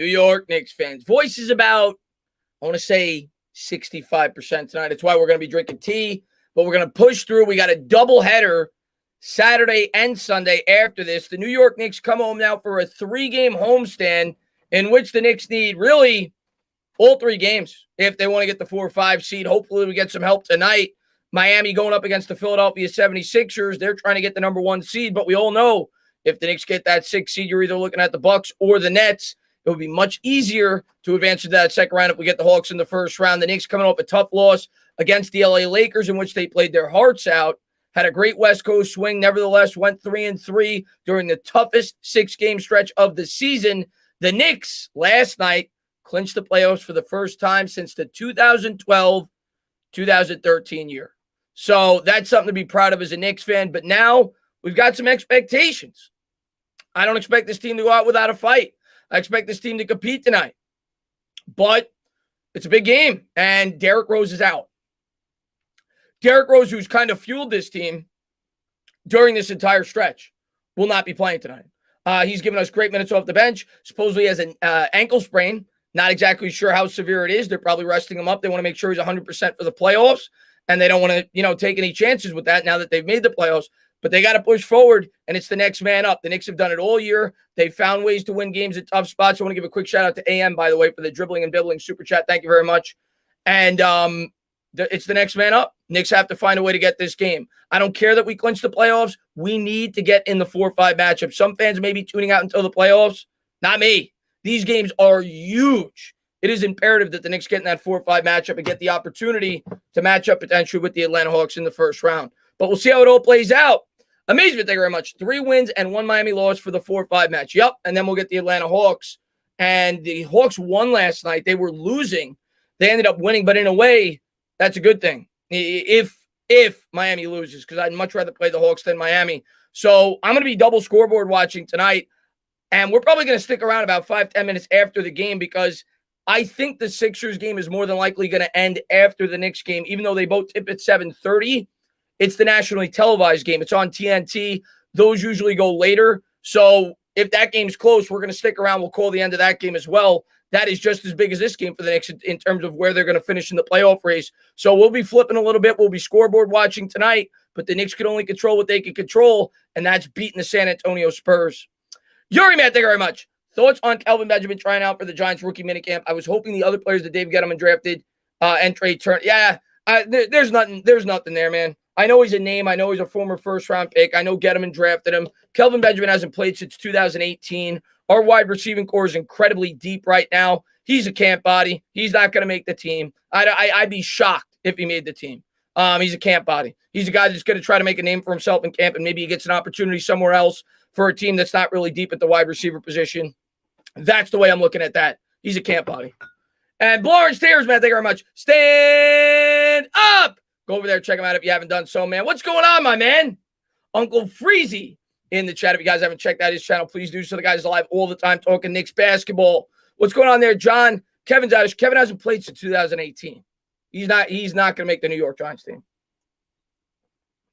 New York Knicks fans. Voice is about, I want to say 65% tonight. That's why we're going to be drinking tea, but we're going to push through. We got a doubleheader Saturday and Sunday after this. The New York Knicks come home now for a 3-game homestand in which the Knicks need really all 3 games if they want to get the 4 or 5 seed. Hopefully we get some help tonight. Miami going up against the Philadelphia 76ers. They're trying to get the number 1 seed, but we all know if the Knicks get that 6 seed, you're either looking at the Bucks or the Nets. It would be much easier to advance to that second round if we get the Hawks in the first round. The Knicks coming off a tough loss against the LA Lakers in which they played their hearts out. Had a great West Coast swing, nevertheless went 3-3 during the toughest 6-game stretch of the season. The Knicks last night clinched the playoffs for the first time since the 2012-2013 year. So that's something to be proud of as a Knicks fan. But now we've got some expectations. I don't expect this team to go out without a fight. I expect this team to compete tonight. But it's a big game, and Derrick Rose is out. Derrick Rose, who's kind of fueled this team during this entire stretch, will not be playing tonight. He's given us great minutes off the bench. Supposedly has an ankle sprain. Not exactly sure how severe it is. They're probably resting him up. They want to make sure he's 100% for the playoffs, and they don't want to, take any chances with that now that they've made the playoffs. But they got to push forward, and it's the next man up. The Knicks have done it all year. They've found ways to win games at tough spots. I want to give a quick shout-out to AM, by the way, for the dribbling and bibbling super chat. Thank you very much. And it's the next man up. Knicks have to find a way to get this game. I don't care that we clinch the playoffs. We need to get in the 4-5 matchup. Some fans may be tuning out until the playoffs. Not me. These games are huge. It is imperative that the Knicks get in that 4-5 matchup and get the opportunity to match up potentially with the Atlanta Hawks in the first round. But we'll see how it all plays out. Amazement, thank you very much. 3 wins and 1 Miami loss for the 4-5 match. Yep, and then we'll get the Atlanta Hawks. And the Hawks won last night. They were losing. They ended up winning, but in a way, that's a good thing. If Miami loses, because I'd much rather play the Hawks than Miami. So I'm going to be double scoreboard watching tonight, and we're probably going to stick around about 5-10 minutes after the game because I think the Sixers game is more than likely going to end after the Knicks game, even though they both tip at 7:30. It's the nationally televised game. It's on TNT. Those usually go later. So if that game's close, we're going to stick around. We'll call the end of that game as well. That is just as big as this game for the Knicks in terms of where they're going to finish in the playoff race. So we'll be flipping a little bit. We'll be scoreboard watching tonight, but the Knicks can only control what they can control, and that's beating the San Antonio Spurs. Yuri, man, thank you very much. Thoughts on Kelvin Benjamin trying out for the Giants rookie minicamp? I was hoping the other players that Dave Gettleman drafted and trade turn. Yeah, there's nothing there, man. I know he's a name. I know he's a former first-round pick. I know Gettleman drafted him. Kelvin Benjamin hasn't played since 2018. Our wide receiving core is incredibly deep right now. He's a camp body. He's not going to make the team. I'd be shocked if he made the team. He's a camp body. He's a guy that's going to try to make a name for himself in camp, and maybe he gets an opportunity somewhere else for a team that's not really deep at the wide receiver position. That's the way I'm looking at that. He's a camp body. And Lawrence Tears, man, thank you very much. Stand up! Go over there, check him out if you haven't done so, man. What's going on, my man? Uncle Freezy in the chat. If you guys haven't checked out his channel, please do so. The guy's live all the time talking Knicks basketball. What's going on there, John? Kevin's out. Kevin hasn't played since 2018. He's not going to make the New York Giants team.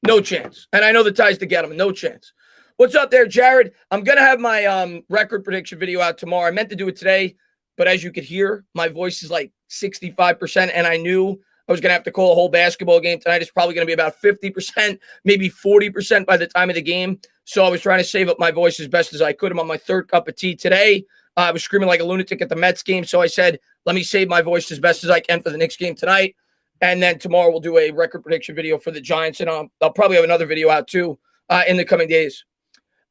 No chance. And I know the ties to get him. No chance. What's up there, Jared? I'm going to have my record prediction video out tomorrow. I meant to do it today, but as you could hear, my voice is like 65%, and I knew I was going to have to call a whole basketball game tonight. It's probably going to be about 50%, maybe 40% by the time of the game. So I was trying to save up my voice as best as I could. I'm on my 3rd cup of tea today. I was screaming like a lunatic at the Mets game. So I said, let me save my voice as best as I can for the Knicks game tonight. And then tomorrow we'll do a record prediction video for the Giants. And I'll probably have another video out too in the coming days.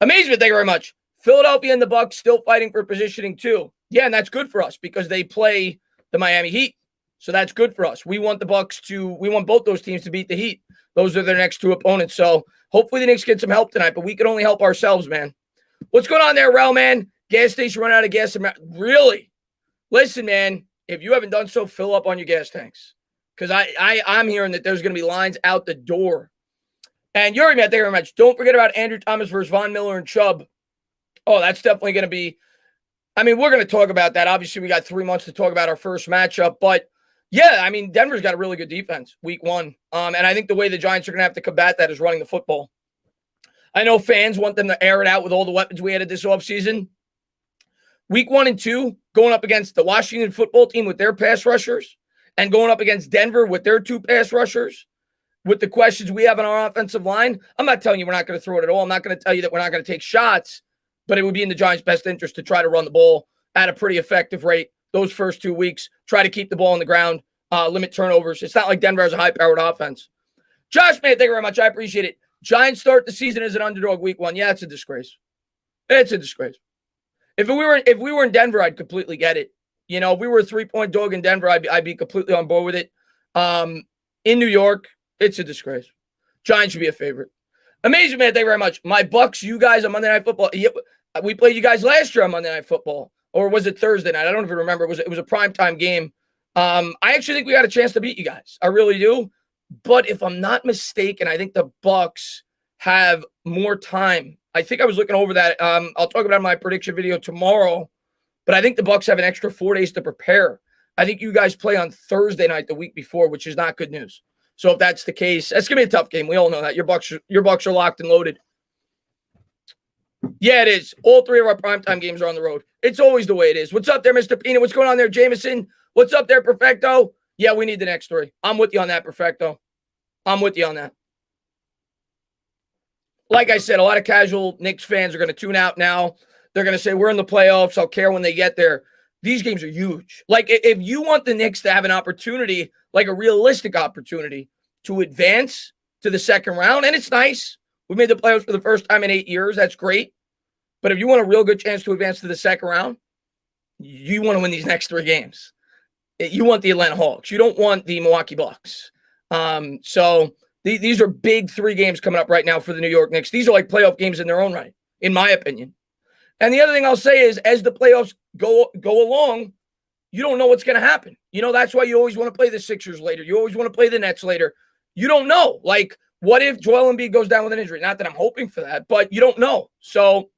Amazement, thank you very much. Philadelphia and the Bucks still fighting for positioning too. Yeah, and that's good for us because they play the Miami Heat. So that's good for us. We want we want both those teams to beat the Heat. Those are their next 2 opponents. So hopefully the Knicks get some help tonight, but we can only help ourselves, man. What's going on there, Rel, man? Gas station run out of gas. Really? Listen, man, if you haven't done so, fill up on your gas tanks. Because I'm hearing that there's going to be lines out the door. And Yuri, man, thank you very much. Don't forget about Andrew Thomas versus Von Miller and Chubb. Oh, that's definitely going to be, we're going to talk about that. Obviously, we got 3 months to talk about our first matchup, but yeah, Denver's got a really good defense week 1. And I think the way the Giants are going to have to combat that is running the football. I know fans want them to air it out with all the weapons we added this offseason. Week 1 and 2, going up against the Washington football team with their pass rushers and going up against Denver with their 2 pass rushers, with the questions we have on our offensive line, I'm not telling you we're not going to throw it at all. I'm not going to tell you that we're not going to take shots, but it would be in the Giants' best interest to try to run the ball at a pretty effective rate those first 2 weeks, try to keep the ball on the ground, limit turnovers. It's not like Denver has a high-powered offense. Josh, man, thank you very much. I appreciate it. Giants start the season as an underdog week 1. Yeah, it's a disgrace. It's a disgrace. If we were in Denver, I'd completely get it. You know, if we were a 3-point dog in Denver, I'd be completely on board with it. In New York, it's a disgrace. Giants should be a favorite. Amazing, man. Thank you very much. My Bucks, you guys on Monday Night Football. We played you guys last year on Monday Night Football. Or was it Thursday night? I don't even remember. It was a primetime game. I actually think we got a chance to beat you guys. I really do. But if I'm not mistaken, I think the Bucks have more time. I think I was looking over that. I'll talk about my prediction video tomorrow. But I think the Bucks have an extra 4 days to prepare. I think you guys play on Thursday night the week before, which is not good news. So if that's the case, that's gonna be a tough game. We all know that. Your Bucks are locked and loaded. Yeah, it is. All 3 of our primetime games are on the road. It's always the way it is. What's up there, Mr. Pina? What's going on there, Jameson? What's up there, Perfecto? Yeah, we need the next 3. I'm with you on that, Perfecto. I'm with you on that. Like I said, a lot of casual Knicks fans are going to tune out now. They're going to say, we're in the playoffs. I'll care when they get there. These games are huge. Like, if you want the Knicks to have an opportunity, like a realistic opportunity, to advance to the second round, and it's nice. We made the playoffs for the first time in 8 years. That's great. But if you want a real good chance to advance to the second round, you want to win these next 3 games. You want the Atlanta Hawks. You don't want the Milwaukee Bucks. So these are big 3 games coming up right now for the New York Knicks. These are like playoff games in their own right, in my opinion. And the other thing I'll say is, as the playoffs go along, you don't know what's going to happen. You know, that's why you always want to play the Sixers later. You always want to play the Nets later. You don't know. Like, what if Joel Embiid goes down with an injury? Not that I'm hoping for that, but you don't know. So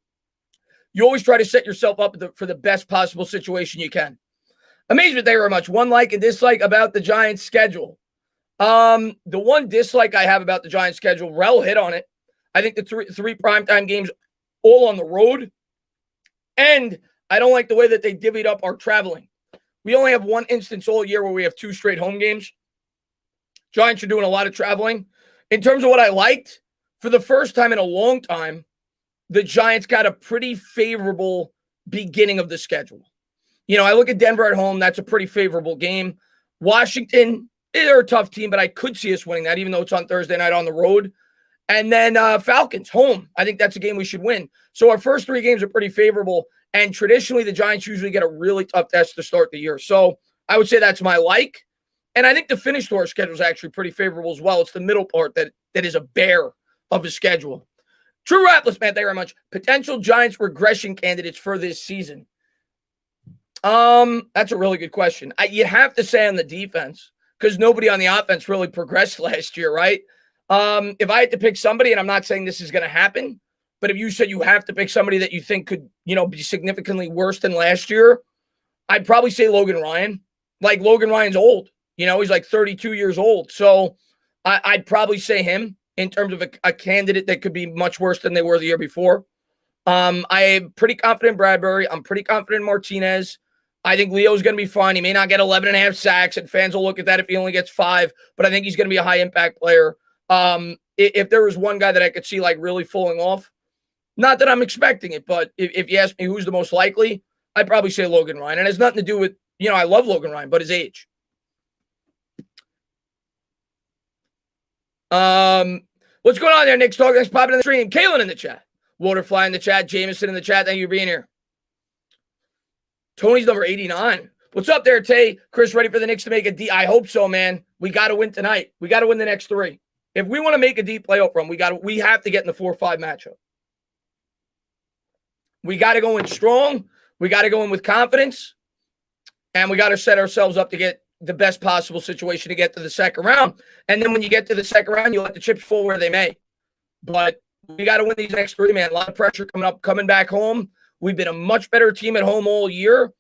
you always try to set yourself up for the best possible situation you can. Amazement, thank you very much. One like and dislike about the Giants' schedule. The one dislike I have about the Giants' schedule, Rel hit on it. I think the three primetime games all on the road. And I don't like the way that they divvied up our traveling. We only have 1 instance all year where we have 2 straight home games. Giants are doing a lot of traveling. In terms of what I liked, for the first time in a long time, the Giants got a pretty favorable beginning of the schedule. You know, I look at Denver at home. That's a pretty favorable game. Washington, they're a tough team, but I could see us winning that, even though it's on Thursday night on the road. And then Falcons, home. I think that's a game we should win. So our first 3 games are pretty favorable. And traditionally, the Giants usually get a really tough test to start the year. So I would say that's my like. And I think the finish to our schedule is actually pretty favorable as well. It's the middle part that is a bear of a schedule. True Rapless, man, thank you very much. Potential Giants regression candidates for this season. That's a really good question. You'd have to say on the defense, because nobody on the offense really progressed last year, right? If I had to pick somebody, and I'm not saying this is going to happen, but if you said you have to pick somebody that you think could, be significantly worse than last year, I'd probably say Logan Ryan. Like, Logan Ryan's old. He's like 32 years old. So I'd probably say him in terms of a candidate that could be much worse than they were the year before. I'm pretty confident in Bradbury. I'm pretty confident in Martinez. I think Leo's going to be fine. He may not get 11 and a half sacks, and fans will look at that if he only gets 5, but I think he's going to be a high-impact player. If there was one guy that I could see, like, really falling off, not that I'm expecting it, but if you ask me who's the most likely, I'd probably say Logan Ryan. And it has nothing to do with, I love Logan Ryan, but his age. What's going on there, Nick's talking? Thanks for popping in the stream. Kalen in the chat. Waterfly in the chat. Jameson in the chat. Thank you for being here. Tony's number 89. What's up there, Tay? Chris, ready for the Knicks to make a deep? I hope so, man. We got to win tonight. We got to win the next 3. If we want to make a deep playoff run, we have to get in the 4-5 matchup. We got to go in strong. We got to go in with confidence. And we got to set ourselves up to get the best possible situation to get to the second round. And then when you get to the second round, you let the chips fall where they may. But we got to win these next 3, man. A lot of pressure coming back home. We've been a much better team at home all year.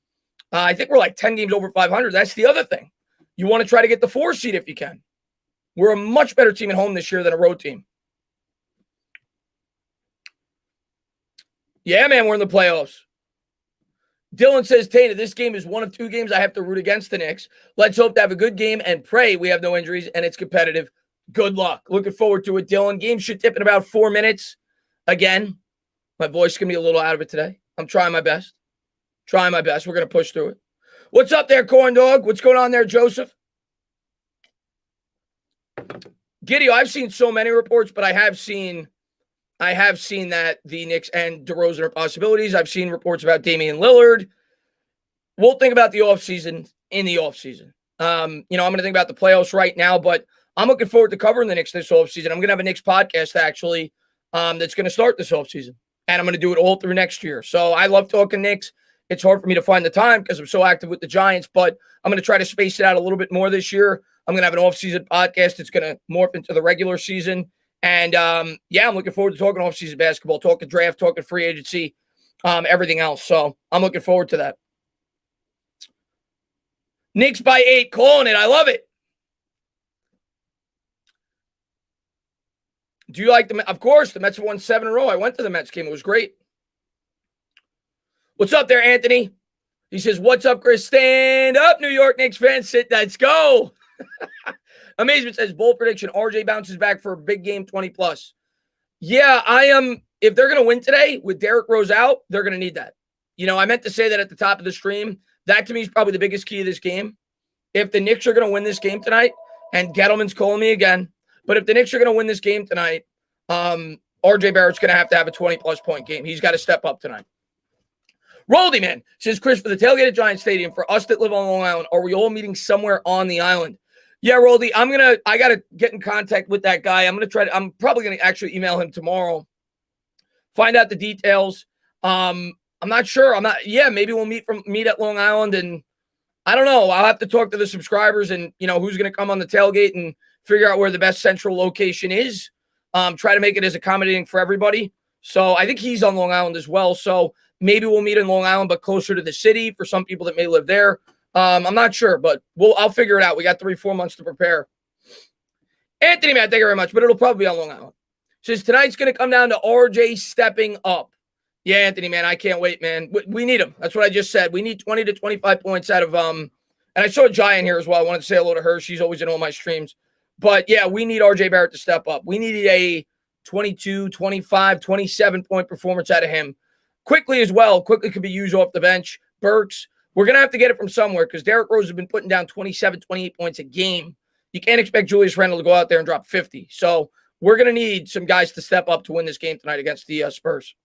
I think we're like 10 games over 500. That's the other thing. You want to try to get the 4 seed if you can. We're a much better team at home this year than a road team. Yeah, man, we're in the playoffs. Dylan says, Tana, this game is one of two games I have to root against the Knicks. Let's hope to have a good game and pray we have no injuries and it's competitive. Good luck. Looking forward to it, Dylan. Game should tip in about 4 minutes. Again, my voice can be a little out of it today. I'm trying my best. We're going to push through it. What's up there, Corn Dog? What's going on there, Joseph? Giddy, I've seen so many reports, but I have seen that the Knicks and DeRozan are possibilities. I've seen reports about Damian Lillard. We'll think about the offseason in the offseason. I'm going to think about the playoffs right now, but I'm looking forward to covering the Knicks this offseason. I'm going to have a Knicks podcast, actually, that's going to start this offseason, and I'm going to do it all through next year. So I love talking Knicks. It's hard for me to find the time because I'm so active with the Giants, but I'm going to try to space it out a little bit more this year. I'm going to have an offseason podcast. It's going to morph into the regular season. And, I'm looking forward to talking offseason basketball, talking draft, talking free agency, everything else. So I'm looking forward to that. Knicks by 8, calling it. I love it. Do you like the Mets? Of course, the Mets have won 7 in a row. I went to the Mets game. It was great. What's up there, Anthony? He says, what's up, Chris? Stand up, New York Knicks fans. Sit. Let's go. Amazement says, bold prediction, RJ bounces back for a big game, 20+. Yeah, I am. If they're going to win today with Derrick Rose out, they're going to need that. I meant to say that at the top of the stream. That, to me, is probably the biggest key of this game. If the Knicks are going to win this game tonight, and Gettleman's calling me again, but if the Knicks are going to win this game tonight, RJ Barrett's going to have a 20+ point game. He's got to step up tonight. Roldy, man, says, Chris, for the tailgate at Giant Stadium, for us that live on Long Island, are we all meeting somewhere on the island? Yeah, Roldy, I got to get in contact with that guy. I'm probably going to actually email him tomorrow, find out the details. I'm not sure. Maybe we'll meet at Long Island, and I don't know. I'll have to talk to the subscribers and, who's going to come on the tailgate and figure out where the best central location is. Try to make it as accommodating for everybody. So I think he's on Long Island as well. So maybe we'll meet in Long Island, but closer to the city for some people that may live there. I'm not sure, but I'll figure it out. We got 3-4 months to prepare. Anthony, man, thank you very much, but it'll probably be on Long Island. Says tonight's going to come down to RJ stepping up. Yeah, Anthony, man, I can't wait, man. We need him. That's what I just said. We need 20 to 25 points out of and I saw Giant here as well. I wanted to say hello to her. She's always in all my streams. But yeah, we need RJ Barrett to step up. We needed a 22, 25, 27 point performance out of him. Quickly as well. Quickly could be used off the bench. Burks. We're going to have to get it from somewhere because Derrick Rose has been putting down 27, 28 points a game. You can't expect Julius Randle to go out there and drop 50. So we're going to need some guys to step up to win this game tonight against the Spurs.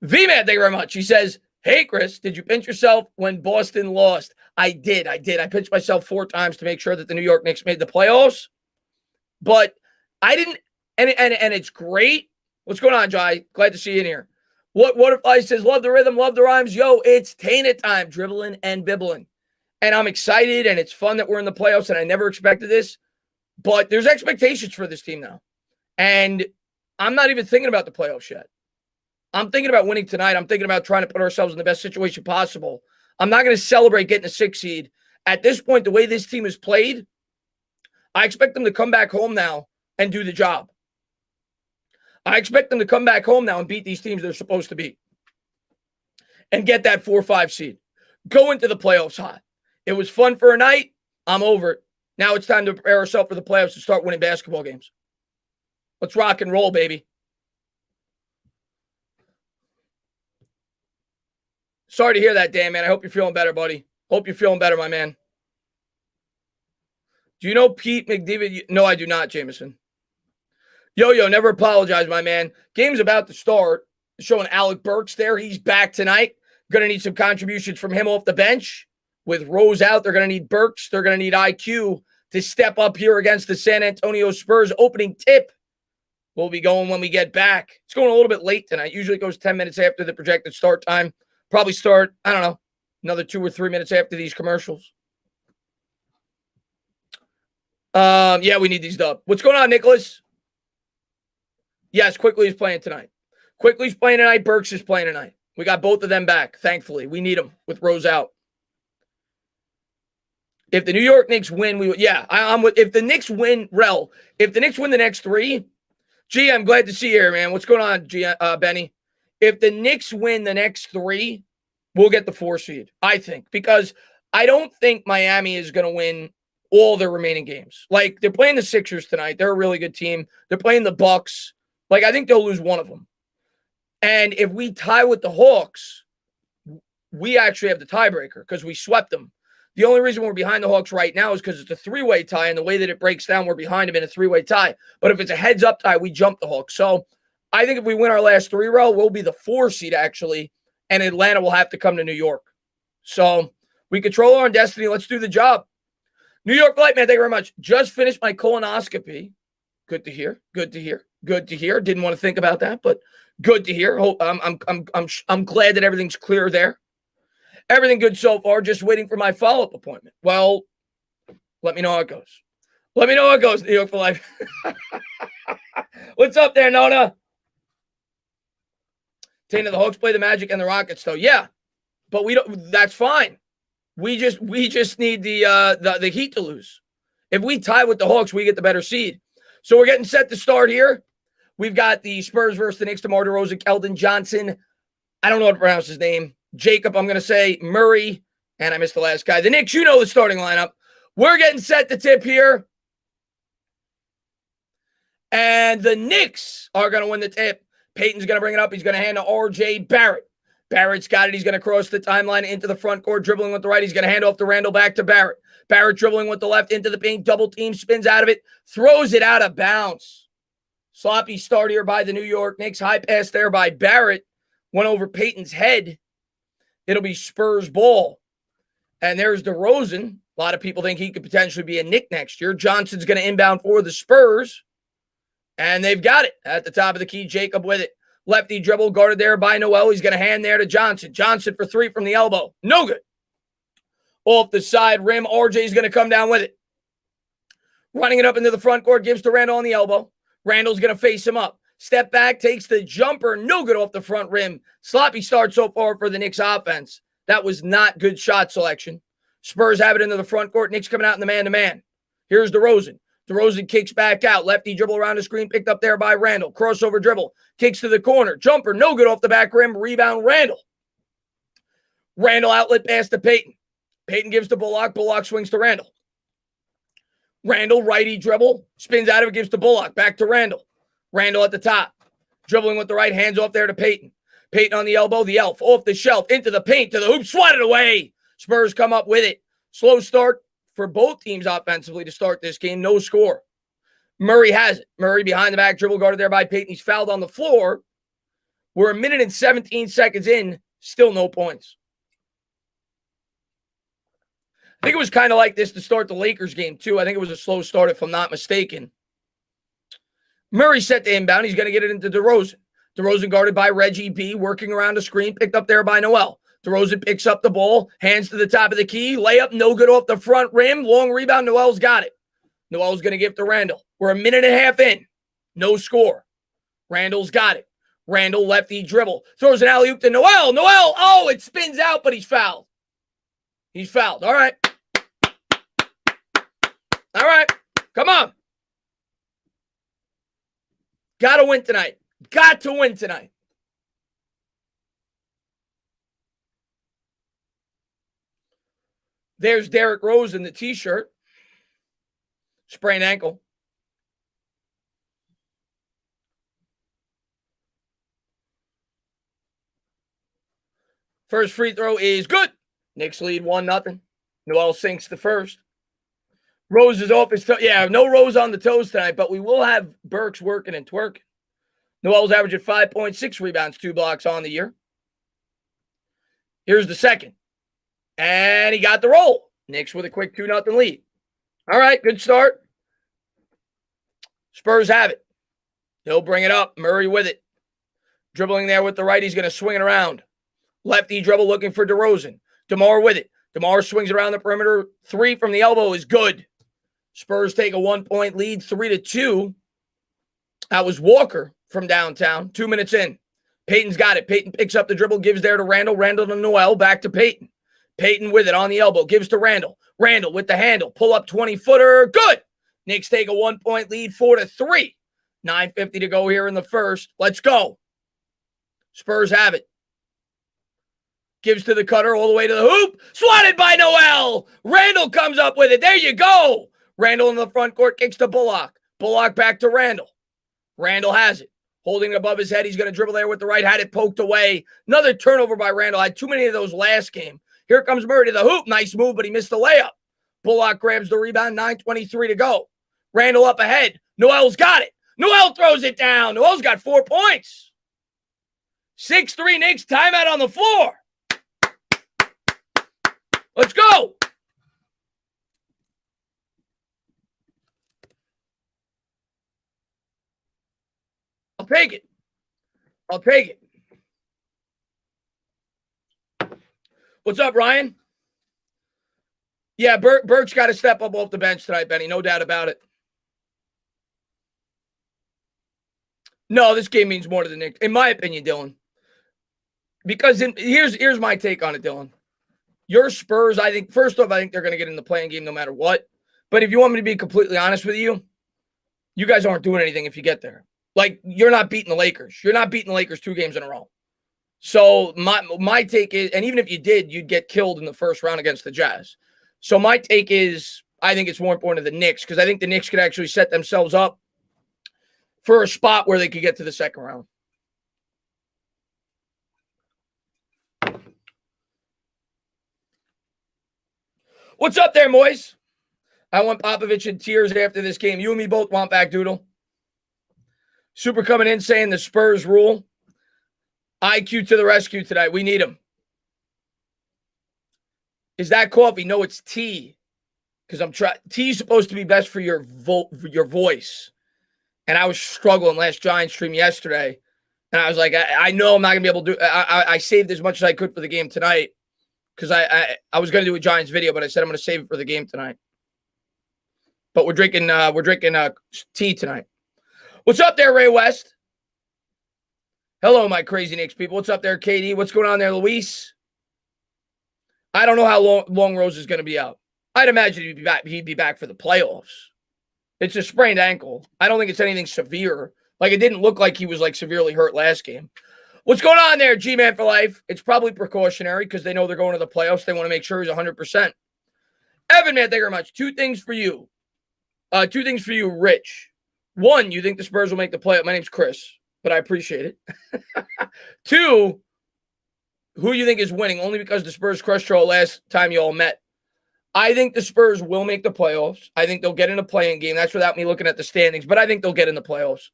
V-Man, thank you very much. He says, hey, Chris, did you pinch yourself when Boston lost? I did. I pinched myself 4 times to make sure that the New York Knicks made the playoffs. But I didn't, and it's great. What's going on, Jai? Glad to see you in here. What if I says, love the rhythm, love the rhymes. Yo, it's Tana time, dribbling and bibbling. And I'm excited, and it's fun that we're in the playoffs, and I never expected this. But there's expectations for this team now. And I'm not even thinking about the playoffs yet. I'm thinking about winning tonight. I'm thinking about trying to put ourselves in the best situation possible. I'm not going to celebrate getting a 6 seed. At this point, the way this team has played, I expect them to come back home now and do the job. I expect them to come back home now and beat these teams they're supposed to beat and get that 4-5 seed. Go into the playoffs hot. It was fun for a night. I'm over it. Now it's time to prepare ourselves for the playoffs and start winning basketball games. Let's rock and roll, baby. Sorry to hear that, Dan, man. I hope you're feeling better, buddy. Hope you're feeling better, my man. Do you know Pete McDavid? No, I do not, Jameson. Yo, never apologize, my man. Game's about to start. Showing Alec Burks there. He's back tonight. Going to need some contributions from him off the bench. With Rose out, they're going to need Burks. They're going to need IQ to step up here against the San Antonio Spurs. Opening tip will be going when we get back. It's going a little bit late tonight. Usually it goes 10 minutes after the projected start time. Probably start, I don't know, another 2 or 3 minutes after these commercials. Yeah, we need these dub. What's going on, Nicholas? Yes, Quickly is playing tonight. Quickly's playing tonight. Burks is playing tonight. We got both of them back, thankfully. We need them with Rose out. If the New York Knicks win, I'm with. If the Knicks win, if the Knicks win the next 3, gee, I'm glad to see you here, man. What's going on, Benny? If the Knicks win the next 3, We'll get the 4 seed, I think, because I don't think Miami is going to win all their remaining games. Like, they're playing the Sixers tonight. They're a really good team. They're playing the Bucks. Like, I think they'll lose one of them. And if we tie with the Hawks, we actually have the tiebreaker because we swept them. The only reason we're behind the Hawks right now is because it's a 3-way tie, and the way that it breaks down, we're behind them in a 3-way tie. But if it's a heads-up tie, we jump the Hawks. So I think if we win our last 3 row, we'll be the 4 seed, actually, and Atlanta will have to come to New York. So we control our own destiny. Let's do the job. New York Light, man, thank you very much. Just finished my colonoscopy. Good to hear. Good to hear. Good to hear. Didn't want to think about that, but good to hear. I'm glad that everything's clear there. Everything good so far. Just waiting for my follow-up appointment. Well, let me know how it goes. Let me know how it goes, New York for life. What's up there, Nona? Tina, the Hawks play the Magic and the Rockets, though. Yeah, but we don't. That's fine. We just need the Heat to lose. If we tie with the Hawks, we get the better seed. So we're getting set to start here. We've got the Spurs versus the Knicks. DeMar DeRozan, Keldon Johnson. I don't know how to pronounce his name. Jacob, I'm going to say Murray. And I missed the last guy. The Knicks, you know the starting lineup. We're getting set to tip here. And the Knicks are going to win the tip. Peyton's going to bring it up. He's going to hand to R.J. Barrett. Barrett's got it. He's going to cross the timeline into the front court, dribbling with the right. He's going to hand off to Randall, back to Barrett. Barrett dribbling with the left into the paint, double team, spins out of it, throws it out of bounds. Sloppy start here by the New York Knicks. High pass there by Barrett. Went over Peyton's head. It'll be Spurs ball. And there's DeRozan. A lot of people think he could potentially be a Knick next year. Johnson's going to inbound for the Spurs. And they've got it at the top of the key. Jacob with it. Lefty dribble guarded there by Noel. He's going to hand there to Johnson. Johnson for 3 from the elbow. No good. Off the side rim. RJ's going to come down with it. Running it up into the front court. Gives to Randall on the elbow. Randall's going to face him up. Step back. Takes the jumper. No good off the front rim. Sloppy start so far for the Knicks offense. That was not good shot selection. Spurs have it into the front court. Knicks coming out in the man-to-man. Here's DeRozan. DeRozan kicks back out. Lefty dribble around the screen. Picked up there by Randall. Crossover dribble. Kicks to the corner. Jumper. No good off the back rim. Rebound Randall. Randall outlet pass to Peyton. Peyton gives to Bullock. Bullock swings to Randall. Randall righty dribble. Spins out of it. Gives to Bullock. Back to Randall. Randall at the top. Dribbling with the right. Hands off there to Peyton. Peyton on the elbow. The elf. Off the shelf. Into the paint. To the hoop. Swatted away. Spurs come up with it. Slow start for both teams offensively to start this game. No score. Murray has it. Murray behind the back, dribble guarded there by Peyton. He's fouled on the floor. We're 1 minute and 17 seconds in. Still no points. I think it was kind of like this to start the Lakers game, too. I think it was a slow start, if I'm not mistaken. Murray set the inbound. He's going to get it into DeRozan. DeRozan guarded by Reggie B, working around the screen, picked up there by Noel. DeRozan picks up the ball, hands to the top of the key, layup, no good off the front rim, long rebound, Noel's got it. Noel's going to give to Randall. We're 1.5 minutes in, no score. Randall's got it. Randall lefty dribble, throws an alley-oop to Noel. Noel, oh, it spins out, but he's fouled. He's fouled. All right. All right, come on. Got to win tonight. Got to win tonight. There's Derrick Rose in the T-shirt. Sprained ankle. First free throw is good. Knicks lead 1-0. Noel sinks the first. Rose is off his toe. Yeah, no Rose on the toes tonight, but we will have Burks working and twerking. Noel's averaging 5.6 rebounds, 2 blocks on the year. Here's the second. And he got the roll. Knicks with a quick 2-0 lead. All right, good start. Spurs have it. He'll bring it up. Murray with it. Dribbling there with the right. He's going to swing it around. Lefty dribble looking for DeRozan. DeMar with it. DeMar swings around the perimeter. 3 from the elbow is good. Spurs take a 1-point lead, 3-2. That was Walker from downtown. 2 minutes in. Peyton's got it. Peyton picks up the dribble, gives there to Randall. Randall to Noel. Back to Peyton. Peyton with it on the elbow. Gives to Randall. Randall with the handle. Pull up 20-footer. Good. Knicks take a 1-point lead, 4-3. 9:50 to go here in the first. Let's go. Spurs have it. Gives to the cutter all the way to the hoop. Swatted by Noel. Randall comes up with it. There you go. Randall in the front court kicks to Bullock. Bullock back to Randall. Randall has it. Holding it above his head. He's going to dribble there with the right. Had it poked away. Another turnover by Randall. I had too many of those last game. Here comes Murray to the hoop. Nice move, but he missed the layup. Bullock grabs the rebound. 9:23 to go. Randall up ahead. Noel's got it. Noel throws it down. Noel's got 4 points. 6-3 Knicks. Timeout on the floor. Let's go. I'll take it. I'll take it. What's up, Ryan? Yeah, Burke's got to step up off the bench tonight, Benny. No doubt about it. No, this game means more to the Knicks, in my opinion, Dylan. Because here's my take on it, Dylan. Your Spurs, I think, first off, I think they're going to get in the playing game no matter what. But if you want me to be completely honest with you, you guys aren't doing anything if you get there. Like, you're not beating the Lakers. You're not beating the Lakers 2 games in a row. So my take is, and even if you did, you'd get killed in the first round against the Jazz. So my take is, I think it's more important to the Knicks because I think the Knicks could actually set themselves up for a spot where they could get to the second round. What's up there, Moise? I want Popovich in tears after this game. You and me both want back, Doodle. Super coming in saying the Spurs rule. IQ to the rescue tonight. We need him. Is that coffee? No, it's tea. Because I'm trying. Tea is supposed to be best for your voice. And I was struggling last Giants stream yesterday. And I was like, I know I'm not going to be able to do I saved as much as I could for the game tonight. Because I was going to do a Giants video, but I said I'm going to save it for the game tonight. But we're drinking tea tonight. What's up there, Ray West? Hello, my crazy Knicks people. What's up there, KD? What's going on there, Luis? I don't know how long Rose is going to be out. I'd imagine he'd be back for the playoffs. It's a sprained ankle. I don't think it's anything severe. Like, it didn't look like he was, like, severely hurt last game. What's going on there, G-Man for life? It's probably precautionary because they know they're going to the playoffs. They want to make sure he's 100%. Evan, man, thank you very much. Two things for you, Rich. One, you think the Spurs will make the playoff. My name's Chris, but I appreciate it. 2, who you think is winning? Only because the Spurs crushed y'all last time you all met. I think the Spurs will make the playoffs. I think they'll get in a playing game. That's without me looking at the standings, but I think they'll get in the playoffs.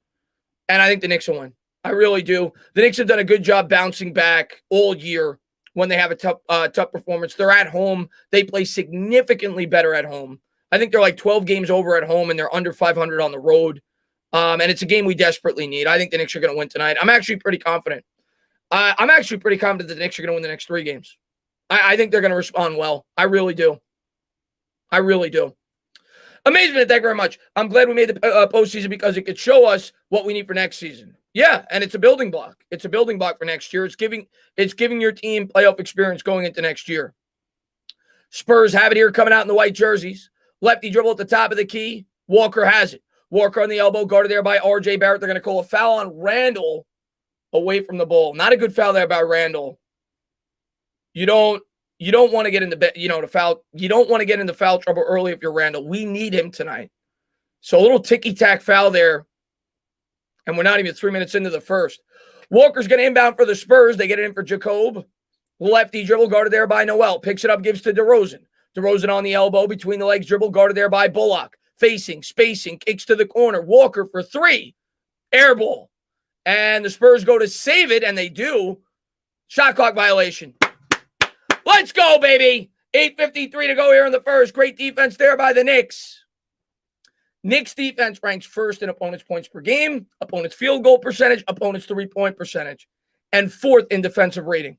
And I think the Knicks will win. I really do. The Knicks have done a good job bouncing back all year when they have a tough performance. They're at home. They play significantly better at home. I think they're like 12 games over at home, and they're under 500 on the road. And it's a game we desperately need. I think the Knicks are going to win tonight. I'm actually pretty confident. I'm actually pretty confident that the Knicks are going to win the next 3 games. I think they're going to respond well. I really do. I really do. Amazement, thank you very much. I'm glad we made the postseason because it could show us what we need for next season. Yeah, and it's a building block. It's a building block for next year. It's giving your team playoff experience going into next year. Spurs have it here coming out in the white jerseys. Lefty dribble at the top of the key. Walker has it. Walker on the elbow, guarded there by R.J. Barrett. They're going to call a foul on Randall away from the ball. Not a good foul there by Randall. You don't want to get into foul. You don't want to get into foul trouble early if you're Randall. We need him tonight. So a little ticky-tack foul there. And we're not even 3 minutes into the first. Walker's going to inbound for the Spurs. They get it in for Jacob. Lefty dribble guarded there by Noel. Picks it up, gives to DeRozan. DeRozan on the elbow, between the legs, dribble guarded there by Bullock. Facing, spacing, kicks to the corner. Walker for 3. Air ball. And the Spurs go to save it, and they do. Shot clock violation. Let's go, baby. 8:53 to go here in the first. Great defense there by the Knicks. Knicks defense ranks first in opponents' points per game, opponents' field goal percentage, opponents' three-point percentage, and 4th in defensive rating.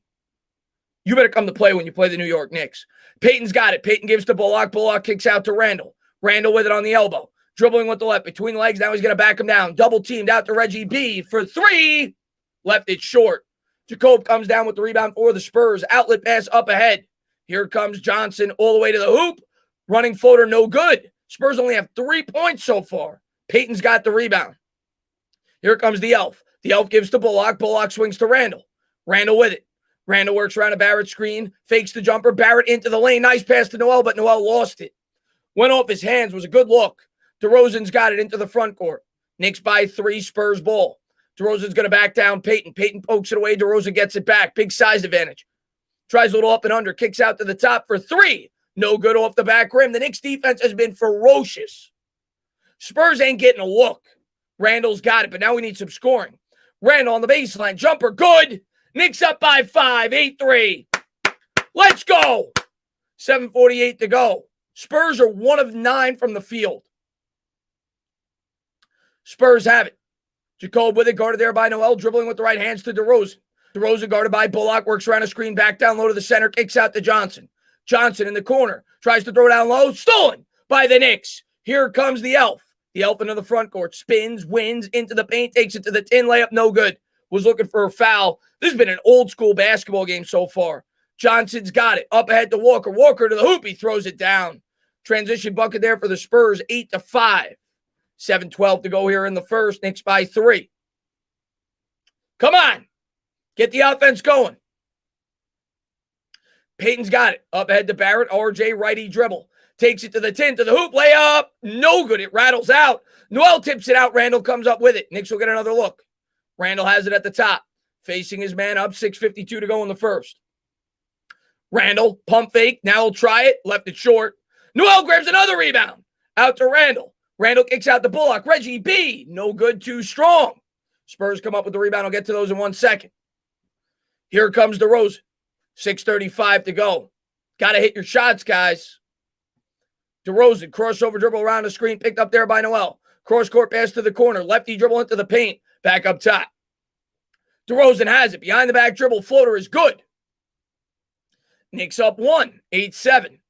You better come to play when you play the New York Knicks. Peyton's got it. Peyton gives to Bullock. Bullock kicks out to Randall. Randall with it on the elbow. Dribbling with the left. Between the legs. Now he's going to back him down. Double teamed out to Reggie B for 3. Left it short. Jacob comes down with the rebound for the Spurs. Outlet pass up ahead. Here comes Johnson all the way to the hoop. Running floater, no good. Spurs only have 3 points so far. Peyton's got the rebound. Here comes the Elf. The Elf gives to Bullock. Bullock swings to Randall. Randall with it. Randall works around a Barrett screen, fakes the jumper. Barrett into the lane. Nice pass to Noel, but Noel lost it. Went off his hands. Was a good look. DeRozan's got it into the front court. Knicks by 3, Spurs ball. DeRozan's going to back down Payton. Payton pokes it away. DeRozan gets it back. Big size advantage. Tries a little up and under. Kicks out to the top for 3. No good off the back rim. The Knicks defense has been ferocious. Spurs ain't getting a look. Randall's got it, but now we need some scoring. Randall on the baseline. Jumper, good. Knicks up by 5, 8-3. Let's go. 7:48 to go. Spurs are 1 of 9 from the field. Spurs have it. Jacob with it, guarded there by Noel, dribbling with the right hands to DeRozan. DeRozan guarded by Bullock, works around a screen, back down low to the center, kicks out to Johnson. Johnson in the corner, tries to throw down low, stolen by the Knicks. Here comes the elf. The elf into the front court, spins, wins, into the paint, takes it to the tin, layup, no good. Was looking for a foul. This has been an old school basketball game so far. Johnson's got it. Up ahead to Walker. Walker to the hoop. He throws it down. Transition bucket there for the Spurs, 8-5. 7:12 to go here in the first. Knicks by 3. Come on. Get the offense going. Payton's got it. Up ahead to Barrett. RJ righty dribble. Takes it to the tin, to the hoop. Layup. No good. It rattles out. Noel tips it out. Randall comes up with it. Knicks will get another look. Randall has it at the top. Facing his man up. 6:52 to go in the first. Randall, pump fake. Now he'll try it. Left it short. Noel grabs another rebound. Out to Randall. Randall kicks out to Bullock. Reggie B. No good, too strong. Spurs come up with the rebound. I'll get to those in 1 second. Here comes DeRozan. 6:35 to go. Got to hit your shots, guys. DeRozan, crossover dribble around the screen, picked up there by Noel. Cross-court pass to the corner. Lefty dribble into the paint. Back up top. DeRozan has it. Behind the back dribble. Floater is good. Knicks up 1. 8-7.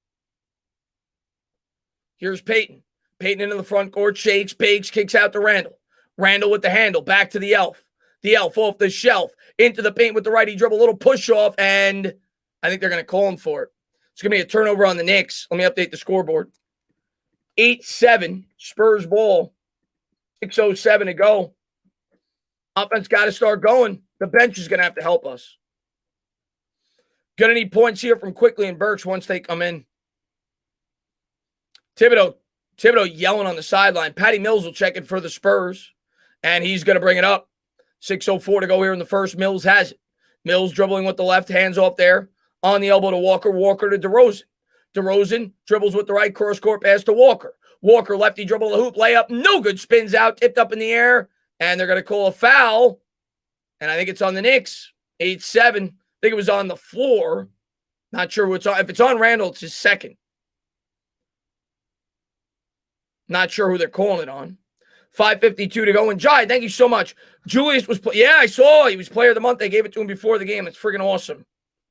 Here's Payton. Payton into the front court. Shakes, bakes, kicks out to Randall. Randall with the handle. Back to the elf. The elf off the shelf. Into the paint with the righty dribble. Little push off. And I think they're going to call him for it. It's going to be a turnover on the Knicks. Let me update the scoreboard. 8-7. Spurs ball. 6:07 to go. Offense got to start going. The bench is going to have to help us. Going to need points here from Quickly and Burks once they come in. Thibodeau yelling on the sideline. Patty Mills will check it for the Spurs, and he's going to bring it up. 6:04 to go here in the first. Mills has it. Mills dribbling with the left, hands off there. On the elbow to Walker. Walker to DeRozan. DeRozan dribbles with the right, cross-court pass to Walker. Walker, lefty dribble the hoop, layup, no good, spins out, tipped up in the air, and they're going to call a foul, and I think it's on the Knicks. 8-7. I think it was on the floor. Not sure what's on. If it's on Randall, it's his second. Not sure who they're calling it on. 5:52 to go. And Jai, thank you so much. Julius was, I saw he was player of the month. They gave it to him before the game. It's friggin' awesome.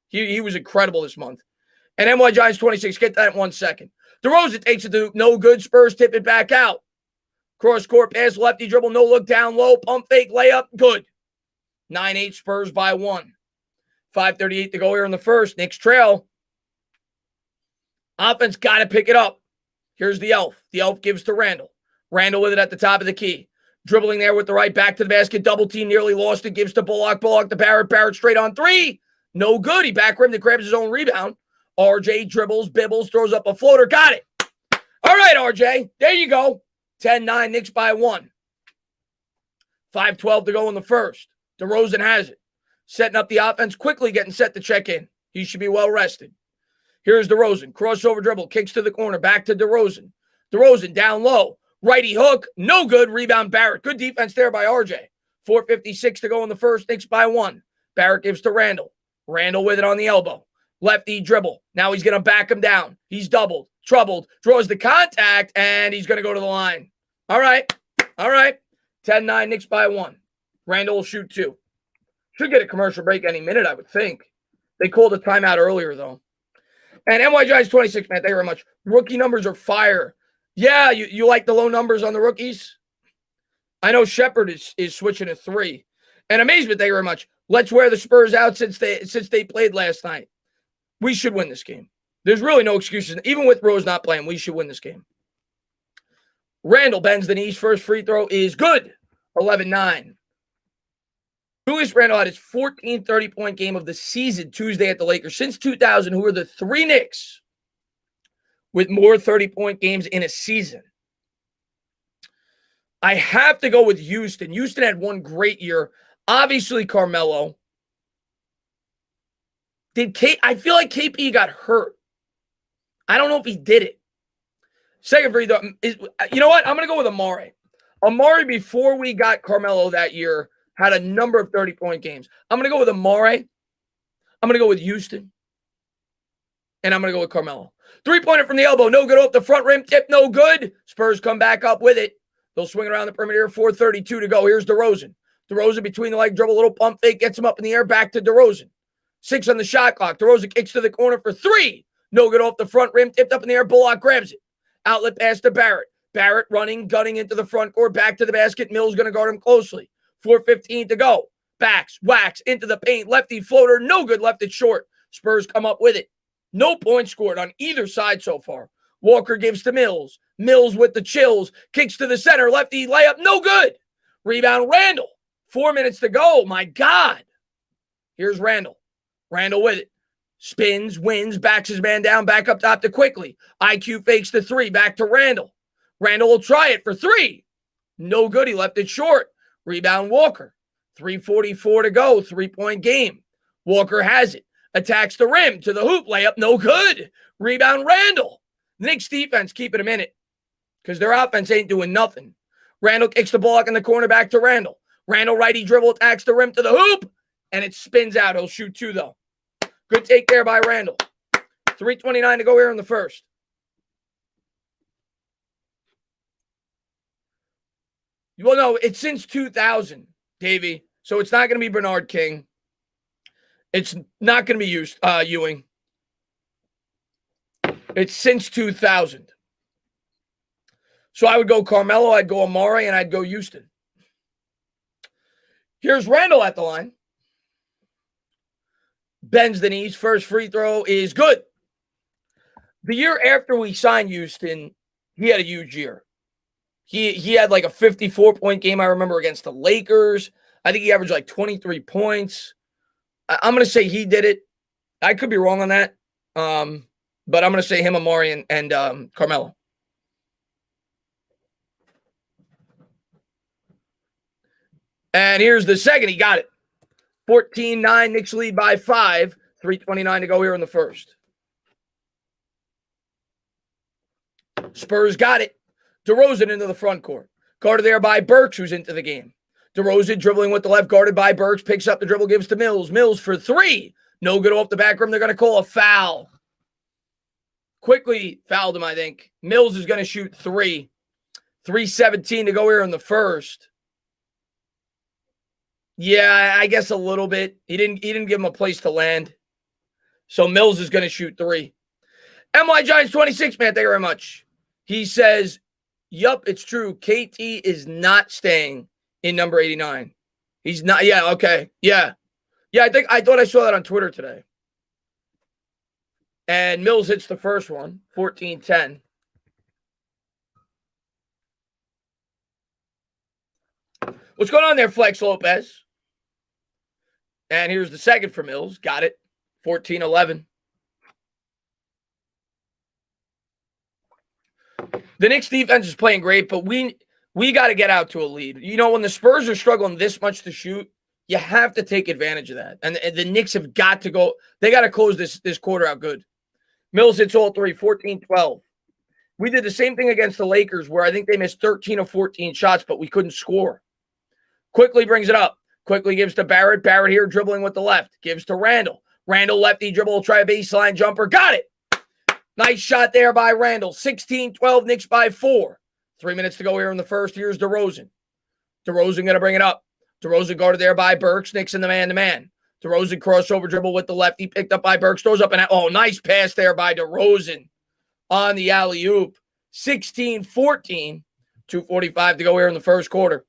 He was incredible this month. And NY Giants 26. Get that in 1 second. DeRozan takes it to no good. Spurs tip it back out. Cross-court pass, lefty dribble, no look, down low, pump fake, layup, good. 9-8 Spurs by 1. 5:38 to go here in the first. Knicks trail. Offense got to pick it up. Here's the elf. The elf gives to Randall. Randall with it at the top of the key. Dribbling there with the right, back to the basket. Double team, nearly lost it. Gives to Bullock. Bullock to Barrett. Barrett straight on 3. No good. He back rimmed and grabs his own rebound. RJ dribbles, bibbles, throws up a floater. Got it. All right, RJ. There you go. 10-9, Knicks by 1. 5:12 to go in the first. DeRozan has it. Setting up the offense, quickly getting set to check in. He should be well rested. Here's DeRozan. Crossover dribble, kicks to the corner, back to DeRozan. DeRozan down low. Righty hook, no good. Rebound Barrett. Good defense there by RJ. 4:56 to go in the first. Knicks by 1. Barrett gives to Randall. Randall with it on the elbow. Lefty dribble. Now he's going to back him down. He's doubled, troubled, draws the contact, and he's going to go to the line. All right. 10-9, Knicks by 1. Randall will shoot 2. Should get a commercial break any minute, I would think. They called a timeout earlier, though. And NY Giants 26, man, thank you very much. Rookie numbers are fire. Yeah, you like the low numbers on the rookies? I know Shepard is switching to 3. And Amazement, thank you very much. Let's wear the Spurs out since they played last night. We should win this game. There's really no excuses. Even with Rose not playing, we should win this game. Randall bends the knees. First free throw is good. 11-9. Julius Randle had his 14 30-point game of the season Tuesday at the Lakers. Since 2000, who are the three Knicks with more 30-point games in a season? I have to go with Houston. Houston had one great year. Obviously, Carmelo. I feel like KP got hurt. I don't know if he did it. Second free throw. You know what? I'm going to go with Amari. Amari, before we got Carmelo that year, had a number of 30-point games. I'm going to go with Amari. I'm going to go with Houston. And I'm going to go with Carmelo. Three-pointer from the elbow. No good off the front rim. Tip, no good. Spurs come back up with it. They'll swing around the perimeter. 4:32 to go. Here's DeRozan. DeRozan between the leg dribble, little pump fake, gets him up in the air. Back to DeRozan. 6 on the shot clock. DeRozan kicks to the corner for 3. No good off the front rim. Tipped up in the air. Bullock grabs it. Outlet pass to Barrett. Barrett running, gunning into the front court. Back to the basket. Mills going to guard him closely. 4:15 to go. Backs, whacks, into the paint. Lefty floater. No good. Left it short. Spurs come up with it. No points scored on either side so far. Walker gives to Mills. Mills with the chills. Kicks to the center. Lefty layup. No good. Rebound Randle. 4 minutes to go. My God. Here's Randle. Randle with it. Spins, wins, backs his man down, back up top to Quickly. IQ fakes the 3. Back to Randle. Randle will try it for 3. No good. He left it short. Rebound Walker. 3:44 to go. 3-point game. Walker has it. Attacks the rim to the hoop. Layup. No good. Rebound Randle. Knicks defense keeping him in it because their offense ain't doing nothing. Randle kicks the ball up in the corner back to Randle. Randle righty dribble, attacks the rim to the hoop, and it spins out. He'll shoot 2, though. Good take there by Randle. 3:29 to go here in the first. Well, no, it's since 2000, Davey. So it's not going to be Bernard King. It's not going to be Ewing. It's since 2000. So I would go Carmelo, I'd go Amari, and I'd go Houston. Here's Randle at the line. Bends the knees. First free throw is good. The year after we signed Houston, he had a huge year. He had like a 54-point game, I remember, against the Lakers. I think he averaged like 23 points. I'm going to say he did it. I could be wrong on that. But I'm going to say him, Amari, and Carmelo. And here's the second. He got it. 14-9. Knicks lead by 5. 3:29 to go here in the first. Spurs got it. DeRozan into the front court. Guarded there by Burks, who's into the game. DeRozan dribbling with the left, guarded by Burks. Picks up the dribble, gives to Mills. Mills for 3. No good off the back rim. They're going to call a foul. Quickly fouled him, I think. Mills is going to shoot 3. 3:17 to go here in the first. Yeah, I guess a little bit. He didn't give him a place to land. So Mills is going to shoot 3. MY Giants 26, man. Thank you very much. He says, yup, it's true. KT is not staying in number 89. He's not. Yeah, okay. Yeah. Yeah, I thought I saw that on Twitter today. And Mills hits the first one, 14-10. What's going on there, Flex Lopez? And here's the second for Mills. Got it. 14-11. The Knicks defense is playing great, but we got to get out to a lead. You know, when the Spurs are struggling this much to shoot, you have to take advantage of that. And the Knicks have got to go. They got to close this quarter out good. Mills hits all 3, 14-12. We did the same thing against the Lakers where I think they missed 13 or 14 shots, but we couldn't score. Quickly brings it up. Quickly gives to Barrett. Barrett here dribbling with the left. Gives to Randle. Randle lefty dribble. Try a baseline jumper. Got it. Nice shot there by Randle. 16-12. Knicks by 4. 3 minutes to go here in the first. Here's DeRozan. DeRozan going to bring it up. DeRozan guarded there by Burks. Knicks in the man-to-man. DeRozan crossover dribble with the lefty. Picked up by Burks. Throws up an nice pass there by DeRozan on the alley-oop. 16-14. 2:45 to go here in the first quarter.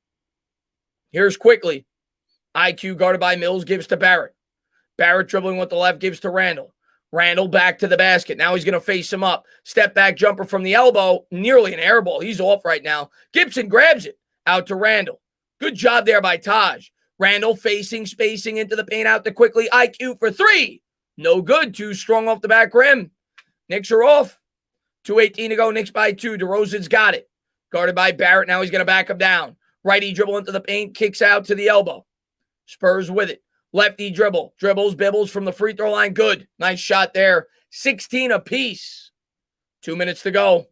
Here's Quickly. IQ guarded by Mills, gives to Barrett. Barrett dribbling with the left, gives to Randle. Randle back to the basket. Now he's going to face him up. Step back jumper from the elbow. Nearly an air ball. He's off right now. Gibson grabs it. Out to Randle. Good job there by Taj. Randall facing, spacing into the paint, out to quickly. IQ for three. No good. Too strong off the back rim. Knicks are off. 2:18 to go. Knicks by 2. DeRozan's got it. Guarded by Barrett. Now he's going to back him down. Righty dribble into the paint. Kicks out to the elbow. Spurs with it. Lefty dribble. Dribbles, bibbles from the free throw line. Good. Nice shot there. 16 apiece. 2 minutes to go.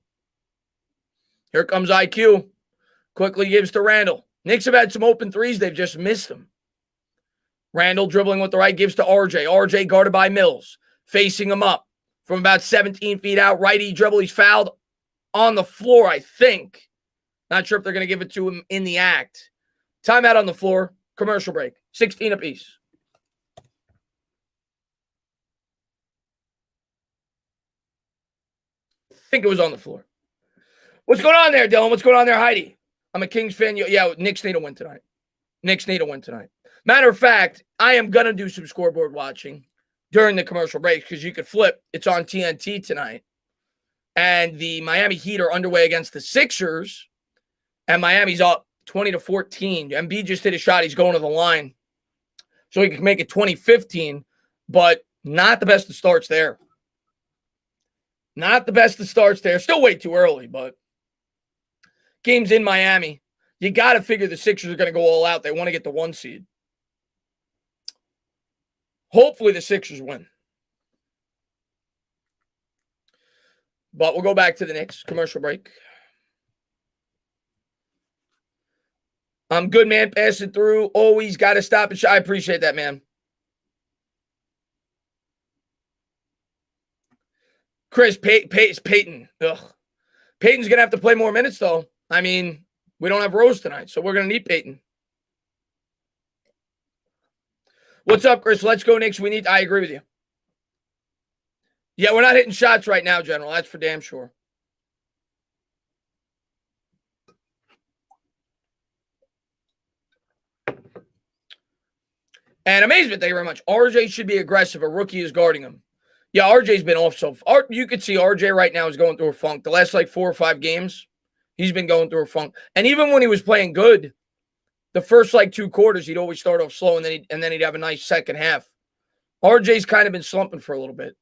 Here comes IQ. Quickly gives to Randall. Knicks have had some open threes. They've just missed them. Randall dribbling with the right gives to RJ. RJ guarded by Mills. Facing him up from about 17 feet out. Righty dribble. He's fouled on the floor, I think. Not sure if they're going to give it to him in the act. Timeout on the floor. Commercial break. 16 apiece. I think it was on the floor. What's going on there, Dylan? What's going on there, Heidi? I'm a Kings fan. Yeah, Knicks need to win tonight. Knicks need to win tonight. Matter of fact, I am going to do some scoreboard watching during the commercial break because you could flip. It's on TNT tonight. And the Miami Heat are underway against the Sixers. And Miami's up 20-14. Embiid just hit a shot. He's going to the line. So he can make it 20-15. But not the best of starts there. Not the best of starts there. Still way too early, but game's in Miami. You got to figure the Sixers are going to go all out. They want to get the 1 seed. Hopefully the Sixers win. But we'll go back to the Knicks. Commercial break. I'm good, man. Passing through. Always got to stop and shot. I appreciate that, man. Chris, Peyton. Ugh. Peyton's going to have to play more minutes, though. I mean, we don't have Rose tonight, so we're going to need Peyton. What's up, Chris? Let's go, Knicks. I agree with you. Yeah, we're not hitting shots right now, General. That's for damn sure. And amazement, thank you very much. RJ should be aggressive. A rookie is guarding him. Yeah, RJ's been off so far. You could see RJ right now is going through a funk. The last 4 or 5 games, he's been going through a funk. And even when he was playing good, the first 2 quarters, he'd always start off slow, and then he'd have a nice second half. RJ's kind of been slumping for a little bit.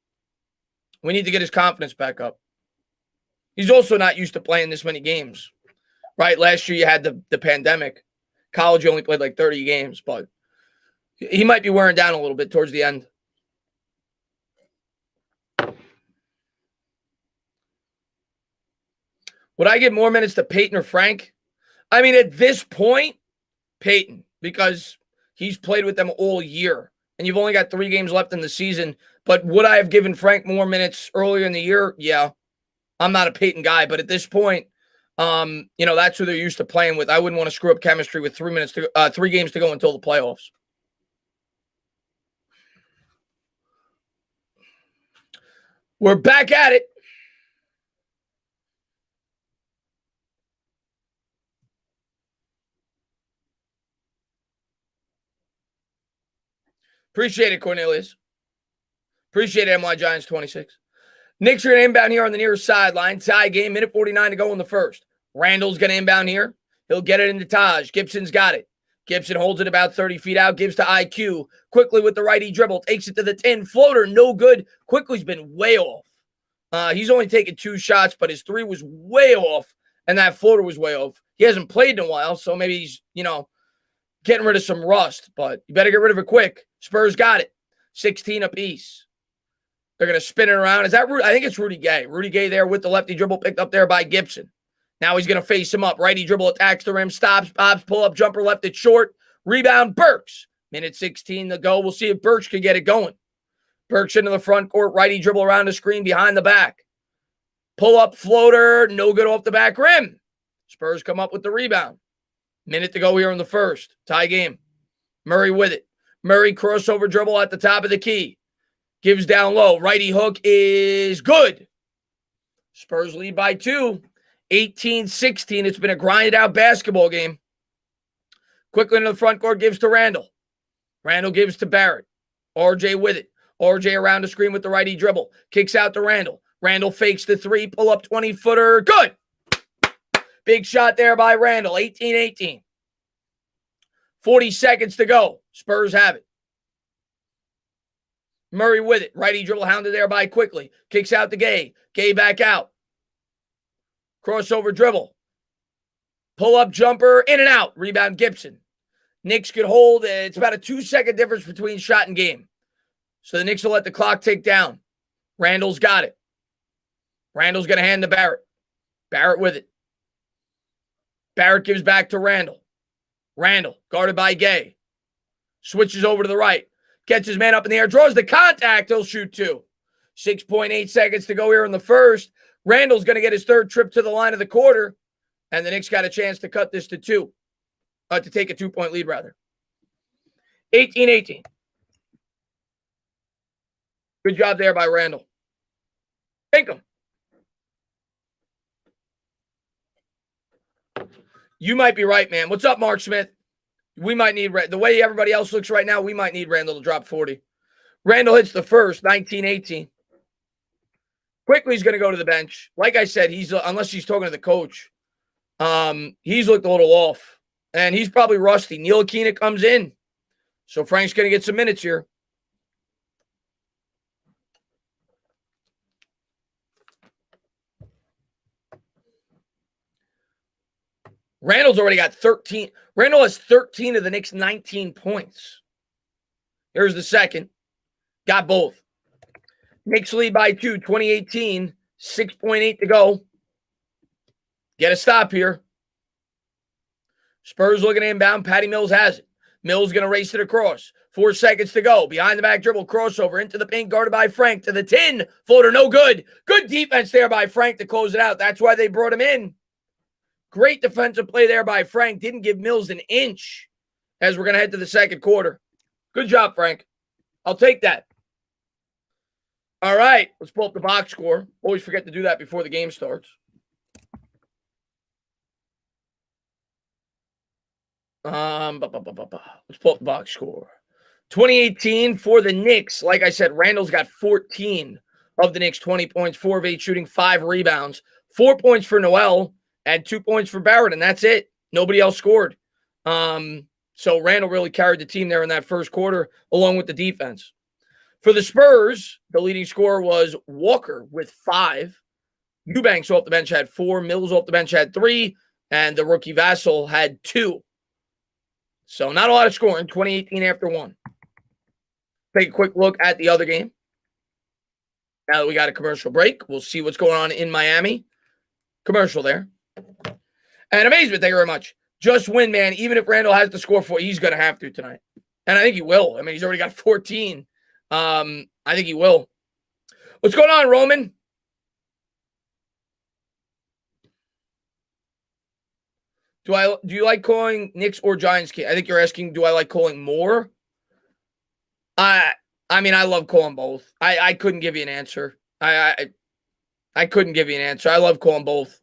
We need to get his confidence back up. He's also not used to playing this many games, right? Last year you had the pandemic. College, you only played 30 games, but he might be wearing down a little bit towards the end. Would I give more minutes to Peyton or Frank? I mean, at this point, Peyton, because he's played with them all year, and you've only got 3 games left in the season. But would I have given Frank more minutes earlier in the year? Yeah. I'm not a Peyton guy, but at this point, that's who they're used to playing with. I wouldn't want to screw up chemistry with 3 games to go until the playoffs. We're back at it. Appreciate it, Cornelius. Appreciate it, MY Giants 26. Knicks are going to inbound here on the near sideline. Tie game, minute 49 to go in the first. Randall's going to inbound here. He'll get it into Taj. Gibson's got it. Gibson holds it about 30 feet out, gives to IQ. Quickly with the righty dribble, takes it to the 10. Floater, no good. Quickly's been way off. He's only taken 2 shots, but his 3 was way off, and that floater was way off. He hasn't played in a while, so maybe he's, getting rid of some rust, but you better get rid of it quick. Spurs got it. 16 apiece. They're going to spin it around. Is that Rudy? I think it's Rudy Gay. Rudy Gay there with the lefty dribble picked up there by Gibson. Now he's going to face him up. Righty dribble attacks the rim. Stops. Bob's pull-up jumper left it short. Rebound, Burks. Minute 16 to go. We'll see if Burks can get it going. Burks into the front court. Righty dribble around the screen behind the back. Pull-up floater. No good off the back rim. Spurs come up with the rebound. Minute to go here in the first. Tie game. Murray with it. Murray crossover dribble at the top of the key. Gives down low. Righty hook is good. Spurs lead by 2. 18-16. It's been a grinded out basketball game. Quickly into the front court, gives to Randall. Randall gives to Barrett. RJ with it. RJ around the screen with the righty dribble. Kicks out to Randall. Randall fakes the 3. Pull up 20-footer. Good. Big shot there by Randall. 18-18. 40 seconds to go. Spurs have it. Murray with it. Righty dribble hounded there by quickly. Kicks out to Gay. Gay back out. Crossover dribble. Pull-up jumper. In and out. Rebound Gibson. Knicks could hold. It's about a 2-second difference between shot and game. So the Knicks will let the clock tick down. Randall's got it. Randall's going to hand to Barrett. Barrett with it. Barrett gives back to Randall. Randall, guarded by Gay. Switches over to the right. Gets his man up in the air. Draws the contact. He'll shoot two. 6.8 seconds to go here in the first. Randall's going to get his third trip to the line of the quarter. And the Knicks got a chance to cut this to two. To take a 2-point lead, rather. 18-18. Good job there by Randall. Thank him. You might be right, man. What's up, Mark Smith? We might need the way everybody else looks right now, we might need Randall to drop 40. Randall hits the first, 19-18. Quickly's going to go to the bench. Like I said, he's unless he's talking to the coach, he's looked a little off. And he's probably rusty. Neil Aquina comes in. So Frank's going to get some minutes here. Randall's already got 13. Randall has 13 of the Knicks' 19 points. Here's the second. Got both. Knicks lead by 2, 2018. 6.8 to go. Get a stop here. Spurs looking inbound. Patty Mills has it. Mills going to race it across. 4 seconds to go. Behind the back dribble. Crossover into the paint. Guarded by Frank to the 10. Floater no good. Good defense there by Frank to close it out. That's why they brought him in. Great defensive play there by Frank. Didn't give Mills an inch as we're going to head to the second quarter. Good job, Frank. I'll take that. All right. Let's pull up the box score. Always forget to do that before the game starts. Let's pull up the box score. 2018 for the Knicks. Like I said, Randall's got 14 of the Knicks, 20 points, 4 of 8 shooting, 5 rebounds, 4 points for Noel, and 2 points for Barrett, and that's it. Nobody else scored. So Randall really carried the team there in that first quarter, along with the defense. For the Spurs, the leading scorer was Walker with 5. Eubanks off the bench had 4. Mills off the bench had 3. And the rookie Vassell had 2. So not a lot of scoring, 2018 after 1. Take a quick look at the other game. Now that we got a commercial break, we'll see what's going on in Miami. Commercial there. And amazement, thank you very much. Just win, man. Even if Randall has to score 4, he's going to have to tonight. And I think he will. I mean, he's already got 14. I think he will. What's going on, Roman? Do you like calling Knicks or Giants game? I think you're asking, do I like calling more? I mean, I love calling both. I couldn't give you an answer. I couldn't give you an answer. I love calling both.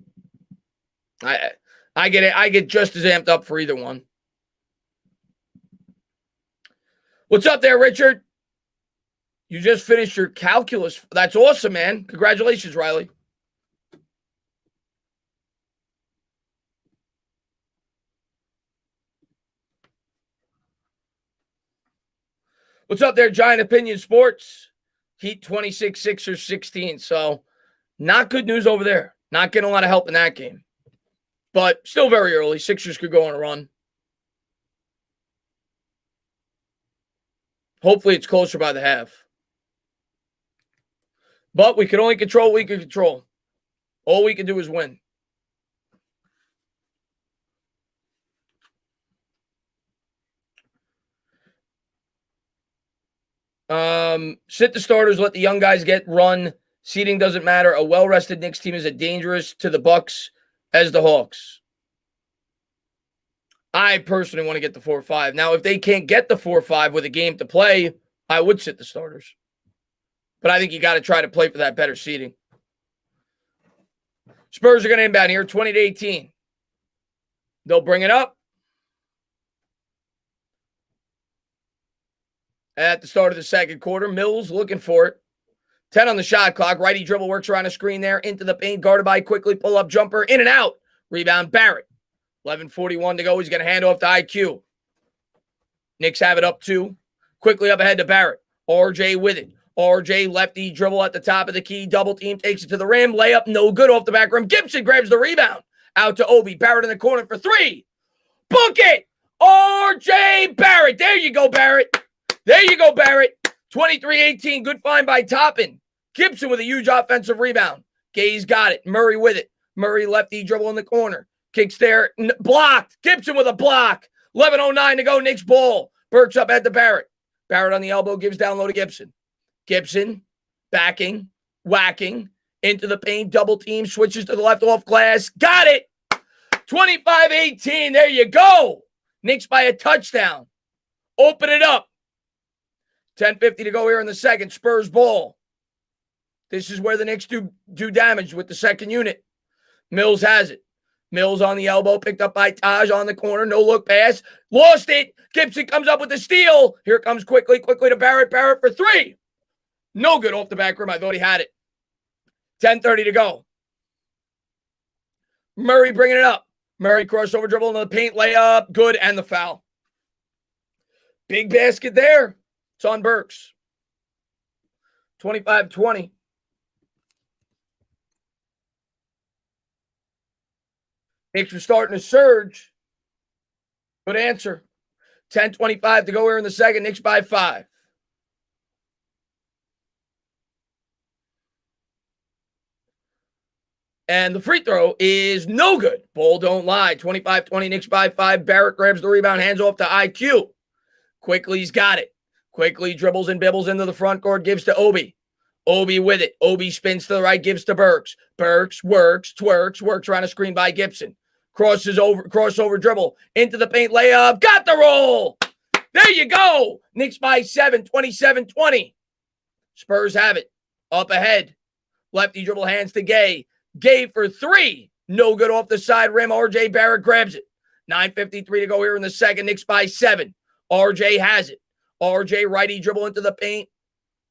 I get it. I get just as amped up for either one. What's up there, Richard? You just finished your calculus. That's awesome, man. Congratulations, Riley. What's up there, Giant Opinion Sports? Heat 26, Sixers 16. So not good news over there. Not getting a lot of help in that game. But still very early. Sixers could go on a run. Hopefully it's closer by the half. But we can only control what we can control. All we can do is win. Sit the starters, let the young guys get run. Seeding doesn't matter. A well-rested Knicks team is as dangerous to the Bucks as the Hawks. I personally want to get the 4-5. Now, if they can't get the 4-5 with a game to play, I would sit the starters. But I think you got to try to play for that better seeding. Spurs are going to inbound here, 20-18. They'll bring it up. At the start of the second quarter, Mills looking for it. 10 on the shot clock. Righty dribble works around a screen there. Into the paint. Guarded by quickly. Pull-up jumper. In and out. Rebound Barrett. 11:41 to go. He's going to hand off to IQ. Knicks have it up 2. Quickly up ahead to Barrett. RJ with it. RJ lefty dribble at the top of the key. Double team takes it to the rim. Layup no good off the back rim. Gibson grabs the rebound. Out to Obi. Barrett in the corner for 3. Book it! RJ Barrett. There you go, Barrett. There you go, Barrett. 23-18. Good find by Toppin. Gibson with a huge offensive rebound. Gay's got it. Murray with it. Murray lefty dribble in the corner. Kicks there. Blocked. Gibson with a block. 11:09 to go. Knicks ball. Burks up at the Barrett. Barrett on the elbow gives down low to Gibson. Gibson backing, whacking into the paint. Double team. Switches to the left off glass. Got it. 25-18. There you go. Knicks by a touchdown. Open it up. 10:50 to go here in the second. Spurs ball. This is where the Knicks do damage with the second unit. Mills has it. Mills on the elbow, picked up by Taj on the corner. No look pass. Lost it. Gibson comes up with the steal. Here it comes quickly to Barrett. Barrett for 3. No good off the back rim. I thought he had it. 10:30 to go. Murray bringing it up. Murray crossover dribble into the paint. Layup. Good. And the foul. Big basket there. It's on Burks. 25-20. Knicks were starting to surge. Good answer. 10:25 to go here in the second. Knicks by 5. And the free throw is no good. Ball don't lie. 25-20. Knicks by 5. Barrett grabs the rebound. Hands off to IQ. Quickly's got it. Quickly dribbles and bibbles into the front court. Gives to Obi. Obi with it. Obi spins to the right. Gives to Burks. Burks works around a screen by Gibson. Crossover dribble into the paint. Layup. Got the roll. There you go. Knicks by 7. 27-20. Spurs have it. Up ahead. Lefty dribble hands to Gay. Gay for 3. No good off the side rim. RJ Barrett grabs it. 9:53 to go here in the second. Knicks by 7. RJ has it. RJ righty dribble into the paint.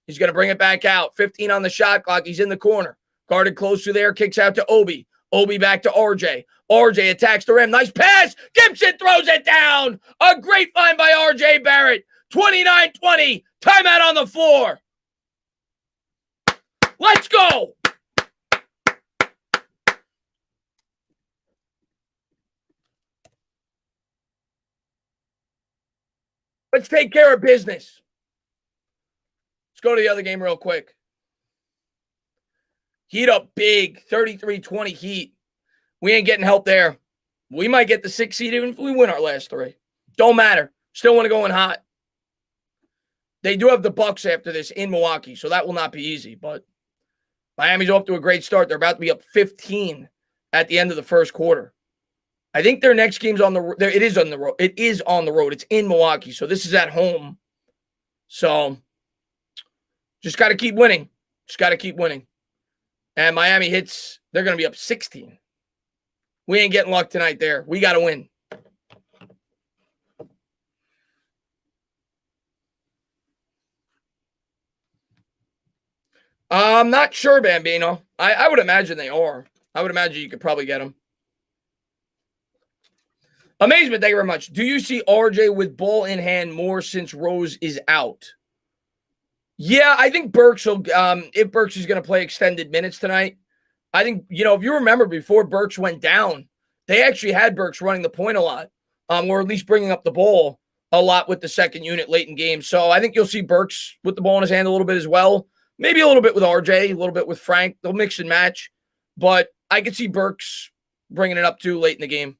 He's going to bring it back out. 15 on the shot clock. He's in the corner. Guarded close to there. Kicks out to Obi. Obi back to RJ. RJ attacks the rim. Nice pass. Gibson throws it down. A great find by RJ Barrett. 29-20. Timeout on the floor. Let's go. Let's take care of business. Let's go to the other game real quick. Heat up big, 33-20 Heat. We ain't getting help there. We might get the 6th seed even if we win our last 3. Don't matter. Still want to go in hot. They do have the Bucks after this in Milwaukee, so that will not be easy. But Miami's off to a great start. They're about to be up 15 at the end of the first quarter. I think their next game's on the road. It is on the road. It is on the road. It's in Milwaukee, so this is at home. So just got to keep winning. Just got to keep winning. And Miami hits, they're going to be up 16. We ain't getting luck tonight there. We got to win. I'm not sure, Bambino. I would imagine they are. I would imagine you could probably get them. Amazement, thank you very much. Do you see RJ with ball in hand more since Rose is out? Yeah, I think Burks will, if Burks is going to play extended minutes tonight, I think, if you remember before Burks went down, they actually had Burks running the point a lot, or at least bringing up the ball a lot with the second unit late in games. So I think you'll see Burks with the ball in his hand a little bit as well. Maybe a little bit with RJ, a little bit with Frank. They'll mix and match. But I could see Burks bringing it up too late in the game.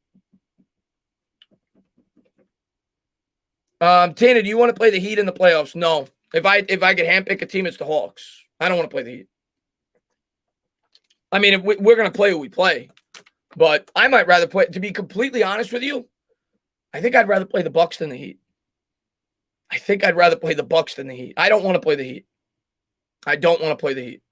Tana, do you want to play the Heat in the playoffs? No. If I could handpick a team, it's the Hawks. I don't want to play the Heat. I mean, if we're going to play who we play. But I might rather play, to be completely honest with you, I think I'd rather play the Bucks than the Heat. I think I'd rather play the Bucks than the Heat. I don't want to play the Heat. I don't want to play the Heat.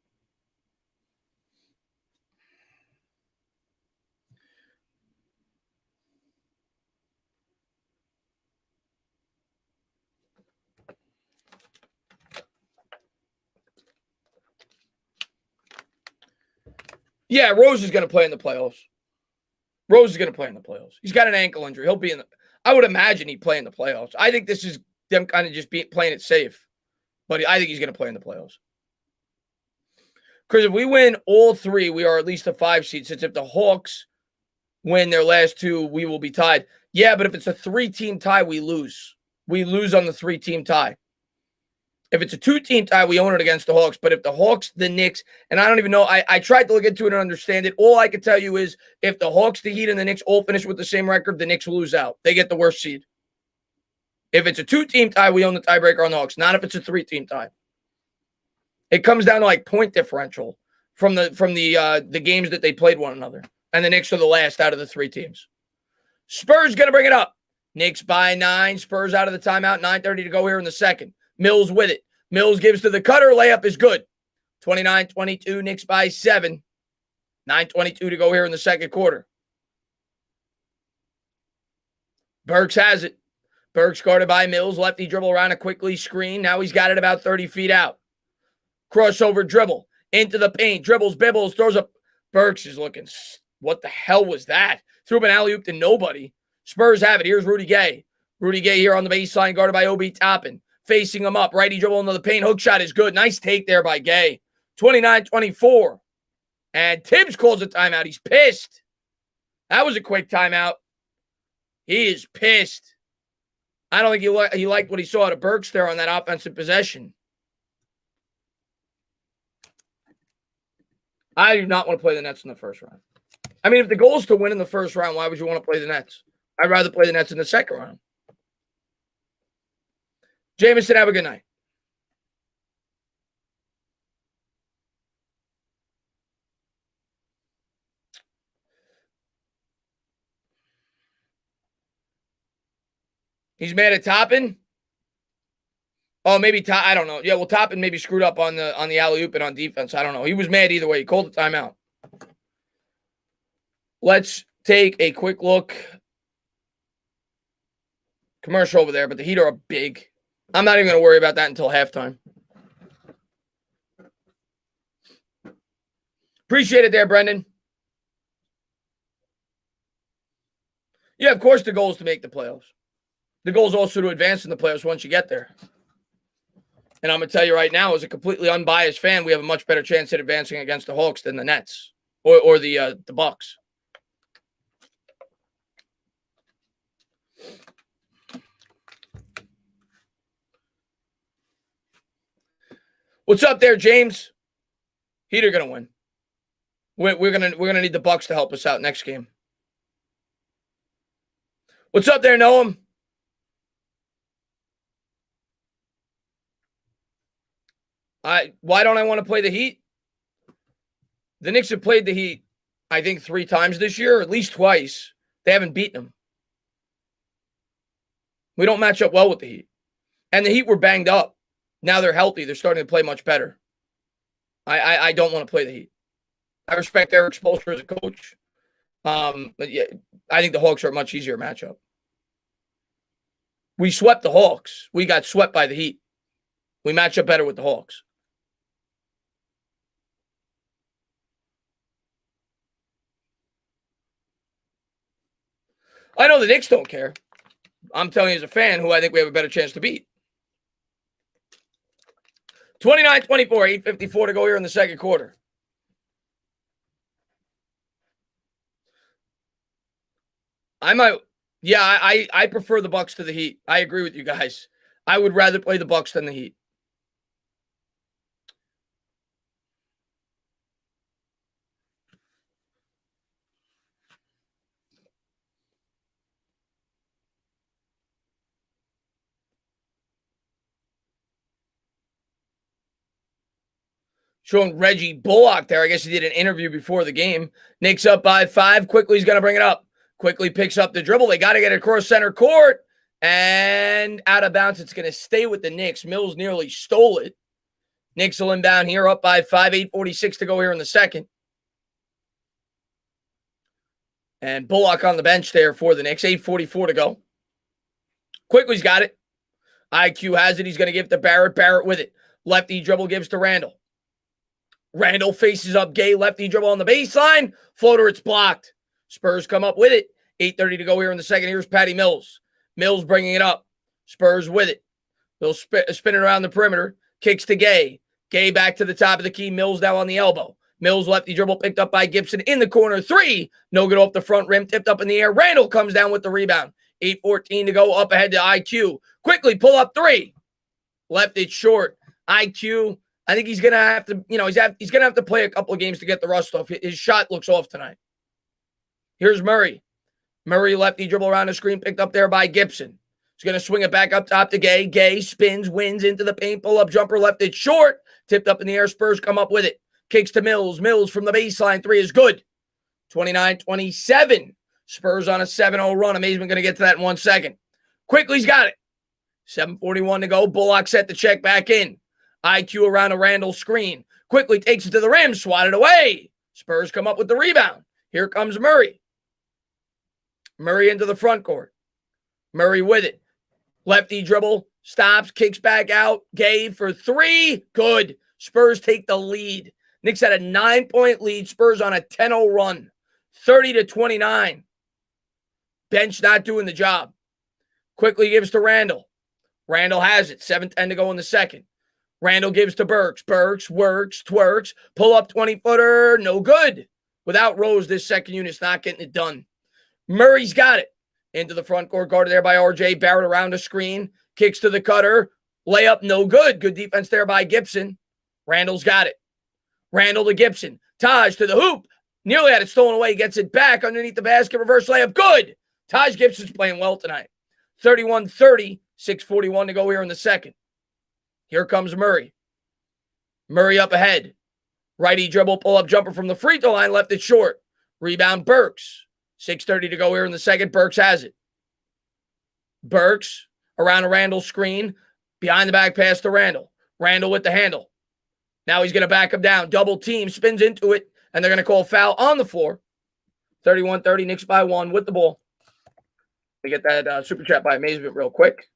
Yeah, Rose is going to play in the playoffs. Rose is going to play in the playoffs. He's got an ankle injury. He'll be in the I would imagine he'd play in the playoffs. I think this is them kind of just playing it safe. But I think he's going to play in the playoffs. Because if we win all three, we are at least a 5 seed. Since if the Hawks win their last 2, we will be tied. Yeah, but if it's a 3-team tie, we lose. We lose on the 3-team tie. If it's a 2-team tie, we own it against the Hawks. But if the Hawks, the Knicks, and I don't even know, I tried to look into it and understand it. All I can tell you is if the Hawks, the Heat, and the Knicks all finish with the same record, the Knicks will lose out. They get the worst seed. If it's a 2-team tie, we own the tiebreaker on the Hawks. Not if it's a 3-team tie. It comes down to like point differential from the games that they played one another. And the Knicks are the last out of the 3 teams. Spurs going to bring it up. Knicks by 9. Spurs out of the timeout. 9:30 to go here in the second. Mills with it. Mills gives to the cutter. Layup is good. 29-22. Knicks by 7. 9:22 to go here in the second quarter. Burks has it. Burks guarded by Mills. Lefty dribble around a quickly screen. Now he's got it about 30 feet out. Crossover dribble. Into the paint. Dribbles, bibbles, throws up. Burks is looking. What the hell was that? Threw an alley-oop to nobody. Spurs have it. Here's Rudy Gay. Rudy Gay here on the baseline, guarded by Obi Toppin. Facing him up. Righty dribble into the paint. Hook shot is good. Nice take there by Gay. 29-24. And Tibbs calls a timeout. He's pissed. That was a quick timeout. He is pissed. I don't think he liked what he saw out of Burks there on that offensive possession. I do not want to play the Nets in the first round. I mean, if the goal is to win in the first round, why would you want to play the Nets? I'd rather play the Nets in the second round. Jameson, have a good night. He's mad at Toppin. Oh, maybe I don't know. Yeah, well, Toppin maybe screwed up on the alley-oop and on defense. I don't know. He was mad either way. He called the timeout. Let's take a quick look. Commercial over there, but the Heat are big. I'm not even going to worry about that until halftime. Appreciate it there, Brendan. Yeah, of course the goal is to make the playoffs. The goal is also to advance in the playoffs once you get there. And I'm going to tell you right now, as a completely unbiased fan, we have a much better chance at advancing against the Hawks than the Nets or the Bucks. What's up there, James? Heat are going to win. We're gonna need the Bucks to help us out next game. What's up there, Noam? Why don't I want to play the Heat? The Knicks have played the Heat, I think, 3 times this year, or at least twice. They haven't beaten them. We don't match up well with the Heat. And the Heat were banged up. Now they're healthy. They're starting to play much better. I don't want to play the Heat. I respect Eric Spoelstra as a coach. But yeah, I think the Hawks are a much easier matchup. We swept the Hawks. We got swept by the Heat. We match up better with the Hawks. I know the Knicks don't care. I'm telling you as a fan who I think we have a better chance to beat. 29-24, 8:54 to go here in the second quarter. I prefer the Bucks to the Heat. I agree with you guys. I would rather play the Bucks than the Heat. Showing Reggie Bullock there. I guess he did an interview before the game. Knicks up by 5. Quickly, he's going to bring it up. Quickly picks up the dribble. They got to get it across center court. And out of bounds. It's going to stay with the Knicks. Mills nearly stole it. Knicks will inbound here up by 5. 8:46 to go here in the second. And Bullock on the bench there for the Knicks. 8:44 to go. Quickly's got it. IQ has it. He's going to give it to Barrett. Barrett with it. Lefty dribble gives to Randall. Randall faces up Gay. Lefty dribble on the baseline. Floater, it's blocked. Spurs come up with it. 8:30 to go here in the second. Here's Patty Mills. Mills bringing it up. Spurs with it. They'll spin it around the perimeter. Kicks to Gay. Gay back to the top of the key. Mills now on the elbow. Mills lefty dribble picked up by Gibson in the corner. 3. No good off the front rim. Tipped up in the air. Randall comes down with the rebound. 8:14 to go. Up ahead to IQ. Quickly pull up 3. Left it short. IQ, I think he's going to have to, he's going to have to play a couple of games to get the rust off. His shot looks off tonight. Here's Murray. Murray lefty dribble around the screen picked up there by Gibson. He's going to swing it back up top to Gay. Gay spins, wins into the paint, pull-up jumper, left it short. Tipped up in the air. Spurs come up with it. Kicks to Mills. Mills from the baseline. 3 is good. 29-27. Spurs on a 7-0 run. Amazement going to get to that in 1 second. Quickly's got it. 7:41 to go. Bullock set the check back in. IQ around a Randall screen. Quickly takes it to the rim. Swatted away. Spurs come up with the rebound. Here comes Murray. Murray into the front court. Murray with it. Lefty dribble, stops, kicks back out. Gay for 3. Good. Spurs take the lead. Knicks had a 9-point lead. Spurs on a 10-0 run. 30-29. Bench not doing the job. Quickly gives to Randall. Randall has it. 7:10 to go in the second. Randall gives to Burks. Burks works, twerks. Pull up 20-footer. No good. Without Rose, this second unit's not getting it done. Murray's got it. Into the front court, guarded there by RJ. Barrett around the screen. Kicks to the cutter. Layup, no good. Good defense there by Gibson. Randall's got it. Randall to Gibson. Taj to the hoop. Nearly had it stolen away. Gets it back underneath the basket. Reverse layup. Good. Taj Gibson's playing well tonight. 31-30. 6:41 to go here in the second. Here comes Murray. Murray up ahead. Righty dribble, pull-up jumper from the free throw line. Left it short. Rebound Burks. 6:30 to go here in the second. Burks has it. Burks around a Randall screen. Behind the back pass to Randall. Randall with the handle. Now he's going to back him down. Double team. Spins into it. And they're going to call foul on the floor. 31-30. Knicks by 1 with the ball. We get that super chat by Amazement real quick.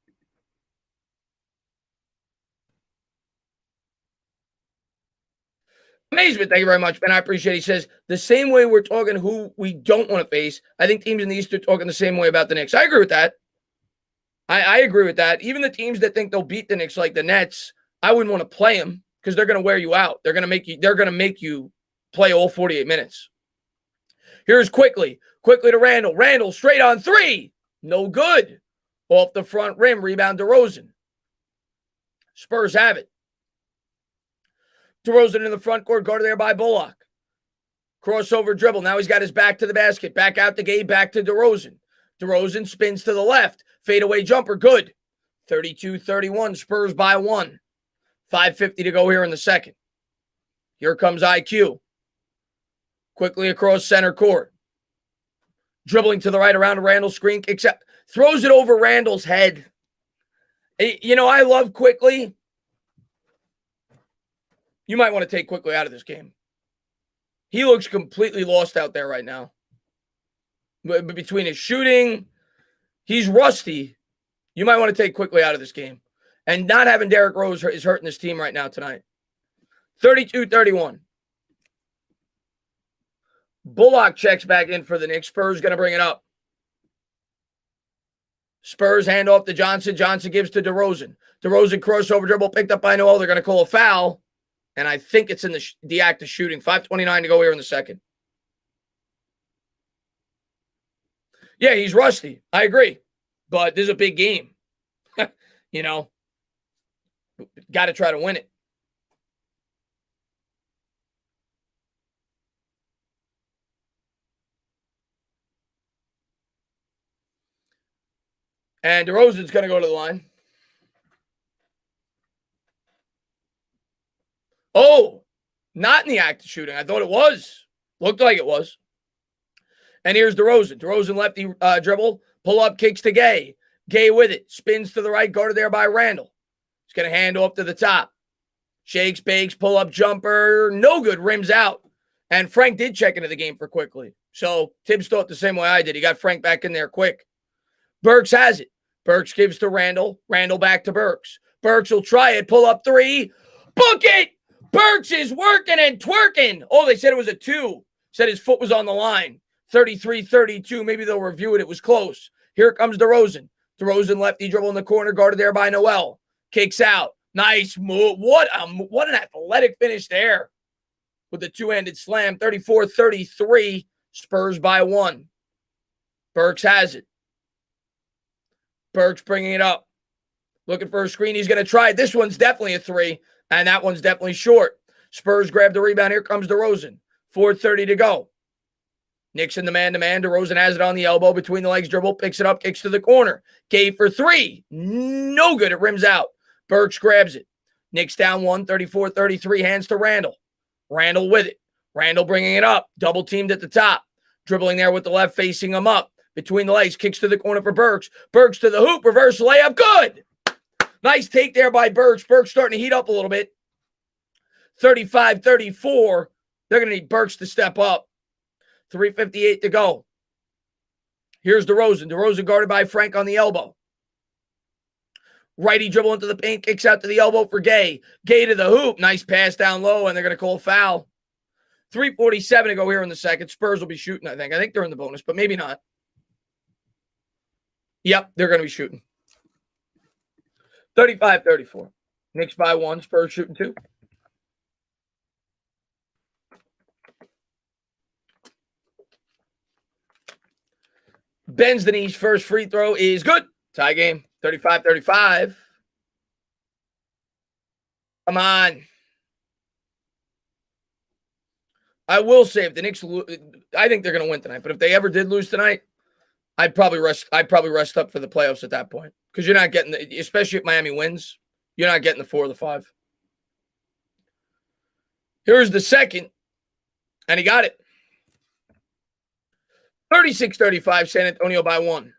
Amazement, thank you very much, man. I appreciate it. He says, the same way we're talking who we don't want to face, I think teams in the East are talking the same way about the Knicks. I agree with that. I agree with that. Even the teams that think they'll beat the Knicks, like the Nets, I wouldn't want to play them because they're going to wear you out. They're going to make you play all 48 minutes. Here's Quickly to Randall. Randall straight on 3. No good. Off the front rim, rebound DeRozan. Spurs have it. DeRozan in the front court, guarded there by Bullock. Crossover dribble. Now he's got his back to the basket. Back out the gate, back to DeRozan. DeRozan spins to the left. Fadeaway jumper, good. 32-31, Spurs by 1. 5:50 to go here in the second. Here comes IQ. Quickly across center court. Dribbling to the right around a Randall screen. Kicks out. Throws it over Randall's head. I love Quickly. You might want to take Quickly out of this game. He looks completely lost out there right now. Between his shooting, he's rusty. You might want to take Quickly out of this game. And not having Derrick Rose is hurting this team right now tonight. 32-31. Bullock checks back in for the Knicks. Spurs going to bring it up. Spurs hand off to Johnson. Johnson gives to DeRozan. DeRozan crossover dribble picked up by Noel. They're going to call a foul. And I think it's in the act of shooting. 5:29 to go here in the second. Yeah, he's rusty. I agree. But this is a big game. Got to try to win it. And DeRozan's going to go to the line. Oh, not in the act of shooting. I thought it was. Looked like it was. And here's DeRozan. DeRozan lefty dribble. Pull up, kicks to Gay. Gay with it. Spins to the right, guarded there by Randall. He's going to hand off to the top. Shakes, bakes, pull up jumper. No good. Rims out. And Frank did check into the game for Quickly. So Tibbs thought the same way I did. He got Frank back in there quick. Burks has it. Burks gives to Randall. Randall back to Burks. Burks will try it. Pull up 3. Book it! Burks is working and twerking. Oh, they said it was a 2. Said his foot was on the line. 33-32. Maybe they'll review it. It was close. Here comes DeRozan. DeRozan lefty dribble in the corner, guarded there by Noel. Kicks out. Nice move. What an athletic finish there with the two-handed slam. 34-33. Spurs by 1. Burks has it. Burks bringing it up. Looking for a screen. He's going to try it. This one's definitely a 3, and that one's definitely short. Spurs grab the rebound. Here comes DeRozan. 4:30 to go. Knicks in the man-to-man. DeRozan has it on the elbow. Between the legs dribble. Picks it up. Kicks to the corner. Gave for 3. No good. It rims out. Burks grabs it. Knicks down 1. 34-33. Hands to Randall. Randall with it. Randall bringing it up. Double teamed at the top. Dribbling there with the left, facing him up. Between the legs. Kicks to the corner for Burks. Burks to the hoop. Reverse layup. Good. Nice take there by Burks. Burks starting to heat up a little bit. 35-34. They're going to need Burks to step up. 3:58 to go. Here's DeRozan. DeRozan guarded by Frank on the elbow. Righty dribble into the paint. Kicks out to the elbow for Gay. Gay to the hoop. Nice pass down low, and they're going to call foul. 3:47 to go here in the second. Spurs will be shooting, I think. I think they're in the bonus, but maybe not. Yep, they're going to be shooting. 35-34. Knicks by 1. Spurs shooting 2. Bends the knees. First free throw is good. Tie game. 35-35. Come on. I will say if the Knicks lose, I think they're going to win tonight. But if they ever did lose tonight, I'd probably rest up for the playoffs at that point. Because you're not getting, especially if Miami wins, you're not getting the 4 or the 5. Here's the second, and he got it. 36-35, San Antonio by 1.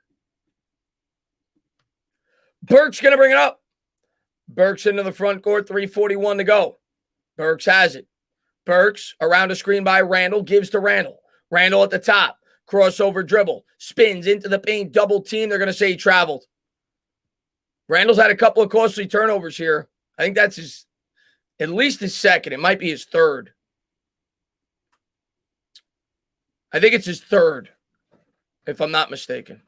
Burks going to bring it up. Burks into the front court, 3:41 to go. Burks has it. Burks around a screen by Randall, gives to Randall. Randall at the top, crossover dribble, spins into the paint, double team. They're going to say he traveled. Randall's had a couple of costly turnovers here. I think that's at least his second. It might be his third. I think it's his third, if I'm not mistaken.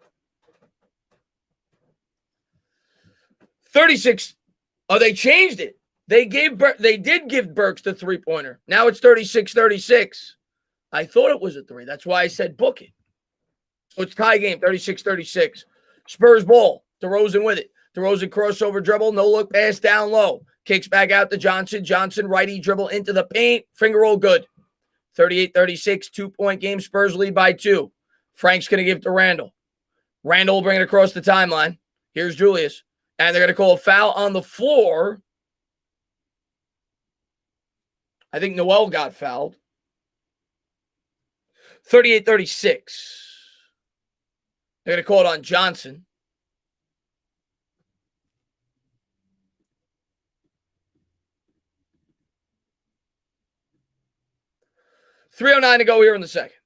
36. Oh, they changed it. They did give Burks the three-pointer. Now it's 36-36. I thought it was a 3. That's why I said book it. So it's tie game, 36-36. Spurs ball. DeRozan with it. DeRozan crossover dribble. No look pass down low. Kicks back out to Johnson. Johnson righty dribble into the paint. Finger roll good. 38-36. 2-point game. Spurs lead by 2. Frank's going to give to Randall. Randall will bring it across the timeline. Here's Julius. And they're going to call a foul on the floor. I think Noel got fouled. 38-36. They're going to call it on Johnson. .309 to go here in the second.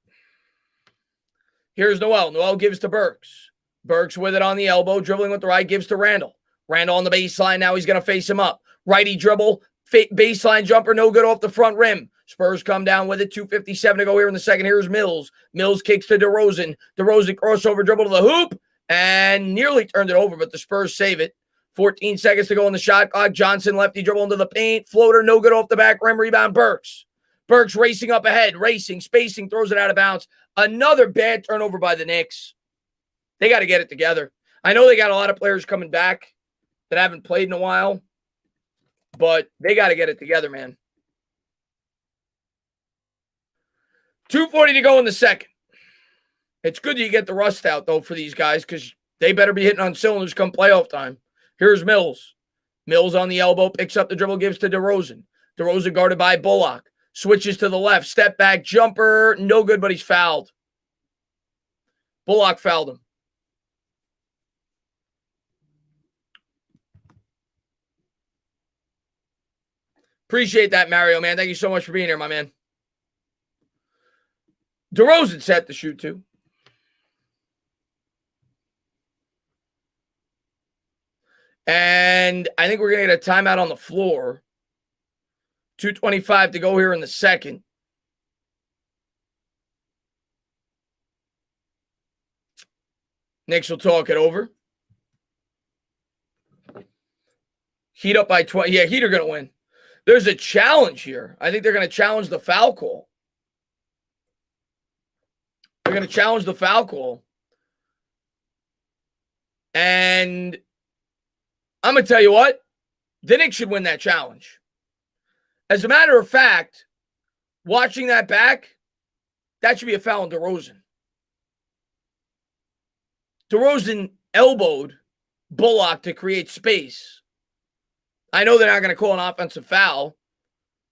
Here's Noel. Noel gives to Burks. Burks with it on the elbow, dribbling with the right, gives to Randall. Randall on the baseline. Now he's going to face him up. Righty dribble, baseline jumper, no good off the front rim. Spurs come down with it. 2:57 to go here in the second. Here's Mills. Mills kicks to DeRozan. DeRozan crossover dribble to the hoop and nearly turned it over, but the Spurs save it. 14 seconds to go on the shot clock. Johnson lefty dribble into the paint. Floater, no good off the back rim. Rebound, Burks. Burks racing up ahead, racing, spacing, throws it out of bounds. Another bad turnover by the Knicks. They got to get it together. I know they got a lot of players coming back that haven't played in a while, but they got to get it together, man. 2:40 to go in the second. It's good that you get the rust out, though, for these guys because they better be hitting on cylinders come playoff time. Here's Mills. Mills on the elbow, picks up the dribble, gives to DeRozan. DeRozan guarded by Bullock. Switches to the left, step back, jumper, no good, but he's fouled. Bullock fouled him. Appreciate that, Mario, man. Thank you so much for being here, my man. DeRozan set to shoot 2. And I think we're going to get a timeout on the floor. 2:25 to go here in the second. Knicks will talk it over. Heat up by 20. Yeah, Heat are going to win. There's a challenge here. I think they're going to challenge the foul call. They're going to challenge the foul call. And I'm going to tell you what. The Knicks should win that challenge. As a matter of fact, watching that back, that should be a foul on DeRozan. DeRozan elbowed Bullock to create space. I know they're not going to call an offensive foul,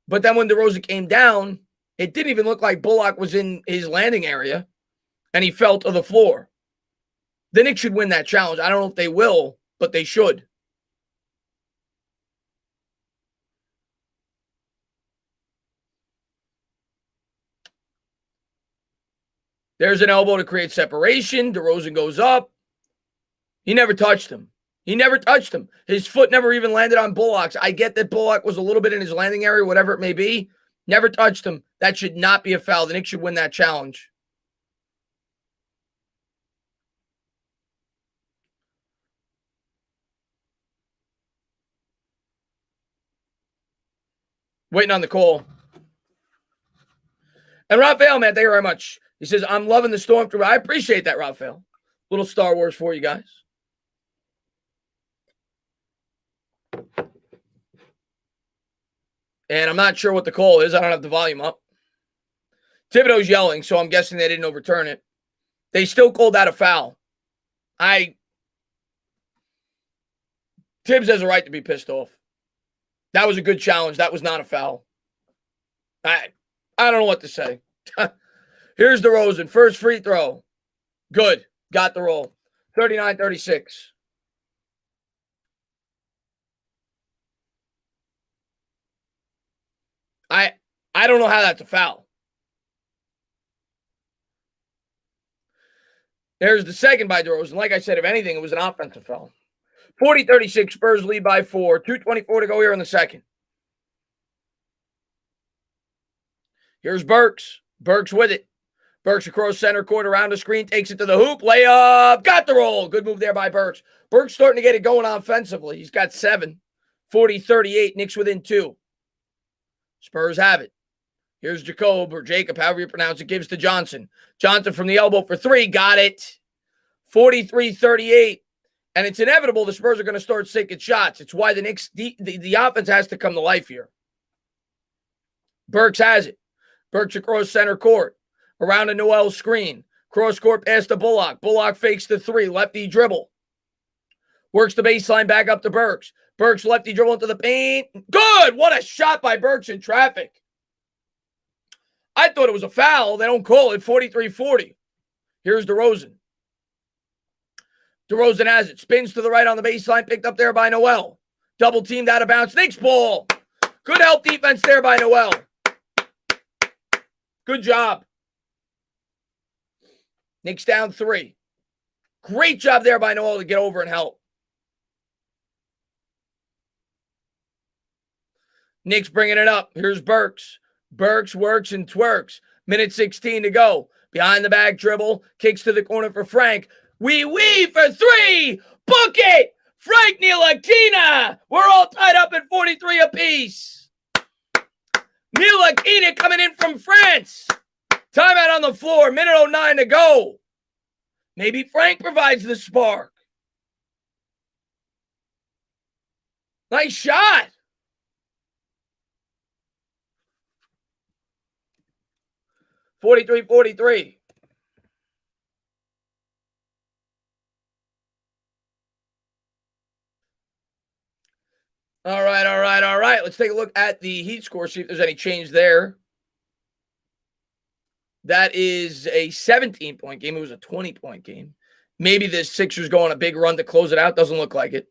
but then when DeRozan came down, it didn't even look like Bullock was in his landing area, and he fell to the floor. The Knicks should win that challenge. I don't know if they will, but they should. There's an elbow to create separation. DeRozan goes up. He never touched him. He never touched him. His foot never even landed on Bullock's. I get that Bullock was a little bit in his landing area, whatever it may be. Never touched him. That should not be a foul. The Knicks should win that challenge. Waiting on the call. And Raphael, man, thank you very much. He says, I'm loving the Stormtrooper. I appreciate that, Raphael. Little Star Wars for you guys. And I'm not sure what the call is. I don't have the volume up. Thibodeau's yelling, so I'm guessing they didn't overturn it. They still called that a foul. Tibbs has a right to be pissed off. That was a good challenge. That was not a foul. I don't know what to say. Here's DeRozan. First free throw. Good. Got the roll. 39-36. I don't know how that's a foul. There's the second by DeRozan. Like I said, if anything, it was an offensive foul. 40-36, Spurs lead by 4. 2:24 to go here in the second. Here's Burks. Burks with it. Burks across center court around the screen, takes it to the hoop. Layup. Got the roll. Good move there by Burks. Burks starting to get it going offensively. He's got 7. 40-38, Knicks within 2. Spurs have it. Here's Jacob, or Jacob, however you pronounce it, gives to Johnson. Johnson from the elbow for 3. Got it. 43-38. And it's inevitable the Spurs are going to start sinking shots. It's why the Knicks, the offense has to come to life here. Burks has it. Burks across center court. Around a Noel screen. Cross court pass to Bullock. Bullock fakes the 3. Lefty dribble. Works the baseline back up to Burks. Burks lefty dribble into the paint. Good! What a shot by Burks in traffic. I thought it was a foul. They don't call it. 43-40. Here's DeRozan. DeRozan has it. Spins to the right on the baseline. Picked up there by Noel. Double teamed out of bounds. Knicks ball. Good help defense there by Noel. Good job. Knicks down 3. Great job there by Noel to get over and help. Knicks bringing it up. Here's Burks. Burks works and twerks. Minute 16 to go. Behind the back dribble. Kicks to the corner for Frank. Wee for 3. Book it. Frank Ntilikina. We're all tied up at 43 apiece. Ntilikina coming in from France. Timeout on the floor. Minute 09 to go. Maybe Frank provides the spark. Nice shot. $43-43. All right. Let's take a look at the Heat score, see if there's any change there. That is a 17-point game. It was a 20-point game. Maybe the Sixers go on a big run to close it out. Doesn't look like it.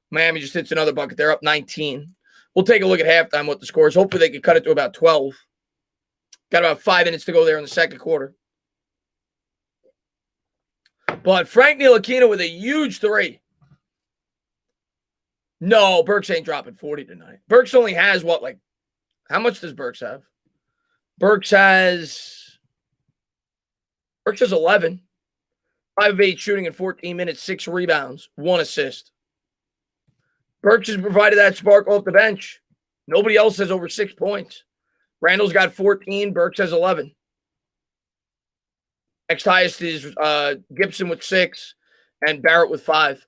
Miami just hits another bucket. They're up 19. We'll take a look at halftime what the score is. Hopefully they can cut it to about 12. Got about 5 minutes to go there in the second quarter. But Frank Ntilikina with a huge 3. No, Burks ain't dropping 40 tonight. Burks only has what, like, how much does Burks have? Burks has 11. 5 of 8 shooting in 14 minutes, 6 rebounds, 1 assist. Burks has provided that spark off the bench. Nobody else has over 6 points. Randall's got 14. Burks has 11. Next highest is Gibson with 6 and Barrett with 5.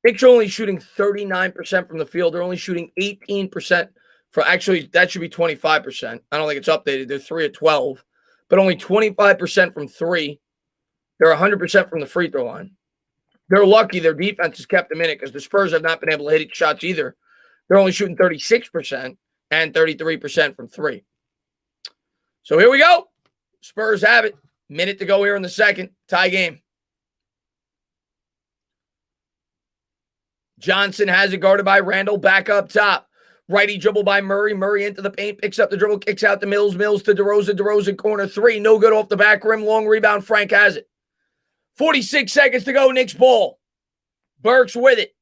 Knicks are only shooting 39% from the field. They're only shooting 18% for, actually, that should be 25%. I don't think it's updated. They're 3 of 12, but only 25% from 3. They're 100% from the free throw line. They're lucky their defense has kept them in it because the Spurs have not been able to hit shots either. They're only shooting 36% and 33% from 3. So here we go. Spurs have it. Minute to go here in the second. Tie game. Johnson has it guarded by Randall back up top. Righty dribble by Murray. Murray into the paint, picks up the dribble, kicks out to Mills. Mills to DeRozan. DeRozan corner 3. No good off the back rim. Long rebound. Frank has it. 46 seconds to go. Knicks ball. Burks with it.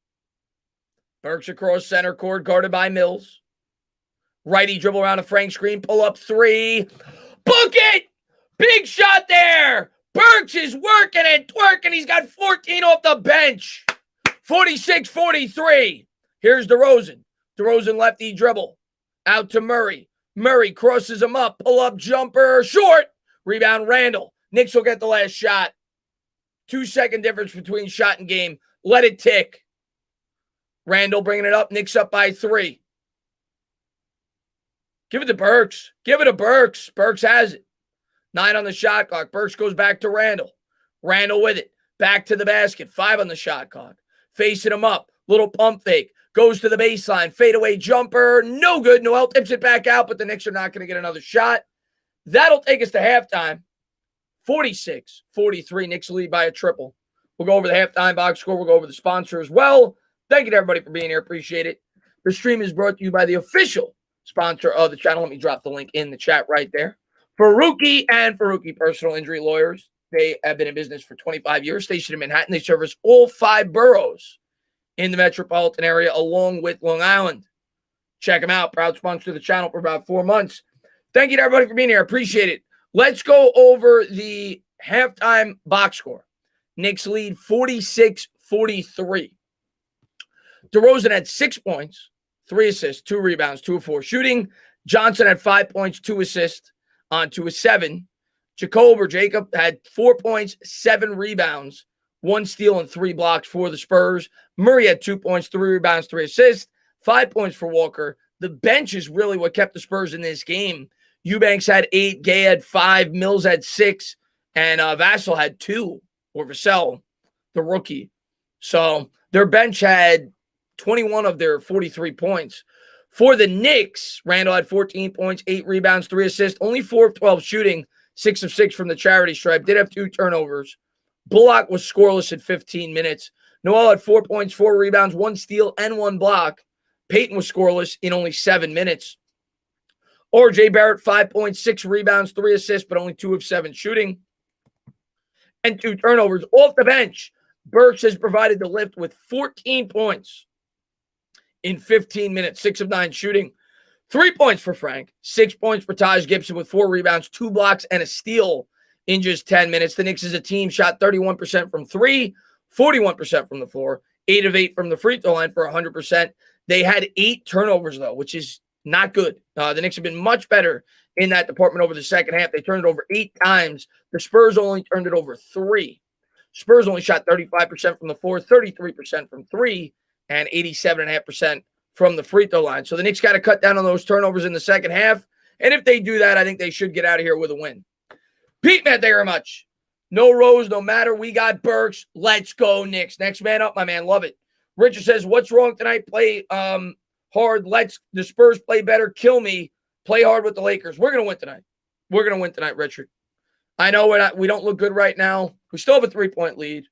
Burks across center court, guarded by Mills. Righty dribble around a Frank screen. Pull up 3. Book it! Big shot there. Burks is working and twerking. He's got 14 off the bench. 46-43. Here's DeRozan. DeRozan lefty dribble. Out to Murray. Murray crosses him up. Pull up jumper. Short. Rebound Randall. Knicks will get the last shot. 2-second difference between shot and game. Let it tick. Randall bringing it up. Knicks up by 3. Give it to Burks. Give it to Burks. Burks has it. 9 on the shot clock. Burks goes back to Randall. Randall with it. Back to the basket. 5 on the shot clock. Facing him up. Little pump fake. Goes to the baseline. Fadeaway jumper. No good. Noel tips it back out, but the Knicks are not going to get another shot. That'll take us to halftime. 46-43. Knicks lead by a triple. We'll go over the halftime box score. We'll go over the sponsor as well. Thank you to everybody for being here. Appreciate it. The stream is brought to you by the official sponsor of the channel. Let me drop the link in the chat right there. Faruqi and Faruqi Personal Injury Lawyers. They have been in business for 25 years, stationed in Manhattan. They service all 5 boroughs in the metropolitan area, along with Long Island. Check them out. Proud sponsor of the channel for about 4 months. Thank you to everybody for being here. Appreciate it. Let's go over the halftime box score. Knicks lead 46-43. DeRozan had 6 points, 3 assists, 2 rebounds, 2 of 4 shooting. Johnson had 5 points, 2 assists on 2 of 7. Jacob had 4 points, 7 rebounds, 1 steal and 3 blocks for the Spurs. Murray had 2 points, 3 rebounds, 3 assists, 5 points for Walker. The bench is really what kept the Spurs in this game. Eubanks had 8, Gay had 5, Mills had 6, and Vassell had 2, or Vassell, the rookie. So their bench had 21 of their 43 points. For the Knicks, Randall had 14 points, 8 rebounds, 3 assists, only 4 of 12 shooting, 6 of 6 from the charity stripe. Did have 2 turnovers. Bullock was scoreless at 15 minutes. Noel had 4 points, 4 rebounds, 1 steal, and 1 block. Peyton was scoreless in only 7 minutes. RJ Barrett, 5 points, 6 rebounds, 3 assists, but only 2 of 7 shooting. And 2 turnovers. Off the bench, Burks has provided the lift with 14 points in 15 minutes, 6 of 9 shooting. 3 points for Frank, 6 points for Taj Gibson with 4 rebounds, 2 blocks, and a steal in just 10 minutes. The Knicks as a team shot 31% from 3, 41% from the floor, 8 of 8 from the free throw line for 100%. They had 8 turnovers, though, which is not good. The Knicks have been much better in that department over the second half. They turned it over 8 times. The Spurs only turned it over 3. Spurs only shot 35% from the floor, 33% from 3, and 87.5% from the free throw line. So the Knicks got to cut down on those turnovers in the second half. And if they do that, I think they should get out of here with a win. Pete, man, thank you very much. No Rose, no matter. We got Burks. Let's go, Knicks. Next man up, my man. Love it. Richard says, what's wrong tonight? Play hard. Let's the Spurs play better. Kill me. Play hard with the Lakers. We're going to win tonight. We're going to win tonight, Richard. I know we don't look good right now. We still have a 3-point lead.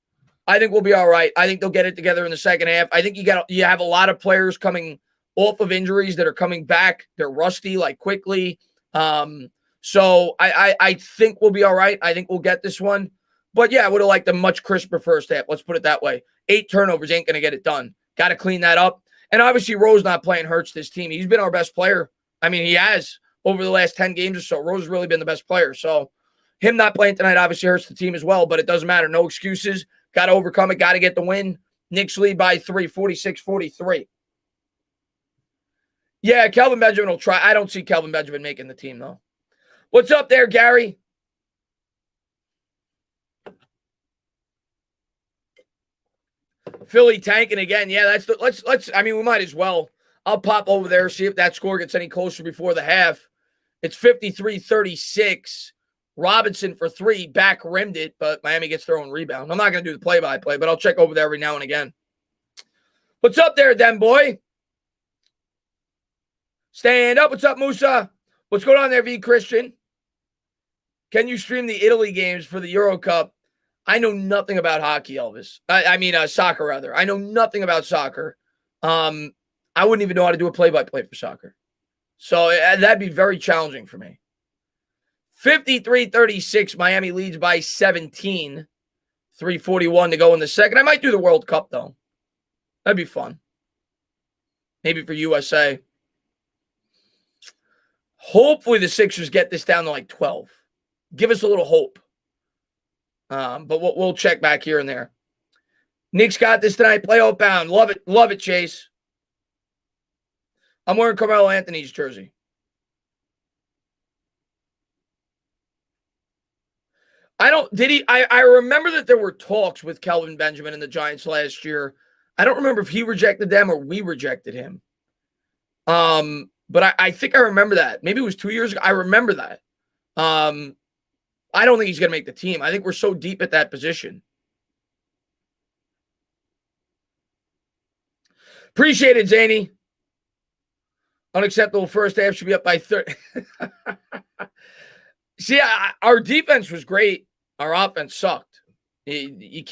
I think we'll be all right. I think they'll get it together in the second half. I think you have a lot of players coming off of injuries that are coming back. They're rusty, like quickly. So I think we'll be all right. I think we'll get this one. But yeah, I would have liked a much crisper first half. Let's put it that way. 8 turnovers ain't going to get it done. Got to clean that up. And obviously, Rose not playing hurts this team. He's been our best player. I mean, he has over the last 10 games or so. Rose has really been the best player. So him not playing tonight obviously hurts the team as well, but it doesn't matter. No excuses. Got to overcome it. Got to get the win. Knicks lead by 3, 46-43. Yeah, Kelvin Benjamin will try. I don't see Kelvin Benjamin making the team, though. What's up there, Gary? Philly tanking again. Yeah, let's I mean, we might as well. I'll pop over there, see if that score gets any closer before the half. It's 53-36. Robinson for 3, back rimmed it, but Miami gets their own rebound. I'm not going to do the play-by-play, but I'll check over there every now and again. What's up there, Den boy? Stand up. What's up, Musa? What's going on there, V Christian? Can you stream the Italy games for the Euro Cup? I know nothing about hockey, Elvis. I mean, soccer, rather. I know nothing about soccer. I wouldn't even know how to do a play-by-play for soccer. So that'd be very challenging for me. 53-36, Miami leads by 17. 3:41 to go in the second. I might do the World Cup, though. That'd be fun. Maybe for USA. Hopefully the Sixers get this down to like 12. Give us a little hope. But we'll check back here and there. Knicks got this tonight. Playoff bound. Love it. Love it, Chase. I'm wearing Carmelo Anthony's jersey. I remember that there were talks with Kelvin Benjamin and the Giants last year. I don't remember if he rejected them or we rejected him. But I think I remember that. Maybe it was 2 years ago. I remember that. I don't think he's going to make the team. I think we're so deep at that position. Appreciate it, Zany. Unacceptable first half, should be up by 30. See, our defense was great. Our offense sucked. We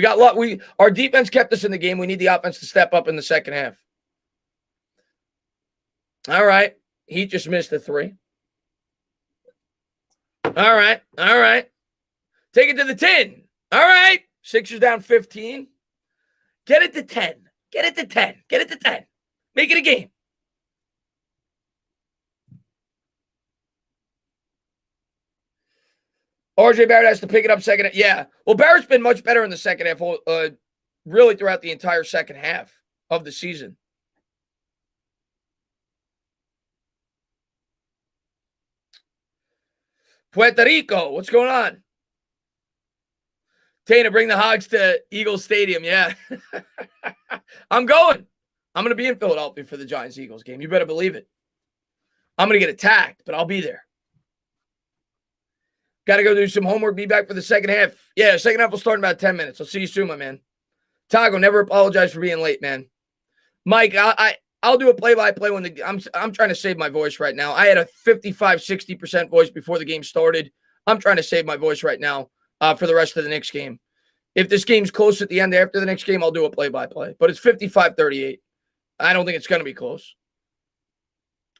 got luck. Our defense kept us in the game. We need the offense to step up in the second half. All right. He just missed a 3. All right. Take it to the 10. All right. Sixers down 15. Get it to 10. Get it to 10. Make it a game. RJ Barrett has to pick it up second half. Yeah. Well, Barrett's been much better in the second half, really throughout the entire second half of the season. Puerto Rico, what's going on? Tana, bring the Hogs to Eagles Stadium. Yeah. I'm going. I'm going to be in Philadelphia for the Giants-Eagles game. You better believe it. I'm going to get attacked, but I'll be there. Got to go do some homework. Be back for the second half. Yeah, second half will start in about 10 minutes. I'll see you soon, my man. Tago, never apologize for being late, man. Mike, I'll do a play-by-play when I'm trying to save my voice right now. I had a 55-60% voice before the game started. I'm trying to save my voice right now for the rest of the Knicks game. If this game's close at the end after the next game, I'll do a play-by-play. But it's 55-38. I don't think it's going to be close.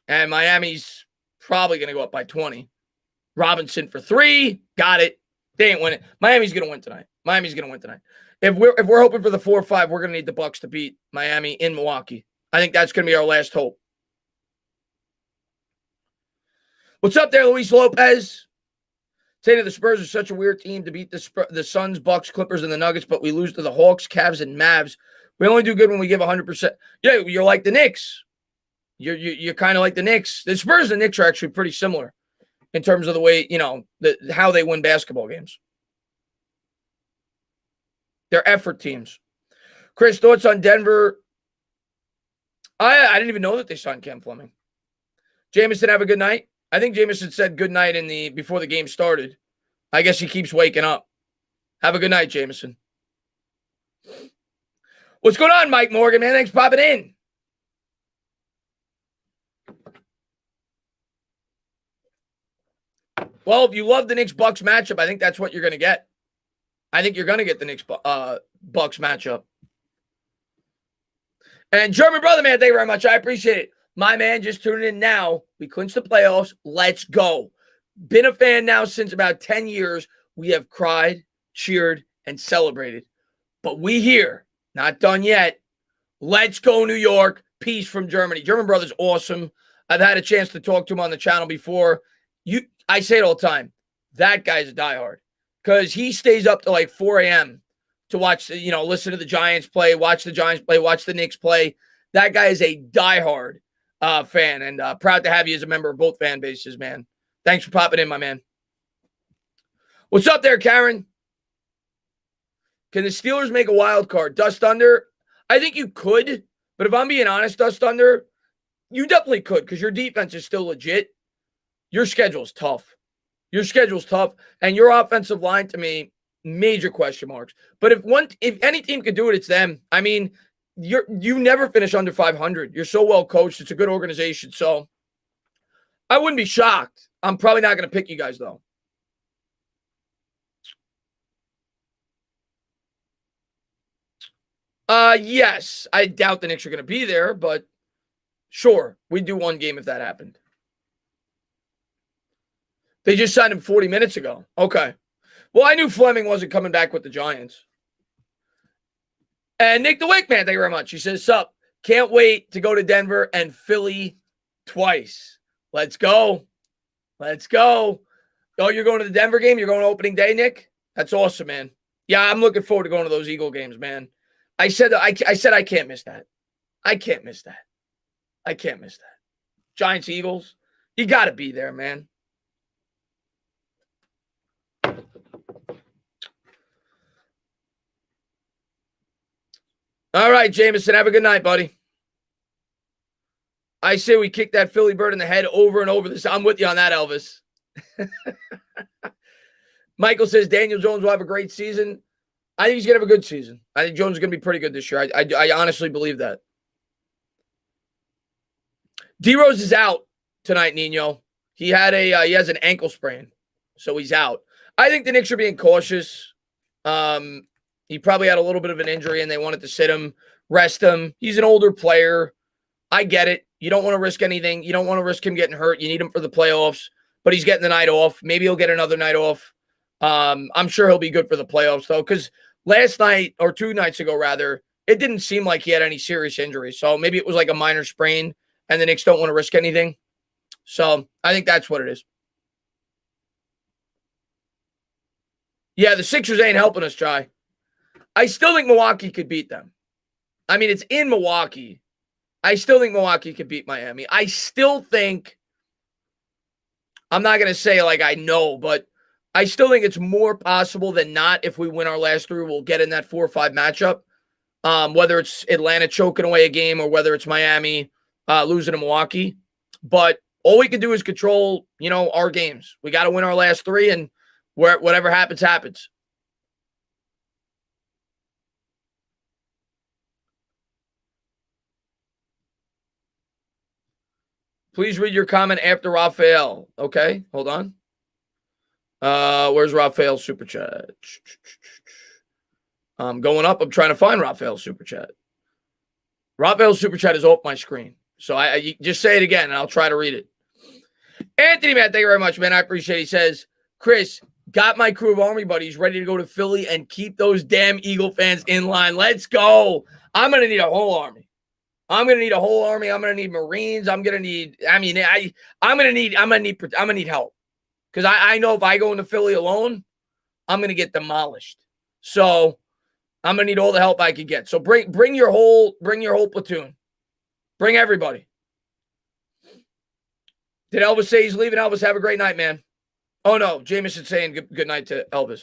And Miami's probably going to go up by 20. Robinson for 3. Got it. They ain't winning. Miami's going to win tonight. If we're hoping for the 4-5, we're going to need the Bucks to beat Miami in Milwaukee. I think that's going to be our last hope. What's up there, Luis Lopez? Saying that the Spurs are such a weird team to beat the Suns, Bucks, Clippers, and the Nuggets, but we lose to the Hawks, Cavs, and Mavs. We only do good when we give 100%. Yeah, you're like the Knicks. You're kind of like the Knicks. The Spurs and the Knicks are actually pretty similar in terms of the way, how they win basketball games. They're effort teams. Chris, thoughts on Denver? I didn't even know that they signed Cam Fleming. Jameson, have a good night. I think Jameson said good night before the game started. I guess he keeps waking up. Have a good night, Jameson. What's going on, Mike Morgan, man? Thanks for popping in. Well, if you love the Knicks-Bucks matchup, I think that's what you're going to get. I think you're going to get the Knicks-Bucks matchup. And German brother, man, thank you very much. I appreciate it. My man, just tuning in now. We clinched the playoffs. Let's go. Been a fan now since about 10 years. We have cried, cheered, and celebrated. But we here. Not done yet. Let's go, New York. Peace from Germany. German brother's awesome. I've had a chance to talk to him on the channel before. I say it all the time. That guy's a diehard because he stays up to like 4 a.m. to watch, listen to the Giants play, watch the Giants play, watch the Knicks play. That guy is a diehard fan, and proud to have you as a member of both fan bases, man. Thanks for popping in, my man. What's up there, Karen? Can the Steelers make a wild card? Dust Thunder? I think you could, but if I'm being honest, Dust Thunder, you definitely could because your defense is still legit. Your schedule's tough. And your offensive line, to me, major question marks. But if any team could do it, it's them. I mean, you never finish under 500. You're so well coached. It's a good organization. So I wouldn't be shocked. I'm probably not going to pick you guys, though. Yes. I doubt the Knicks are going to be there, but sure, we'd do one game if that happened. They just signed him 40 minutes ago. Okay. Well, I knew Fleming wasn't coming back with the Giants. And Nick the Wick, man, thank you very much. He says, sup, can't wait to go to Denver and Philly twice. Let's go. Oh, you're going to the Denver game? You're going to opening day, Nick? That's awesome, man. Yeah, I'm looking forward to going to those Eagle games, man. I said I can't miss that. I can't miss that. Giants, Eagles, you got to be there, man. All right, Jameson, have a good night, buddy. I say we kick that Philly bird in the head over and over. I'm with you on that, Elvis. Michael says Daniel Jones will have a great season. I think he's going to have a good season. I think Jones is going to be pretty good this year. I honestly believe that. D-Rose is out tonight, Nino. He has an ankle sprain, so he's out. I think the Knicks are being cautious. He probably had a little bit of an injury, and they wanted to sit him, rest him. He's an older player. I get it. You don't want to risk anything. You don't want to risk him getting hurt. You need him for the playoffs, but he's getting the night off. Maybe he'll get another night off. I'm sure he'll be good for the playoffs, though, because last night, or 2 nights ago, rather, it didn't seem like he had any serious injuries. So maybe it was like a minor sprain, and the Knicks don't want to risk anything. So I think that's what it is. Yeah, the Sixers ain't helping us, Jai. I still think Milwaukee could beat them. I mean, it's in Milwaukee. I still think Milwaukee could beat Miami. I still think, I'm not going to say like I know, but I still think it's more possible than not if we win our last 3, we'll get in that 4 or 5 matchup. Whether it's Atlanta choking away a game or whether it's Miami losing to Milwaukee. But all we can do is control, our games. We got to win our last 3, and whatever happens, happens. Please read your comment after Raphael. Okay, hold on. Where's Raphael's super chat? I'm going up. I'm trying to find Raphael's super chat. Raphael's super chat is off my screen. So I just say it again, and I'll try to read it. Anthony, man, thank you very much, man. I appreciate it. He says, Chris, got my crew of Army buddies ready to go to Philly and keep those damn Eagle fans in line. Let's go. I'm going to need a whole army. I'm going to need Marines. I'm going to need help. Because I know if I go into Philly alone, I'm going to get demolished. So I'm going to need all the help I can get. So bring your whole platoon. Bring everybody. Did Elvis say he's leaving? Elvis, have a great night, man. Oh, no. Jameson's saying good night to Elvis.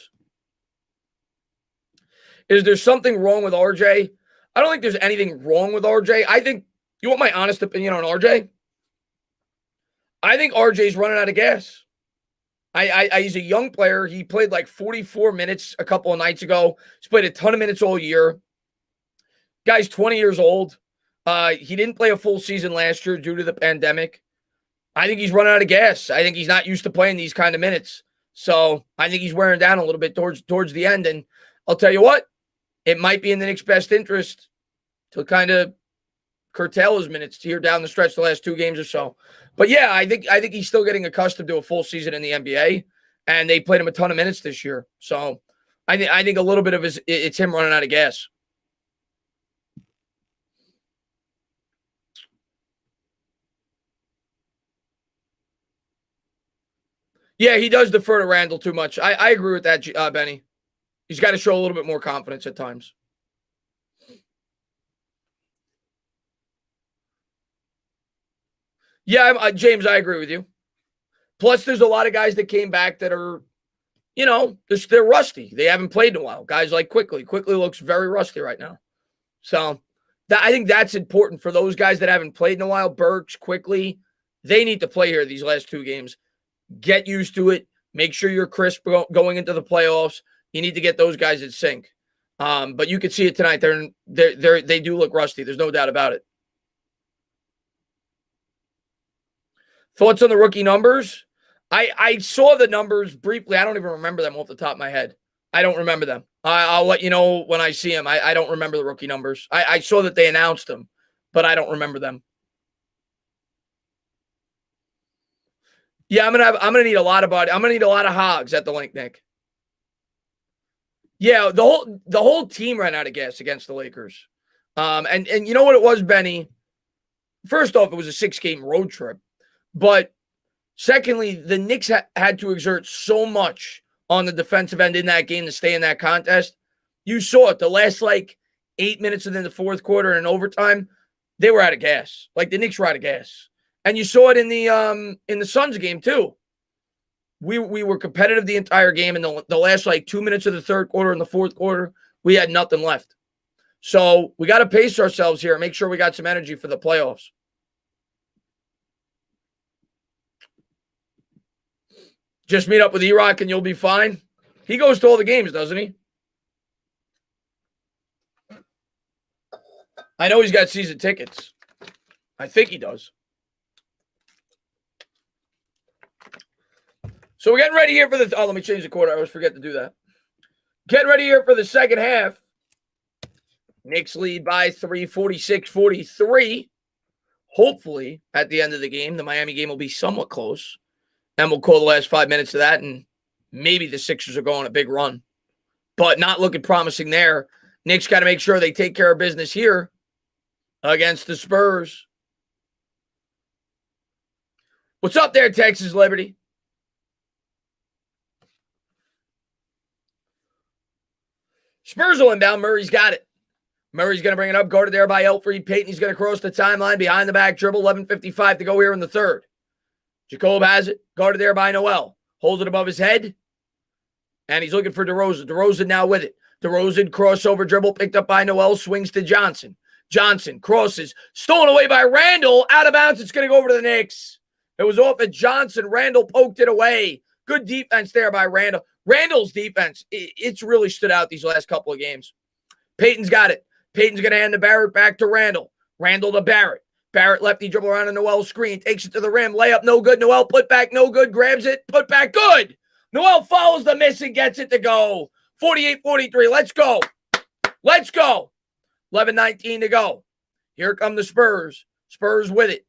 Is there something wrong with RJ? I don't think there's anything wrong with RJ. I think, you want my honest opinion on RJ? I think RJ's running out of gas. He's a young player. He played like 44 minutes a couple of nights ago. He's played a ton of minutes all year. Guy's 20 years old. He didn't play a full season last year due to the pandemic. I think he's running out of gas. I think he's not used to playing these kind of minutes. So I think he's wearing down a little bit towards the end. And I'll tell you what, it might be in the Knicks' best interest to kind of curtail his minutes here down the stretch the last 2 games or so. But yeah, I think he's still getting accustomed to a full season in the NBA, and they played him a ton of minutes this year. So I think a little bit of it's him running out of gas. Yeah, he does defer to Randall too much. I agree with that, Benny. He's got to show a little bit more confidence at times. Yeah, James, I agree with you. Plus, there's a lot of guys that came back that are, they're rusty. They haven't played in a while. Guys like Quickly. Quickly looks very rusty right now. So I think that's important for those guys that haven't played in a while. Burks, Quickly, they need to play here these last 2 games. Get used to it. Make sure you're crisp going into the playoffs. You need to get those guys in sync. But you can see it tonight. They do look rusty. There's no doubt about it. Thoughts on the rookie numbers? I saw the numbers briefly. I don't even remember them off the top of my head. I don't remember them. I'll let you know when I see them. I don't remember the rookie numbers. I saw that they announced them, but I don't remember them. Yeah, I'm gonna need a lot of body. I'm gonna need a lot of hogs at the link, Nick. Yeah, the whole team ran out of gas against the Lakers. And you know what it was, Benny? First off, it was a 6-game road trip. But secondly, the Knicks had to exert so much on the defensive end in that game to stay in that contest. You saw it. The last 8 minutes within the fourth quarter and overtime, they were out of gas. The Knicks were out of gas. And you saw it in the Suns game too. We were competitive the entire game. In the last 2 minutes of the third quarter and the fourth quarter, we had nothing left. So we got to pace ourselves here and make sure we got some energy for the playoffs. Just meet up with E-Rock and you'll be fine. He goes to all the games, doesn't he? I know he's got season tickets. I think he does. So we're getting ready here for the... Oh, let me change the quarter. I always forget to do that. Getting ready here for the second half. Knicks lead by 3, 46-43. Hopefully, at the end of the game, the Miami game will be somewhat close. And we'll call the last 5 minutes of that, and maybe the Sixers are going a big run. But not looking promising there. Knicks got to make sure they take care of business here against the Spurs. What's up there, Texas Liberty? Spurs will inbound. Murray's got it. Murray's going to bring it up. Guarded there by Elfrid Payton. He's going to cross the timeline. Behind the back dribble. 11:55 to go here in the third. Jacob has it. Guarded there by Noel. Holds it above his head. And he's looking for DeRozan. DeRozan now with it. DeRozan crossover dribble picked up by Noel. Swings to Johnson. Johnson crosses. Stolen away by Randall. Out of bounds. It's going to go over to the Knicks. It was off at Johnson. Randall poked it away. Good defense there by Randall. Randall's defense, it's really stood out these last couple of games. Payton's got it. Payton's going to hand the Barrett back to Randall. Randall to Barrett. Barrett lefty dribble around a Noel screen. Takes it to the rim. Layup, no good. Noel put back, no good. Grabs it. Put back, good. Noel follows the miss and gets it to go. 48-43. Let's go. Let's go. 11:19 to go. Here come the Spurs. Spurs with it.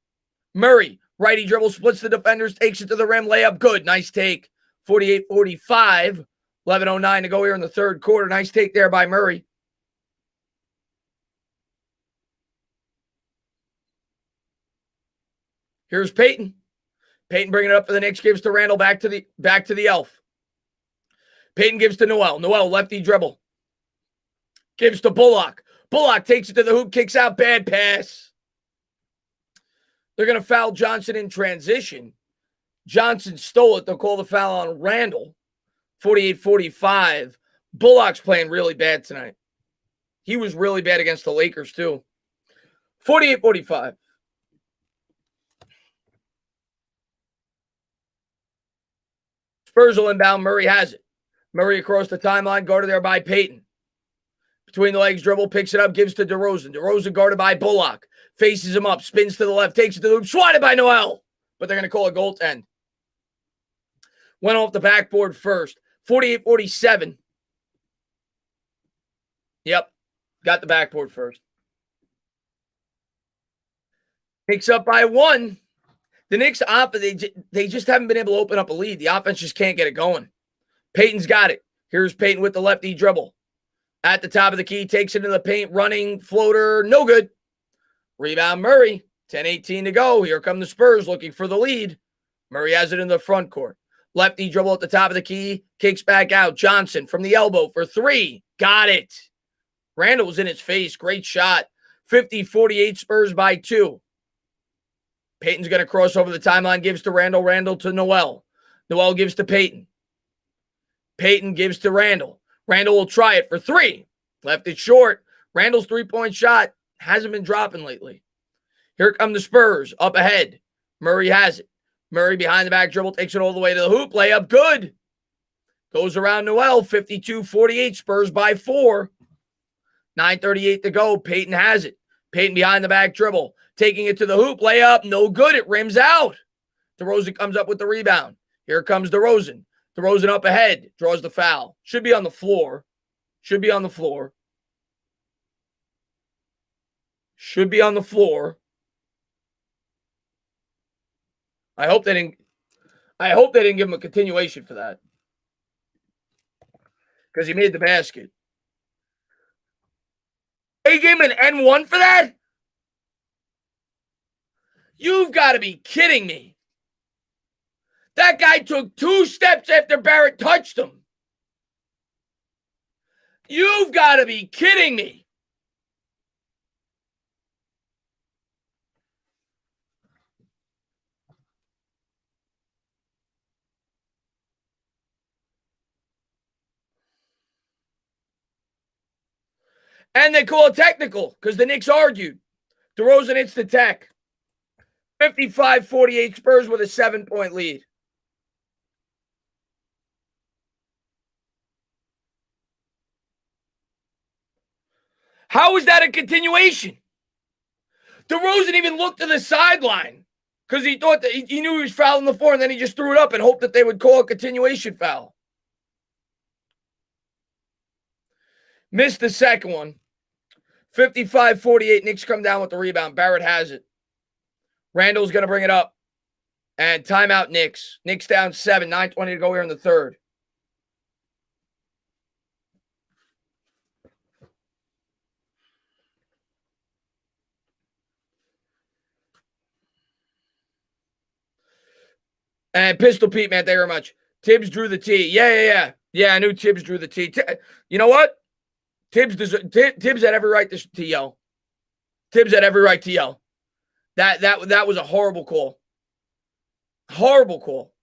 Murray, righty dribble, splits the defenders, takes it to the rim. Layup, good. Nice take. 48-45. 11:09 to go here in the third quarter. Nice take there by Murray. Here's Payton. Payton bringing it up for the Knicks. Gives to Randall. Back to the elf. Payton gives to Noel. Noel, lefty dribble. Gives to Bullock. Bullock takes it to the hoop. Kicks out. Bad pass. They're going to foul Johnson in transition. Johnson stole it. They'll call the foul on Randall. 48-45. Bullock's playing really bad tonight. He was really bad against the Lakers, too. 48-45. Spurs will inbound. Murray has it. Murray across the timeline, guarded there by Payton. Between the legs, dribble, picks it up, gives to DeRozan. DeRozan guarded by Bullock. Faces him up, spins to the left, takes it to the hoop, swatted by Noel. But they're going to call a goaltend. Went off the backboard first. 48-47. Yep. Got the backboard first. Knicks up by 1. The Knicks, they just haven't been able to open up a lead. The offense just can't get it going. Payton's got it. Here's Payton with the lefty dribble. At the top of the key, takes it into the paint, running, floater, no good. Rebound Murray. 10:18 to go. Here come the Spurs looking for the lead. Murray has it in the front court. Lefty dribble at the top of the key, kicks back out. Johnson from the elbow for three. Got it. Randall was in his face. Great shot. 50-48 Spurs by 2. Payton's going to cross over the timeline, gives to Randall. Randall to Noel. Noel gives to Payton. Payton gives to Randall. Randall will try it for 3. Left it short. Randall's three-point shot hasn't been dropping lately. Here come the Spurs up ahead. Murray has it. Murray behind the back dribble, takes it all the way to the hoop. Layup good. Goes around Noel. 52-48 Spurs by 4. 9:38 to go. Payton has it. Payton behind the back dribble. Taking it to the hoop. Layup. No good. It rims out. DeRozan comes up with the rebound. Here comes DeRozan. DeRozan up ahead. Draws the foul. Should be on the floor. Should be on the floor. Should be on the floor. I hope they didn't give him a continuation for that. Because he made the basket. They gave him an N1 for that? You've got to be kidding me. That guy took 2 steps after Barrett touched him. You've got to be kidding me. And they call it technical because the Knicks argued. DeRozan hits the tech. 55-48 Spurs with a 7-point lead. How is that a continuation? DeRozan even looked to the sideline because he thought that he knew he was fouling the floor, and then he just threw it up and hoped that they would call a continuation foul. Missed the second one. 55-48. Knicks come down with the rebound. Barrett has it. Randall's going to bring it up. And timeout Knicks. Knicks down 7. 9:20 to go here in the third. And Pistol Pete, man, thank you very much. Tibbs drew the T. Yeah. Yeah, I knew Tibbs drew the T. You know what? Tibbs had every right to yell. Tibbs had every right to yell. That was a horrible call. Horrible call.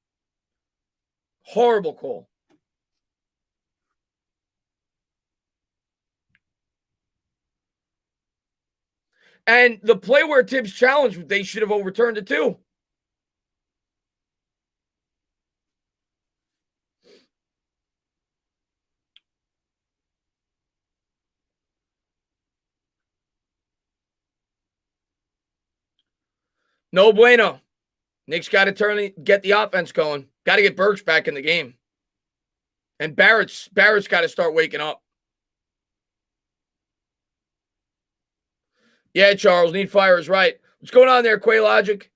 Horrible call. And the play where Tibbs challenged, they should have overturned it too. No bueno. Knicks got to get the offense going. Got to get Burks back in the game. And Barrett's got to start waking up. Yeah, Charles, need fire is right. What's going on there, Quay Logic?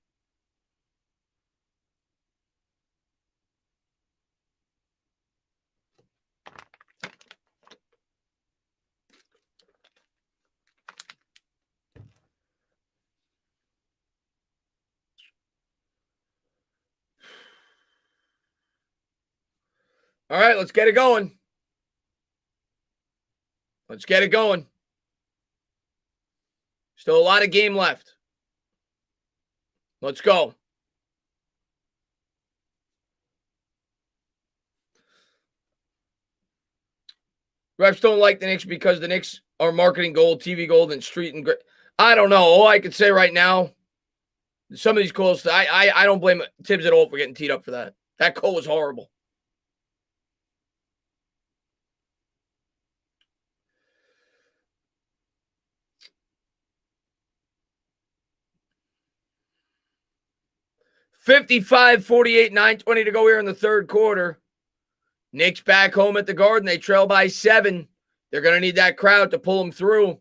All right, let's get it going. Let's get it going. Still a lot of game left. Let's go. Refs don't like the Knicks because the Knicks are marketing gold, TV gold, and street and grit. I don't know. All I could say right now, some of these calls, I don't blame Tibbs at all for getting teed up for that. That call was horrible. $55-48, 9:20 to go here in the third quarter. Knicks back home at the Garden. They trail by 7. They're going to need that crowd to pull them through.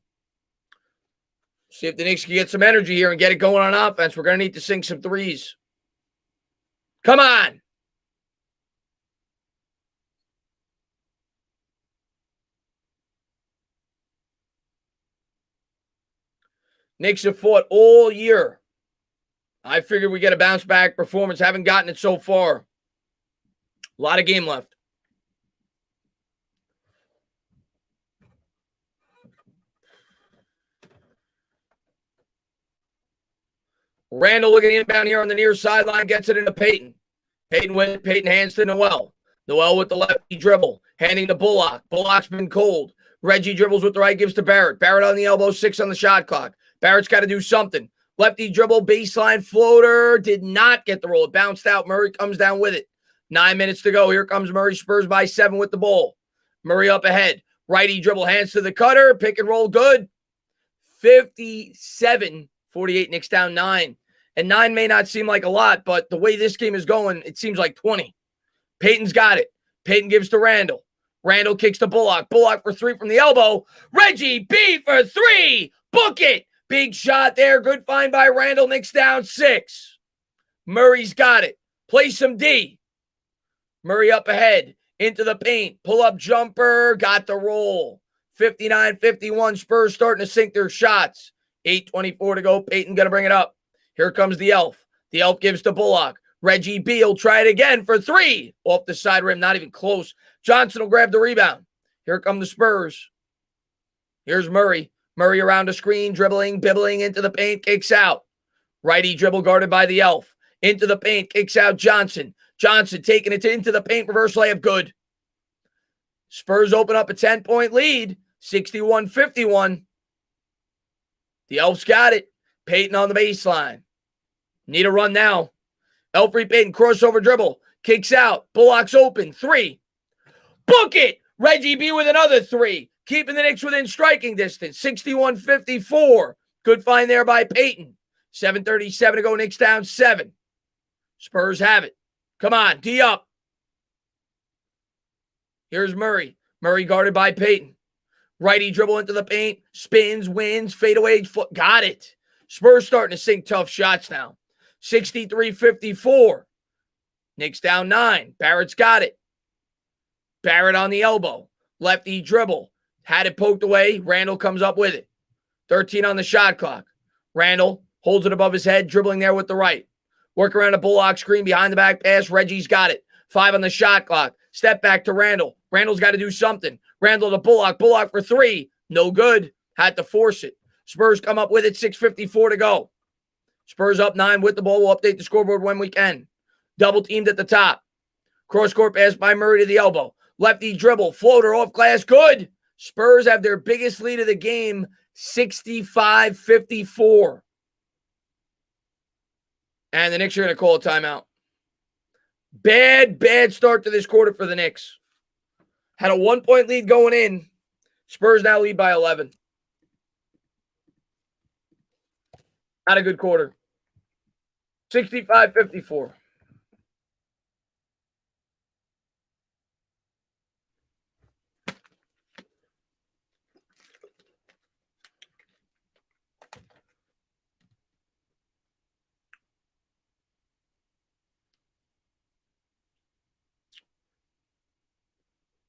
See if the Knicks can get some energy here and get it going on offense. We're going to need to sink some threes. Come on. Knicks have fought all year. I figured we get a bounce back performance. Haven't gotten it so far. A lot of game left. Randall looking inbound here on the near sideline, gets it into Peyton. Peyton with it. Peyton hands to Noel. Noel with the lefty dribble, handing to Bullock. Bullock's been cold. Reggie dribbles with the right, gives to Barrett. Barrett on the elbow, 6 on the shot clock. Barrett's got to do something. Lefty dribble, baseline floater, did not get the roll. It bounced out. Murray comes down with it. 9 minutes to go. Here comes Murray. Spurs by 7 with the ball. Murray up ahead. Righty dribble, hands to the cutter. Pick and roll, good. 57-48, Knicks down 9. And 9 may not seem like a lot, but the way this game is going, it seems like 20. Peyton's got it. Peyton gives to Randall. Randall kicks to Bullock. Bullock for 3 from the elbow. Reggie B for 3. Book it. Big shot there. Good find by Randall. Knicks down 6. Murray's got it. Play some D. Murray up ahead. Into the paint. Pull-up jumper. Got the roll. 59-51. Spurs starting to sink their shots. 8:24 to go. Peyton going to bring it up. Here comes the Elf. The Elf gives to Bullock. Reggie B will try it again for 3. Off the side rim, not even close. Johnson will grab the rebound. Here come the Spurs. Here's Murray. Murray around the screen, dribbling, bibbling into the paint, kicks out. Righty dribble guarded by the Elf. Into the paint, kicks out Johnson. Johnson taking it into the paint, reverse layup, good. Spurs open up a 10-point lead, 61-51. The Elf's got it. Peyton on the baseline. Need a run now. Elfrey Payton, crossover dribble. Kicks out. Bullock's open. 3. Book it! Reggie B with another 3. Keeping the Knicks within striking distance. 61-54. Good find there by Peyton. 7:37 to go. Knicks down 7. Spurs have it. Come on. D up. Here's Murray. Murray guarded by Peyton. Righty dribble into the paint. Spins, wins, fadeaway. Got it. Spurs starting to sink tough shots now. 63-54. Knicks down 9. Barrett's got it. Barrett on the elbow. Lefty dribble. Had it poked away. Randall comes up with it. 13 on the shot clock. Randall holds it above his head, dribbling there with the right. Work around a Bullock screen behind the back pass. Reggie's got it. 5 on the shot clock. Step back to Randall. Randall's got to do something. Randall to Bullock. Bullock for 3. No good. Had to force it. Spurs come up with it. 6:54 to go. Spurs up 9 with the ball. We'll update the scoreboard when we can. Double teamed at the top. Cross-court pass by Murray to the elbow. Lefty dribble. Floater off glass. Good. Spurs have their biggest lead of the game. 65-54. And the Knicks are going to call a timeout. Bad start to this quarter for the Knicks. Had a 1-point lead going in. Spurs now lead by 11. Not a good quarter. 65-54.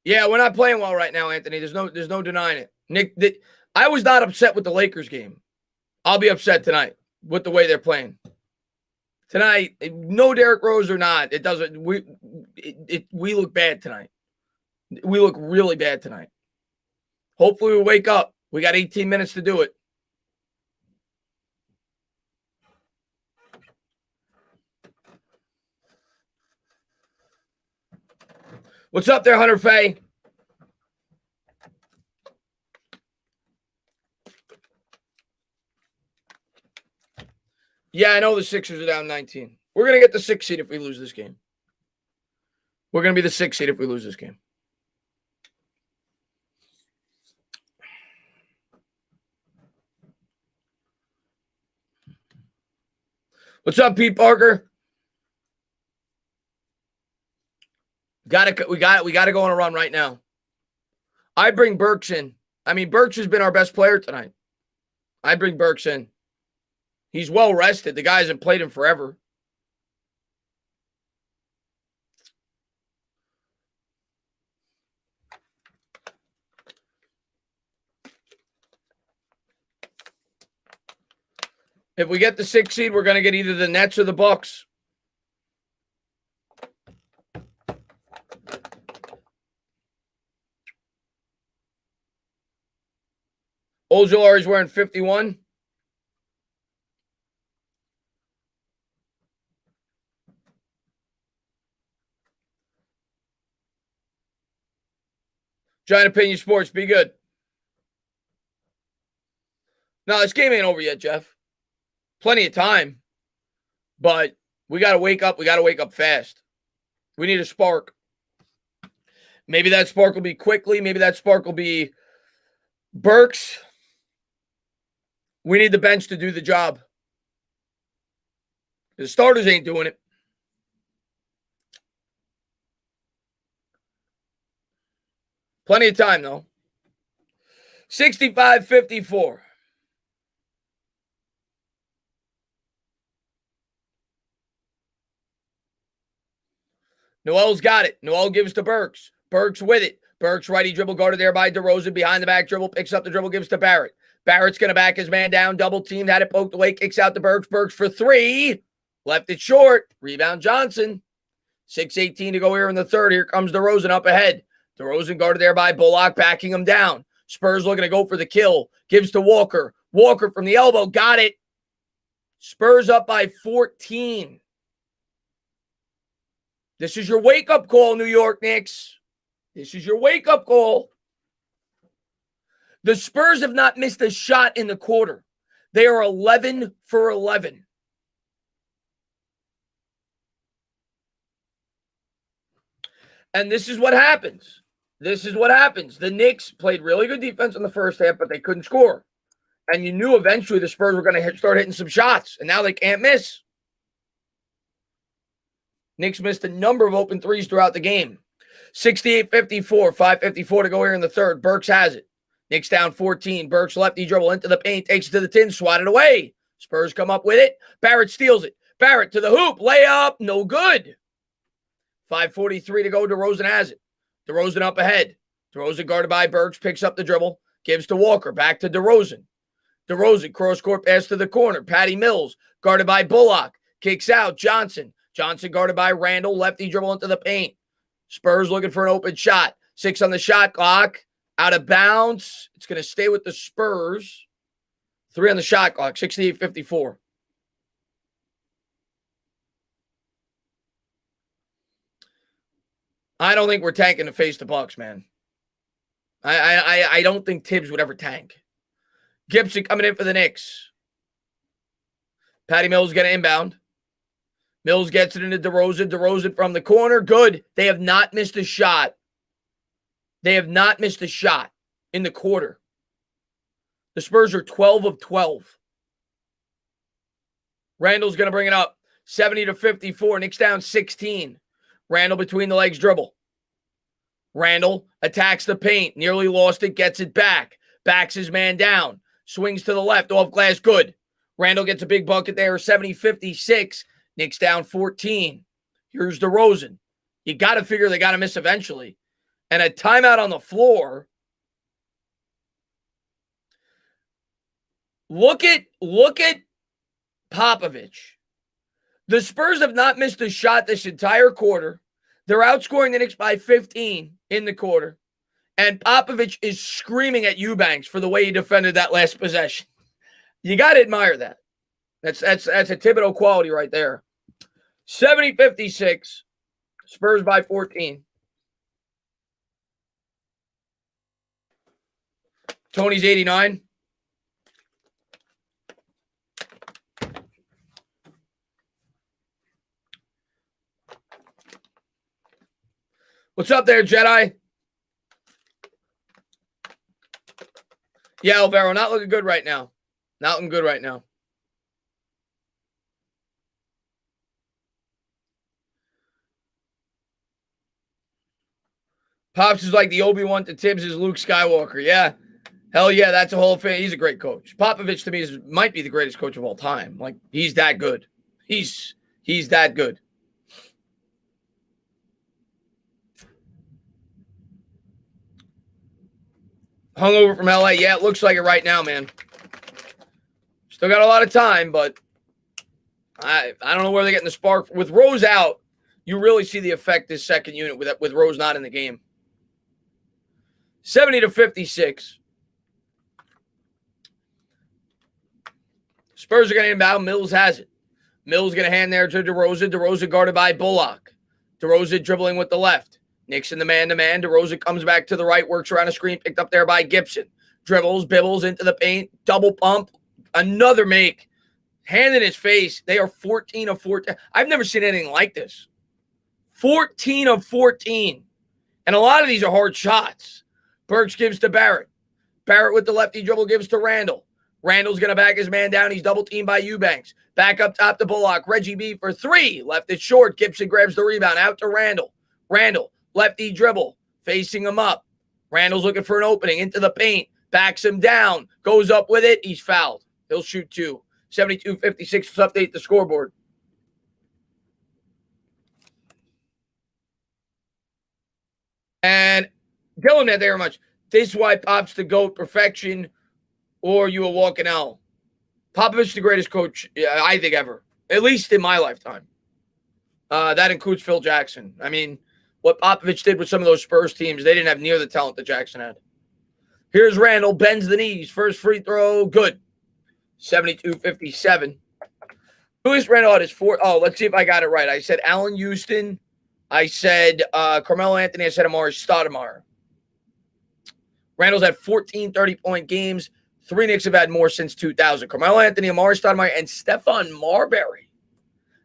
Yeah, we're not playing well right now, Anthony. There's no denying it. Nick, I was not upset with the Lakers game. I'll be upset tonight with the way they're playing. Tonight, no Derrick Rose or not, it doesn't. We look bad tonight. We look really bad tonight. Hopefully we wake up. We got 18 minutes to do it. What's up there, Hunter Fay? Yeah, I know the Sixers are down 19. We're going to get the 6th seed if we lose this game. We're going to be the 6th seed if we lose this game. What's up, Pete Parker? We got to go on a run right now. I bring Burks in. I mean, Burks has been our best player tonight. I bring Burks in. He's well rested. The guy hasn't played him forever. If we get the 6th seed, we're going to get either the Nets or the Bucks. Ojolari's wearing 51. Giant Opinion Sports, be good. No, this game ain't over yet, Jeff. Plenty of time. But we got to wake up. We got to wake up fast. We need a spark. Maybe that spark will be quickly. Maybe that spark will be Burks. We need the bench to do the job. The starters ain't doing it. Plenty of time, though. 65-54. Noel's got it. Noel gives to Burks. Burks with it. Burks righty dribble guarded there by DeRozan. Behind the back dribble. Picks up the dribble. Gives to Barrett. Barrett's going to back his man down. Double teamed. Had it poked away. Kicks out to Burks. Burks for three. Left it short. Rebound Johnson. 6:18 to go here in the third. Here comes DeRozan up ahead. DeRozan guarded there by Bullock. Backing him down. Spurs looking to go for the kill. Gives to Walker. Walker from the elbow. Got it. Spurs up by 14. This is your wake-up call, New York Knicks. This is your wake-up call. The Spurs have not missed a shot in the quarter. They are 11 for 11. And this is what happens. This is what happens. The Knicks played really good defense in the first half, but they couldn't score. And you knew eventually the Spurs were going to start hitting some shots, and now they can't miss. Knicks missed a number of open threes throughout the game. 68-54, 5:54 to go here in the third. Burks has it. Knicks down 14. Burks lefty dribble into the paint, takes it to the tin, swatted away. Spurs come up with it. Barrett steals it. Barrett to the hoop, layup, no good. 5:43 to go. DeRozan has it. DeRozan up ahead. DeRozan guarded by Burks, picks up the dribble, gives to Walker, back to DeRozan. DeRozan cross-court pass to the corner. Patty Mills guarded by Bullock, kicks out. Johnson guarded by Randall, lefty dribble into the paint. Spurs looking for an open shot. 6 on the shot clock. Out of bounds. It's going to stay with the Spurs. 3 on the shot clock. 68-54. I don't think we're tanking to face the Bucks, man. I don't think Tibbs would ever tank. Gibson coming in for the Knicks. Patty Mills going to inbound. Mills gets it into DeRozan. DeRozan from the corner. Good. They have not missed a shot. They have not missed a shot in the quarter. The Spurs are 12 of 12. Randall's going to bring it up. 70-54. Knicks down 16. Randall between the legs dribble. Randall attacks the paint. Nearly lost it. Gets it back. Backs his man down. Swings to the left. Off glass. Good. Randall gets a big bucket there. 70-56. Knicks down 14. Here's DeRozan. You got to figure they got to miss eventually. And a timeout on the floor. Look at Popovich. The Spurs have not missed a shot this entire quarter. They're outscoring the Knicks by 15 in the quarter. And Popovich is screaming at Eubanks for the way he defended that last possession. You got to admire that. That's a Thibodeau quality right there. 70-56. Spurs by 14. Tony's 89. What's up there, Jedi? Yeah, Alvaro, not looking good right now. Not looking good right now. Pops is like the Obi-Wan to Tibbs is Luke Skywalker. Yeah. Hell yeah, that's a Hall of Fame. He's a great coach. Popovich to me might be the greatest coach of all time. Like, he's that good. He's that good. Hungover from LA. Yeah, it looks like it right now, man. Still got a lot of time, but I don't know where they're getting the spark. With Rose out, you really see the effect this second unit with Rose not in the game. 70-56. Spurs are going to inbound. Mills has it. Mills going to hand there to DeRozan. DeRozan guarded by Bullock. DeRozan dribbling with the left. Knicks in the man-to-man. DeRozan comes back to the right, works around a screen, picked up there by Gibson. Dribbles, bibbles into the paint, double pump, another make. Hand in his face. They are 14 of 14. I've never seen anything like this. 14 of 14. And a lot of these are hard shots. Burks gives to Barrett. Barrett with the lefty dribble gives to Randall. Randall's going to back his man down. He's double teamed by Eubanks. Back up top to Bullock. Reggie B for three. Left it short. Gibson grabs the rebound. Out to Randall. Randall, lefty dribble. Facing him up. Randall's looking for an opening into the paint. Backs him down. Goes up with it. He's fouled. He'll shoot two. 72-56. Let's update the scoreboard. And Dylan, that very much. This is why Pop's the GOAT, perfection, or you a walking out. Popovich, the greatest coach, I think, ever, at least in my lifetime. That includes Phil Jackson. I mean, what Popovich did with some of those Spurs teams, they didn't have near the talent that Jackson had. Here's Randall, bends the knees. First free throw, good. 72-57. Julius Randall had his fourth. Oh, let's see if I got it right. I said Allen Houston. I said Carmelo Anthony. I said Amari Stoudemire. Randall's had 14 30-point games. 3 Knicks have had more since 2000. Carmelo Anthony, Amari Stoudemire, and Stephon Marbury.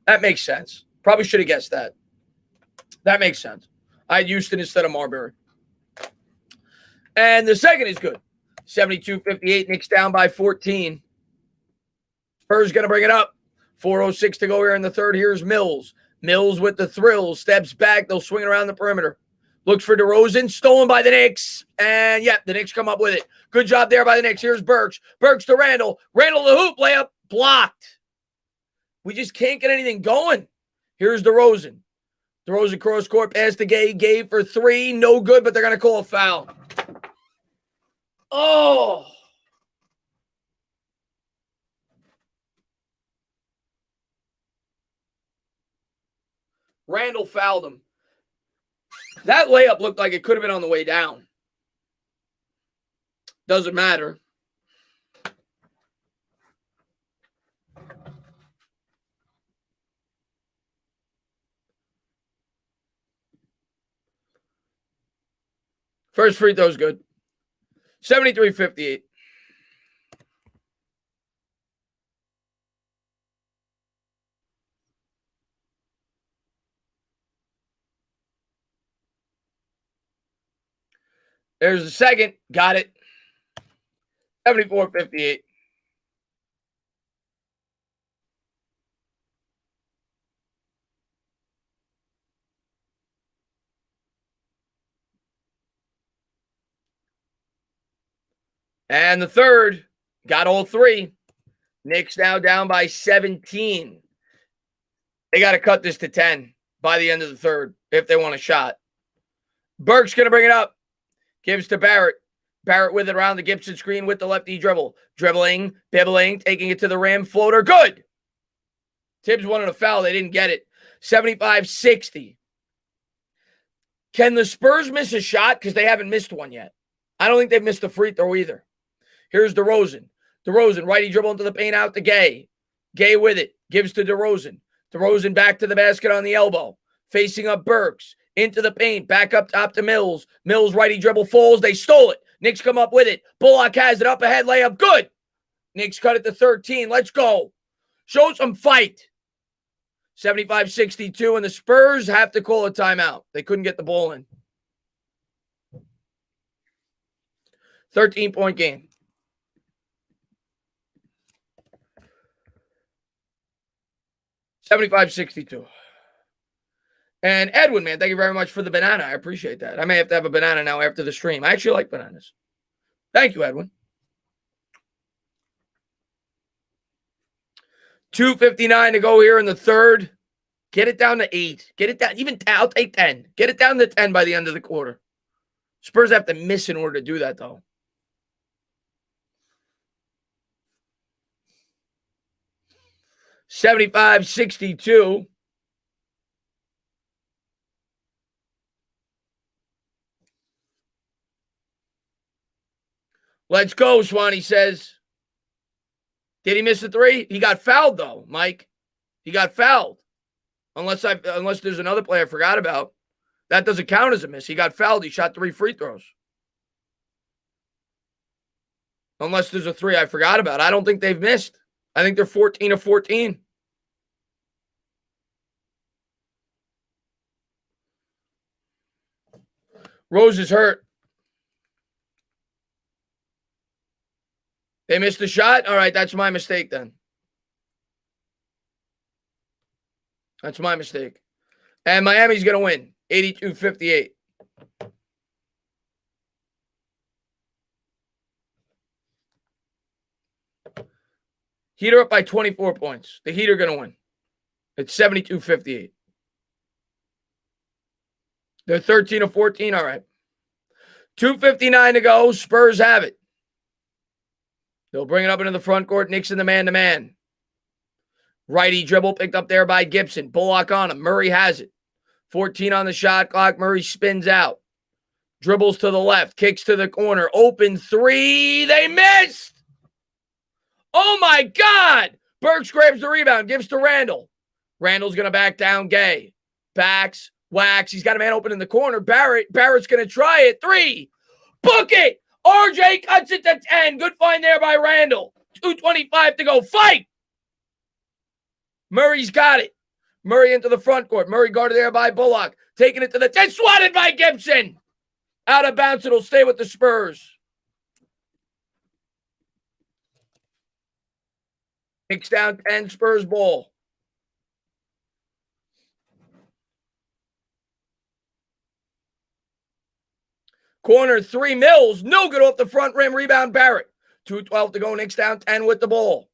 That makes sense. Probably should have guessed that. That makes sense. I had Houston instead of Marbury. And the second is good. 72-58. Knicks down by 14. Spurs going to bring it up. 4:06 to go here in the third. Here's Mills. Mills with the thrill. Steps back. They'll swing it around the perimeter. Looks for DeRozan. Stolen by the Knicks. And, yeah, the Knicks come up with it. Good job there by the Knicks. Here's Burks. Burks to Randall. Randall the hoop. Layup. Blocked. We just can't get anything going. Here's DeRozan. DeRozan cross court pass to Gay. Gay for three. No good, but they're going to call a foul. Oh. Randall fouled him. That layup looked like it could have been on the way down. Doesn't matter. First free throw's good. 73-58. There's the second. Got it. 74-58. And the third. Got all three. Knicks now down by 17. They got to cut this to 10 by the end of the third if they want a shot. Burke's going to bring it up. Gives to Barrett. Barrett with it around the Gibson screen with the lefty dribble. Dribbling, bibbling, taking it to the rim. Floater, good. Tibbs wanted a foul. They didn't get it. 75-60. Can the Spurs miss a shot? Because they haven't missed one yet. I don't think they've missed a free throw either. Here's DeRozan. DeRozan, righty dribble into the paint out to Gay. Gay with it. Gives to DeRozan. DeRozan back to the basket on the elbow. Facing up Burks. Into the paint. Back up top to Mills. Mills righty dribble falls. They stole it. Knicks come up with it. Bullock has it up ahead. Layup. Good. Knicks cut it to 13. Let's go. Show some fight. 75-62. And the Spurs have to call a timeout. They couldn't get the ball in. 13-point game. $75-62. And Edwin, man, thank you very much for the banana. I appreciate that. I may have to have a banana now after the stream. I actually like bananas. Thank you, Edwin. 2:59 to go here in the third. Get it down to 8. Get it down. Even I'll take 10. Get it down to 10 by the end of the quarter. Spurs have to miss in order to do that, though. $75-62. Let's go, Swanee says. Did he miss the three? He got fouled, though, Mike. He got fouled. Unless there's another play I forgot about. That doesn't count as a miss. He got fouled. He shot 3 free throws. Unless there's a three I forgot about. I don't think they've missed. I think they're 14 of 14. Rose is hurt. They missed the shot? All right, that's my mistake then. That's my mistake. And Miami's going to win, 82-58. Heat are up by 24 points. The Heat are going to win. It's 72-58. They're 13 of 14. All right. 2:59 to go. Spurs have it. They'll bring it up into the front court. Knicks in the man-to-man. Righty dribble picked up there by Gibson. Bullock on him. Murray has it. 14 on the shot clock. Murray spins out. Dribbles to the left. Kicks to the corner. Open three. They missed. Oh, my God. Burks grabs the rebound. Gives to Randall. Randall's going to back down Gay. Backs. Wax. He's got a man open in the corner. Barrett's going to try it. 3. Book it. RJ cuts it to 10. Good find there by Randall. 2:25 to go. Fight. Murray's got it. Murray into the front court. Murray guarded there by Bullock. Taking it to the 10. Swatted by Gibson. Out of bounds. It'll stay with the Spurs. Knicks down 10. Spurs ball. Corner 3, Mills. No good off the front rim. Rebound, Barrett. 2:12 to go. Knicks down 10 with the ball.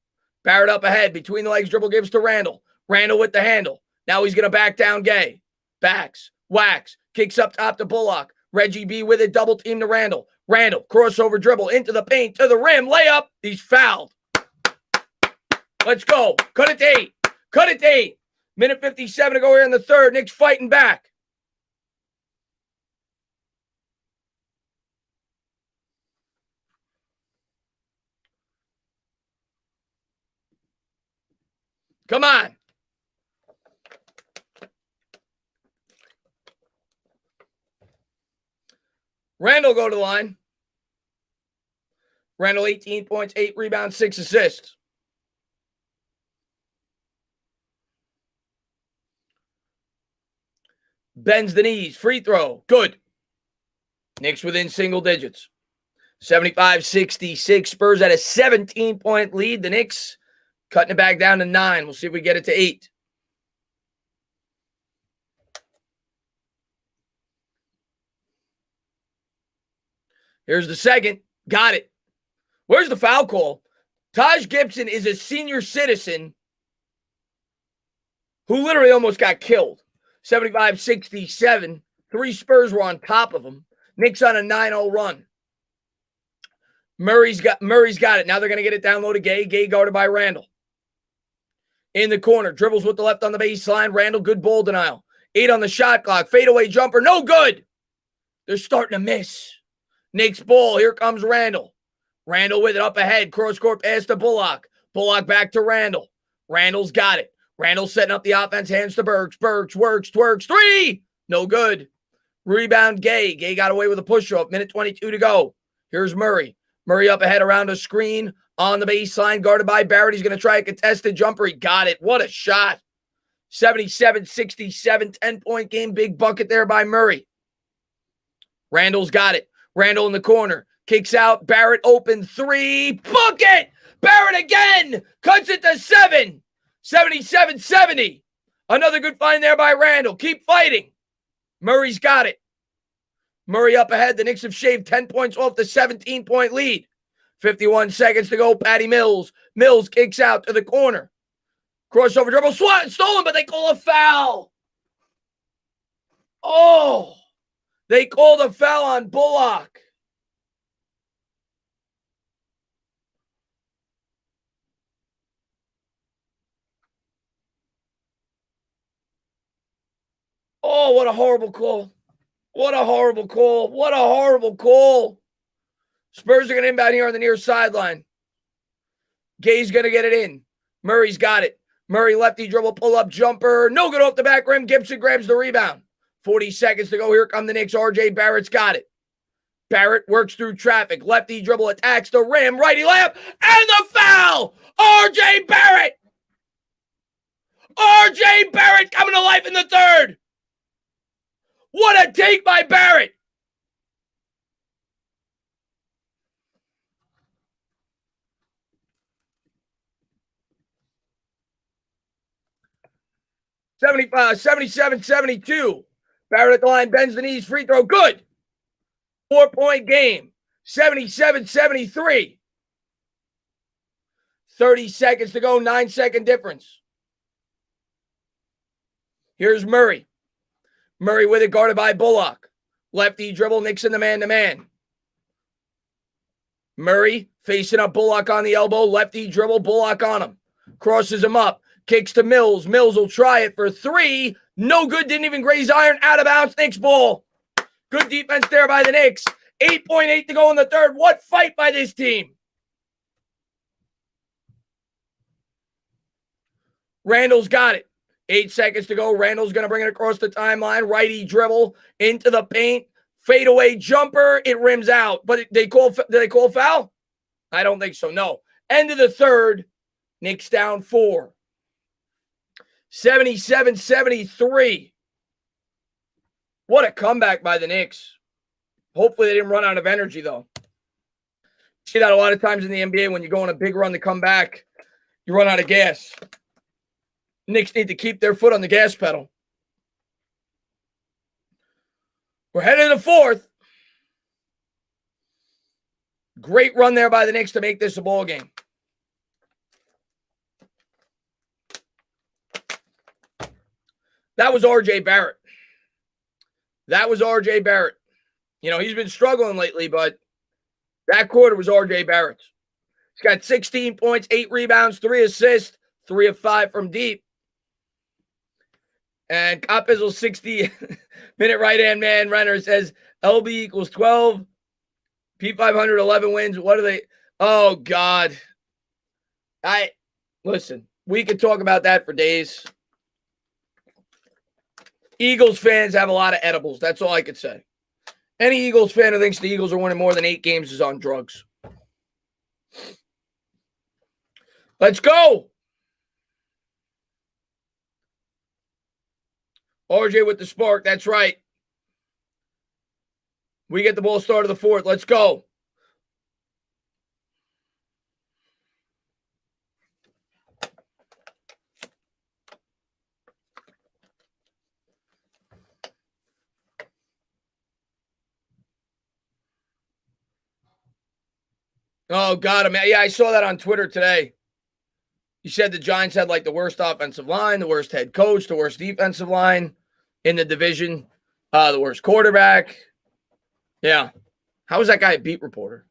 Barrett up ahead. Between the legs, dribble gives to Randall. Randall with the handle. Now he's going to back down Gay. Backs. Wax. Kicks up top to Bullock. Reggie B with it. Double team to Randall. Randall. Crossover dribble into the paint. To the rim. Layup. He's fouled. Let's go. Cut it to 8. Cut it to 8. Minute 57 to go here in the third. Knicks fighting back. Come on. Randall go to the line. Randall 18 points, 8 rebounds, 6 assists. Bends the knees. Free throw. Good. Knicks within single digits. 75-66. Spurs at a 17-point lead. The Knicks cutting it back down to 9. We'll see if we get it to 8. Here's the second. Got it. Where's the foul call? Taj Gibson is a senior citizen who literally almost got killed. 75-67. 3 Spurs were on top of him. Knicks on a 9-0 run. Murray's got it. Now they're going to get it down low to Gay. Gay guarded by Randall. In the corner. Dribbles with the left on the baseline. Randall, good ball denial. 8 on the shot clock. Fadeaway jumper. No good. They're starting to miss. Knicks ball. Here comes Randall. Randall with it up ahead. Cross court pass to Bullock. Bullock back to Randall. Randall's got it. Randall setting up the offense. Hands to Burks. Burks works. 3. No good. Rebound Gay. Gay got away with a push-up. Minute 22 to go. Here's Murray. Murray up ahead around a screen. On the baseline. Guarded by Barrett. He's going to try a contested jumper. He got it. What a shot. 77-67. 10-point game. Big bucket there by Murray. Randall's got it. Randall in the corner. Kicks out. Barrett open 3. Bucket! Barrett again! Cuts it to 7. 77-70. Another good find there by Randall. Keep fighting. Murray's got it. Murray up ahead. The Knicks have shaved 10 points off the 17-point lead. 51 seconds to go. Patty Mills. Mills kicks out to the corner. Crossover dribble. Stolen, but they call a foul. Oh, they called a foul on Bullock. Oh, what a horrible call. What a horrible call. What a horrible call. Spurs are going to inbound here on the near sideline. Gay's going to get it in. Murray's got it. Murray lefty dribble, pull-up jumper. No good off the back rim. Gibson grabs the rebound. 40 seconds to go. Here come the Knicks. RJ Barrett's got it. Barrett works through traffic. Lefty dribble attacks the rim. Righty layup. And the foul! RJ Barrett! RJ Barrett coming to life in the third. What a take by Barrett. $75, 77, 72. Barrett at the line, bends the knees, free throw, good. 4-point game, 77, 73. 30 seconds to go, 9-second difference. Here's Murray. Murray with it, guarded by Bullock. Lefty dribble, Knicks in the man-to-man. Murray facing up Bullock on the elbow. Lefty dribble, Bullock on him. Crosses him up. Kicks to Mills. Mills will try it for three. No good. Didn't even graze iron. Out of bounds. Knicks ball. Good defense there by the Knicks. 8.8 to go in the third. What fight by this team. Randall's got it. 8 seconds to go. Randall's going to bring it across the timeline. Righty dribble into the paint. Fadeaway jumper. It rims out. But did they call foul? I don't think so. No. End of the third. Knicks down 4. 77-73. What a comeback by the Knicks. Hopefully they didn't run out of energy, though. See that a lot of times in the NBA when you go on a big run to come back, you run out of gas. Knicks need to keep their foot on the gas pedal. We're heading to the fourth. Great run there by the Knicks to make this a ball game. That was RJ Barrett. That was RJ Barrett. You know, he's been struggling lately, but that quarter was RJ Barrett's. He's got 16 points, 8 rebounds, 3 assists, 3 of 5 from deep. And Copizzle 60-minute right-hand man Renner says LB equals 12. P500, 11 wins. What are they? Oh, God. Listen, we could talk about that for days. Eagles fans have a lot of edibles. That's all I could say. Any Eagles fan who thinks the Eagles are winning more than 8 games is on drugs. Let's go. RJ with the spark. That's right. We get the ball start of the fourth. Let's go. Oh, God. Yeah, I saw that on Twitter today. He said the Giants had like the worst offensive line, the worst head coach, the worst defensive line in the division, the worst quarterback. Yeah. How is that guy a beat reporter?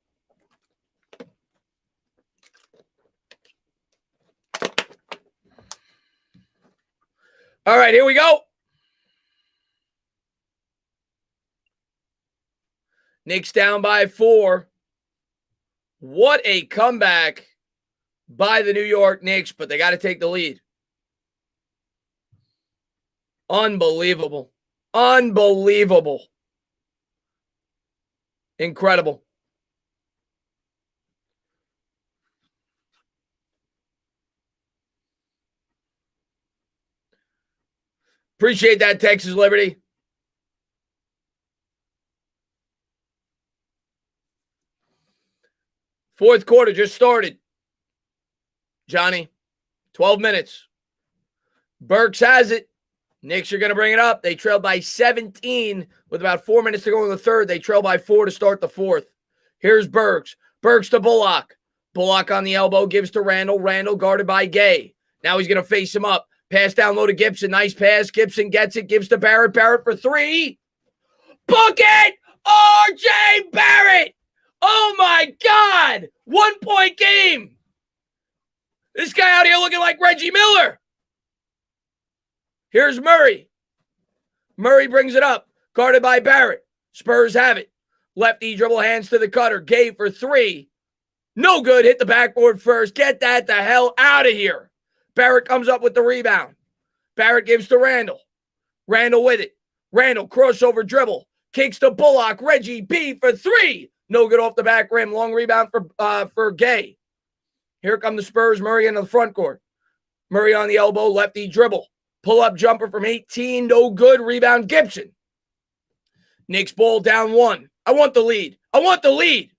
All right, here we go. Knicks down by 4. What a comeback by the New York Knicks, but they got to take the lead. Unbelievable. Unbelievable. Incredible. Appreciate that, Texas Liberty. Fourth quarter just started. Johnny, 12 minutes. Burks has it. Knicks are going to bring it up. They trailed by 17 with about 4 minutes to go in the third. They trail by 4 to start the fourth. Here's Burks. Burks to Bullock. Bullock on the elbow, gives to Randall. Randall guarded by Gay. Now he's going to face him up. Pass down low to Gibson. Nice pass. Gibson gets it. Gives to Barrett. Barrett for 3. Book it! RJ Barrett! Oh, my God! 1-point game. This guy out here looking like Reggie Miller. Here's Murray. Murray brings it up. Guarded by Barrett. Spurs have it. Lefty dribble hands to the cutter. Gay for 3. No good. Hit the backboard first. Get that the hell out of here. Barrett comes up with the rebound. Barrett gives to Randall. Randall with it. Randall crossover dribble. Kicks to Bullock. Reggie B for three. No good off the back rim. Long rebound for Gay. Here come the Spurs. Murray into the front court. Murray on the elbow. Lefty dribble. Pull-up jumper from 18. No good. Rebound Gibson. Knicks ball down one. I want the lead. I want the lead.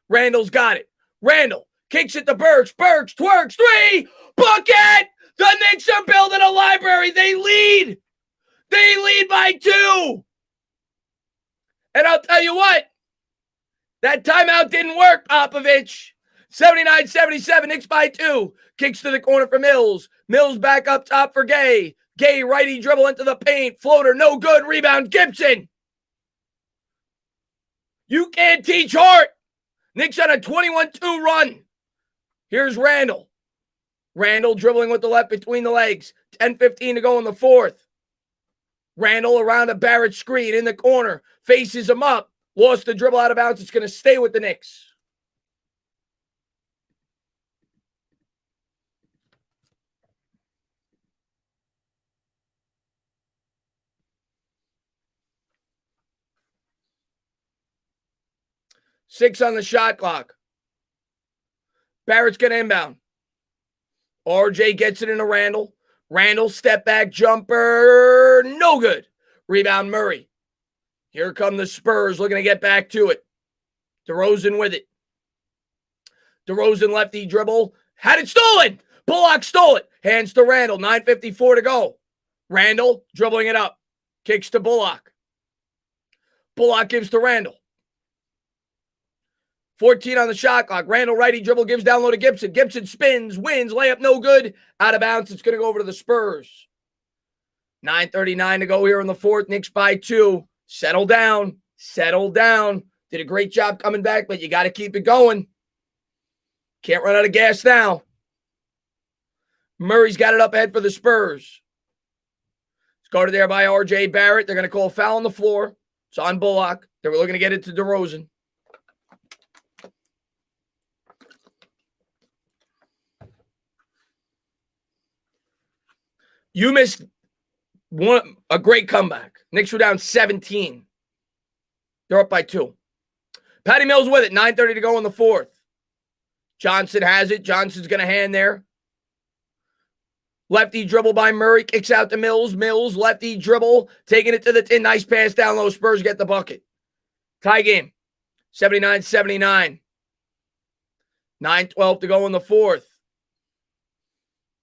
Randall's got it. Randall kicks it to Burks. Burks twerks. Three. Bucket. The Knicks are building a library. They lead. They lead by 2. And I'll tell you what. That timeout didn't work, Popovich. 79-77, Knicks by 2. Kicks to the corner for Mills. Mills back up top for Gay. Gay righty dribble into the paint. Floater, no good. Rebound, Gibson. You can't teach heart. Knicks on a 21-2 run. Here's Randall. Randall dribbling with the left between the legs. 10-15 to go in the fourth. Randall around a Barrett screen in the corner. Faces him up. Lost the dribble out of bounds. It's going to stay with the Knicks. Six on the shot clock. Barrett's going to inbound. RJ gets it into Randall. Randall step back jumper. No good. Rebound Murray. Here come the Spurs looking to get back to it. DeRozan with it. DeRozan lefty dribble. Had it stolen. Bullock stole it. Hands to Randall. 9:54 to go. Randall dribbling it up. Kicks to Bullock. Bullock gives to Randall. 14 on the shot clock. Randall righty dribble gives down low to Gibson. Gibson spins, wins, layup no good. Out of bounds. It's going to go over to the Spurs. 9:39 to go here in the fourth. Knicks by 2. Settle down. Settle down. Did a great job coming back, but you got to keep it going. Can't run out of gas now. Murray's got it up ahead for the Spurs. It's guarded there by RJ Barrett. They're going to call a foul on the floor. It's on Bullock. They were looking to get it to DeRozan. You missed a great comeback. Knicks were down 17. They're up by 2. Patty Mills with it. 9:30 to go in the fourth. Johnson has it. Johnson's going to hand there. Lefty dribble by Murray. Kicks out to Mills. Mills, lefty dribble. Taking it to the 10. Nice pass down low. Spurs get the bucket. Tie game. 79-79. 9:12 to go in the fourth.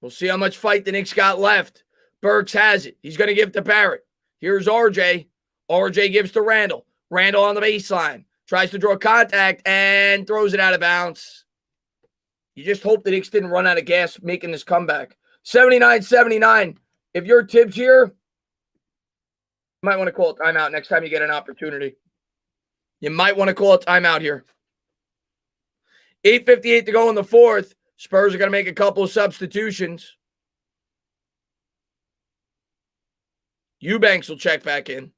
We'll see how much fight the Knicks got left. Burks has it. He's going to give it to Barrett. Here's RJ. RJ gives to Randall. Randall on the baseline. Tries to draw contact and throws it out of bounds. You just hope the Knicks didn't run out of gas making this comeback. 79-79. If you're Tibbs here, you might want to call a timeout next time you get an opportunity. You might want to call a timeout here. 8:58 to go in the fourth. Spurs are going to make a couple of substitutions. Eubanks will check back in.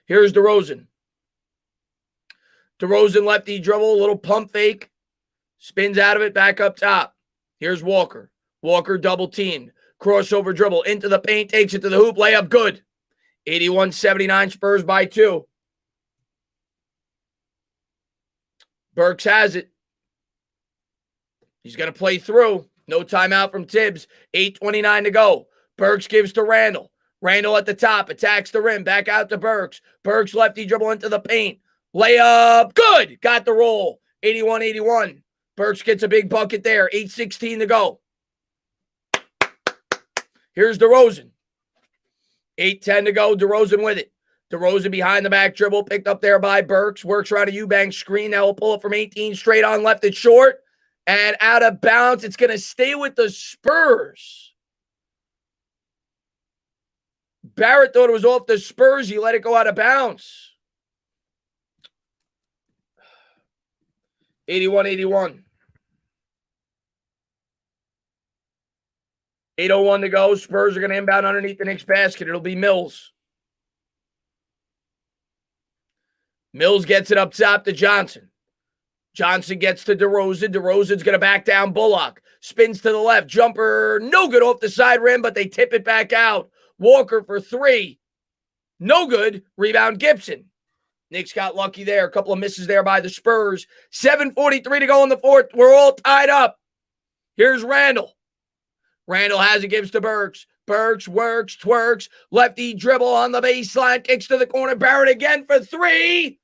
Here's DeRozan. DeRozan lefty dribble, a little pump fake. Spins out of it, back up top. Here's Walker. Walker double teamed. Crossover dribble into the paint, takes it to the hoop, layup good. 81-79, Spurs by 2. Burks has it. He's going to play through. No timeout from Tibbs. 8:29 to go. Burks gives to Randall. Randall at the top. Attacks the rim. Back out to Burks. Burks lefty dribble into the paint. Layup. Good. Got the roll. 81-81. Burks gets a big bucket there. 8:16 to go. Here's DeRozan. 8:10 to go. DeRozan with it. DeRozan behind the back dribble. Picked up there by Burks. Works around a Eubanks screen. Now will pull it from 18 straight on left. It's short. And out of bounds, it's going to stay with the Spurs. Barrett thought it was off the Spurs. He let it go out of bounds. 81-81. 8:01 to go. Spurs are going to inbound underneath the Knicks basket. It'll be Mills. Mills gets it up top to Johnson. Johnson gets to DeRozan. DeRozan's going to back down Bullock. Spins to the left. Jumper, no good off the side rim, but they tip it back out. Walker for three. No good. Rebound Gibson. Knicks got lucky there. A couple of misses there by the Spurs. 7:43 to go in the fourth. We're all tied up. Here's Randall. Randall has it, gives to Burks. Burks works, twerks. Lefty dribble on the baseline. Kicks to the corner. Barrett again for three.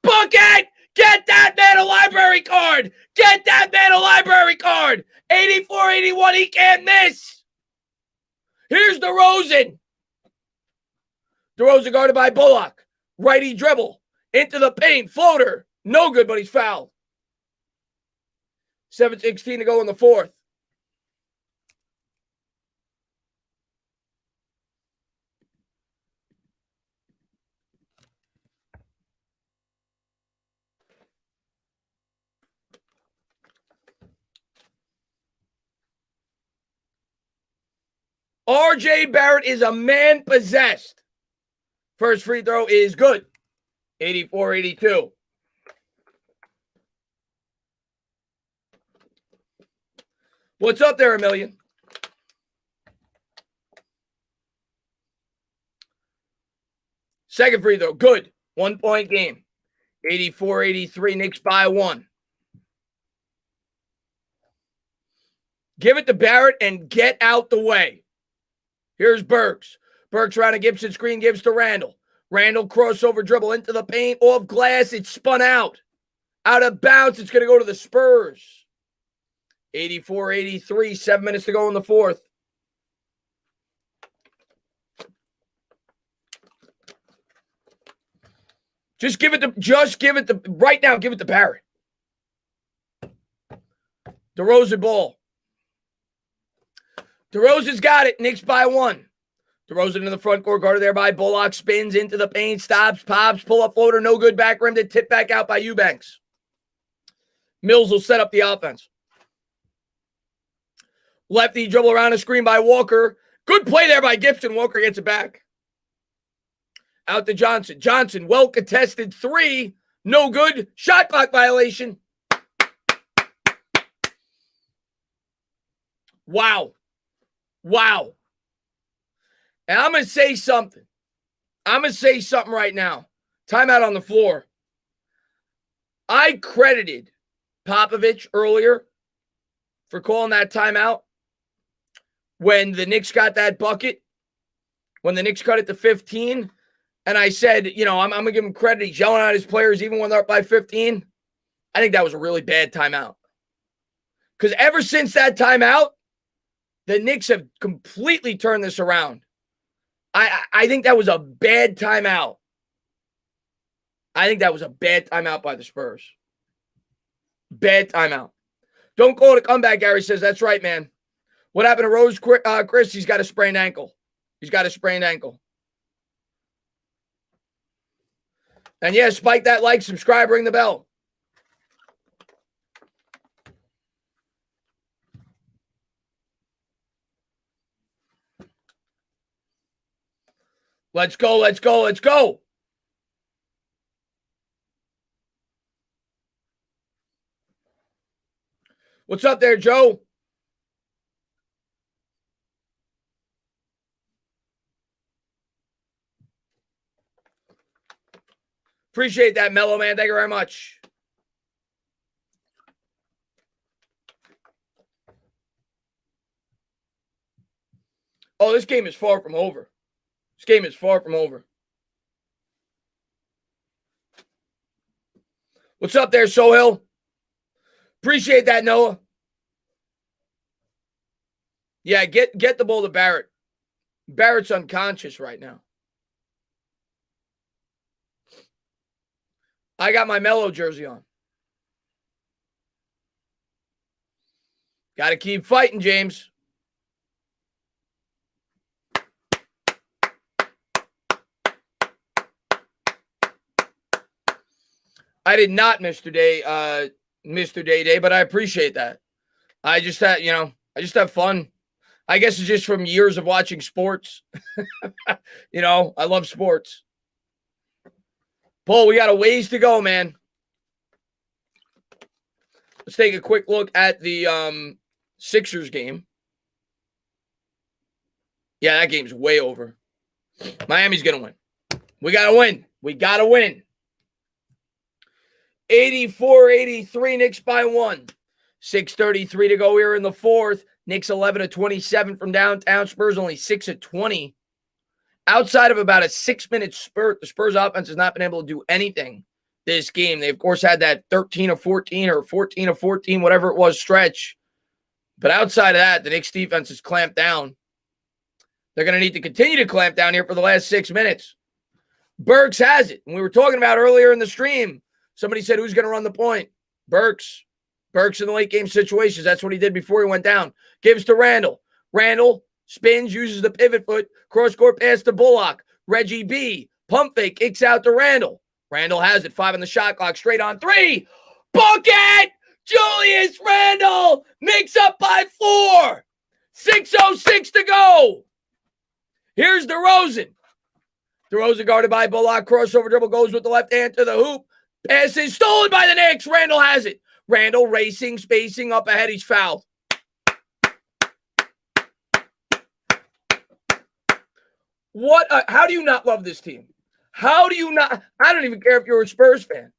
Bucket! Get that man a library card! Get that man a library card! 84-81, he can't miss. Here's DeRozan. DeRozan guarded by Bullock. Righty dribble. Into the paint. Floater. No good, but he's fouled. 7:16 to go in the fourth. RJ Barrett is a man possessed. First free throw is good. 84-82. What's up there, Emillion? Second free throw, good. 1 point game. 84-83, Knicks by one. Give it to Barrett and get out the way. Here's Burks. Burks around a Gibson screen, gives to Randall. Randall crossover dribble into the paint, off glass. It's spun out. Out of bounds. It's going to go to the Spurs. 84-83, 7 minutes to go in the fourth. Right now, give it to Barrett. DeRozan ball. DeRozan's got it. Knicks by one. DeRozan in the front court, guarded there by Bullock. Spins into the paint, stops, pops, pull-up floater, no good. Back rim to tip back out by Eubanks. Mills will set up the offense. Lefty dribble around a screen by Walker. Good play there by Gibson. Walker gets it back. Out to Johnson. Johnson, well-contested three. No good. Shot clock violation. Wow. Wow. And I'm going to say something. I'm going to say something right now. Timeout on the floor. I credited Popovich earlier for calling that timeout when the Knicks got that bucket, when the Knicks cut it to 15. And I said, I'm going to give him credit. He's yelling at his players even when they're up by 15. I think that was a really bad timeout. Because ever since that timeout, the Knicks have completely turned this around. I think that was a bad timeout. I think that was a bad timeout by the Spurs. Bad timeout. Don't call it a comeback, Gary says. That's right, man. What happened to Rose Chris? He's got a sprained ankle. He's got a sprained ankle. And yeah, spike that like, subscribe, ring the bell. Let's go, let's go, let's go. What's up there, Joe? Appreciate that, Mellow Man. Thank you very much. Oh, this game is far from over. This game is far from over. What's up there, Sohail? Appreciate that, Noah. Yeah, get the ball to Barrett. Barrett's unconscious right now. I got my Mellow jersey on. Got to keep fighting, James. I did not miss today, Mr. Day, but I appreciate that. I just had, I just have fun. I guess it's just from years of watching sports. I love sports. Paul, we got a ways to go, man. Let's take a quick look at the Sixers game. Yeah, that game's way over. Miami's going to win. We got to win. We got to win. 84-83, Knicks by 1. 6:33 to go here in the fourth. Knicks 11 of 27 from downtown. Spurs only 6 of 20. Outside of about a 6-minute spurt, the Spurs offense has not been able to do anything this game. They, of course, had that 13 of 14 or 14 of 14, whatever it was, stretch. But outside of that, the Knicks defense is clamped down. They're going to need to continue to clamp down here for the last 6 minutes. Burks has it. And we were talking about earlier in the stream, somebody said, who's going to run the point? Burks. Burks in the late game situations. That's what he did before he went down. Gives to Randall. Randall spins, uses the pivot foot. Cross-court pass to Bullock. Reggie B. Pump fake. Kicks out to Randall. Randall has it. 5 on the shot clock. Straight on 3. Bucket! Julius Randall! Knicks up by 4. 6:06 to go. Here's DeRozan. DeRozan guarded by Bullock. Crossover dribble goes with the left hand to the hoop. Pass is stolen by the Knicks. Randall has it. Randall racing, spacing up ahead. He's fouled. How do you not love this team? How do you not? I don't even care if you're a Spurs fan.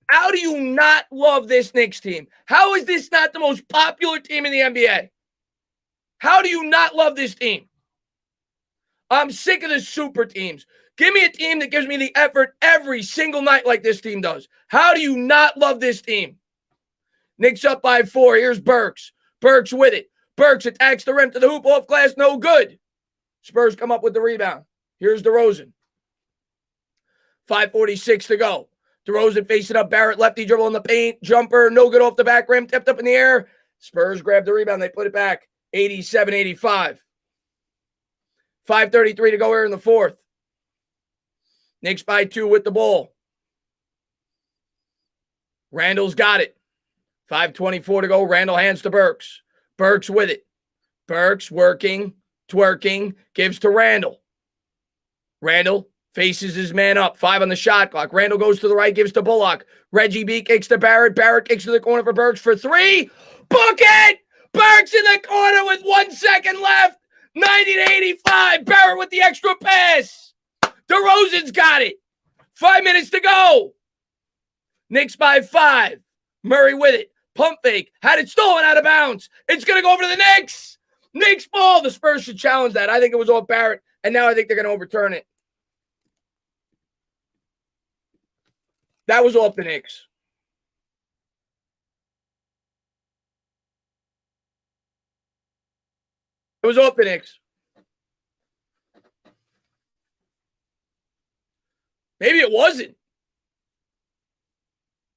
How do you not love this Knicks team? How is this not the most popular team in the NBA? How do you not love this team? I'm sick of the super teams. Give me a team that gives me the effort every single night like this team does. How do you not love this team? Knicks up by 4. Here's Burks. Burks with it. Burks attacks the rim to the hoop. Off glass, no good. Spurs come up with the rebound. Here's DeRozan. 5:46 to go. DeRozan facing up Barrett. Lefty dribble in the paint. Jumper, no good off the back rim. Tipped up in the air. Spurs grab the rebound. They put it back. 87-85. 5:33 to go here in the fourth. Knicks by 2 with the ball. Randall's got it. 5:24 to go. Randall hands to Burks. Burks with it. Burks working, twerking, gives to Randall. Randall faces his man up. 5 on the shot clock. Randall goes to the right, gives to Bullock. Reggie B kicks to Barrett. Barrett kicks to the corner for Burks for 3. Bucket! Burks in the corner with 1 second left. 90-85. Barrett with the extra pass. DeRozan's got it. 5 minutes to go. Knicks by 5. Murray with it. Pump fake. Had it stolen out of bounds. It's going to go over to the Knicks. Knicks ball. The Spurs should challenge that. I think it was off Barrett, and now I think they're going to overturn it. That was off the Knicks. It was off the Knicks. Maybe it wasn't.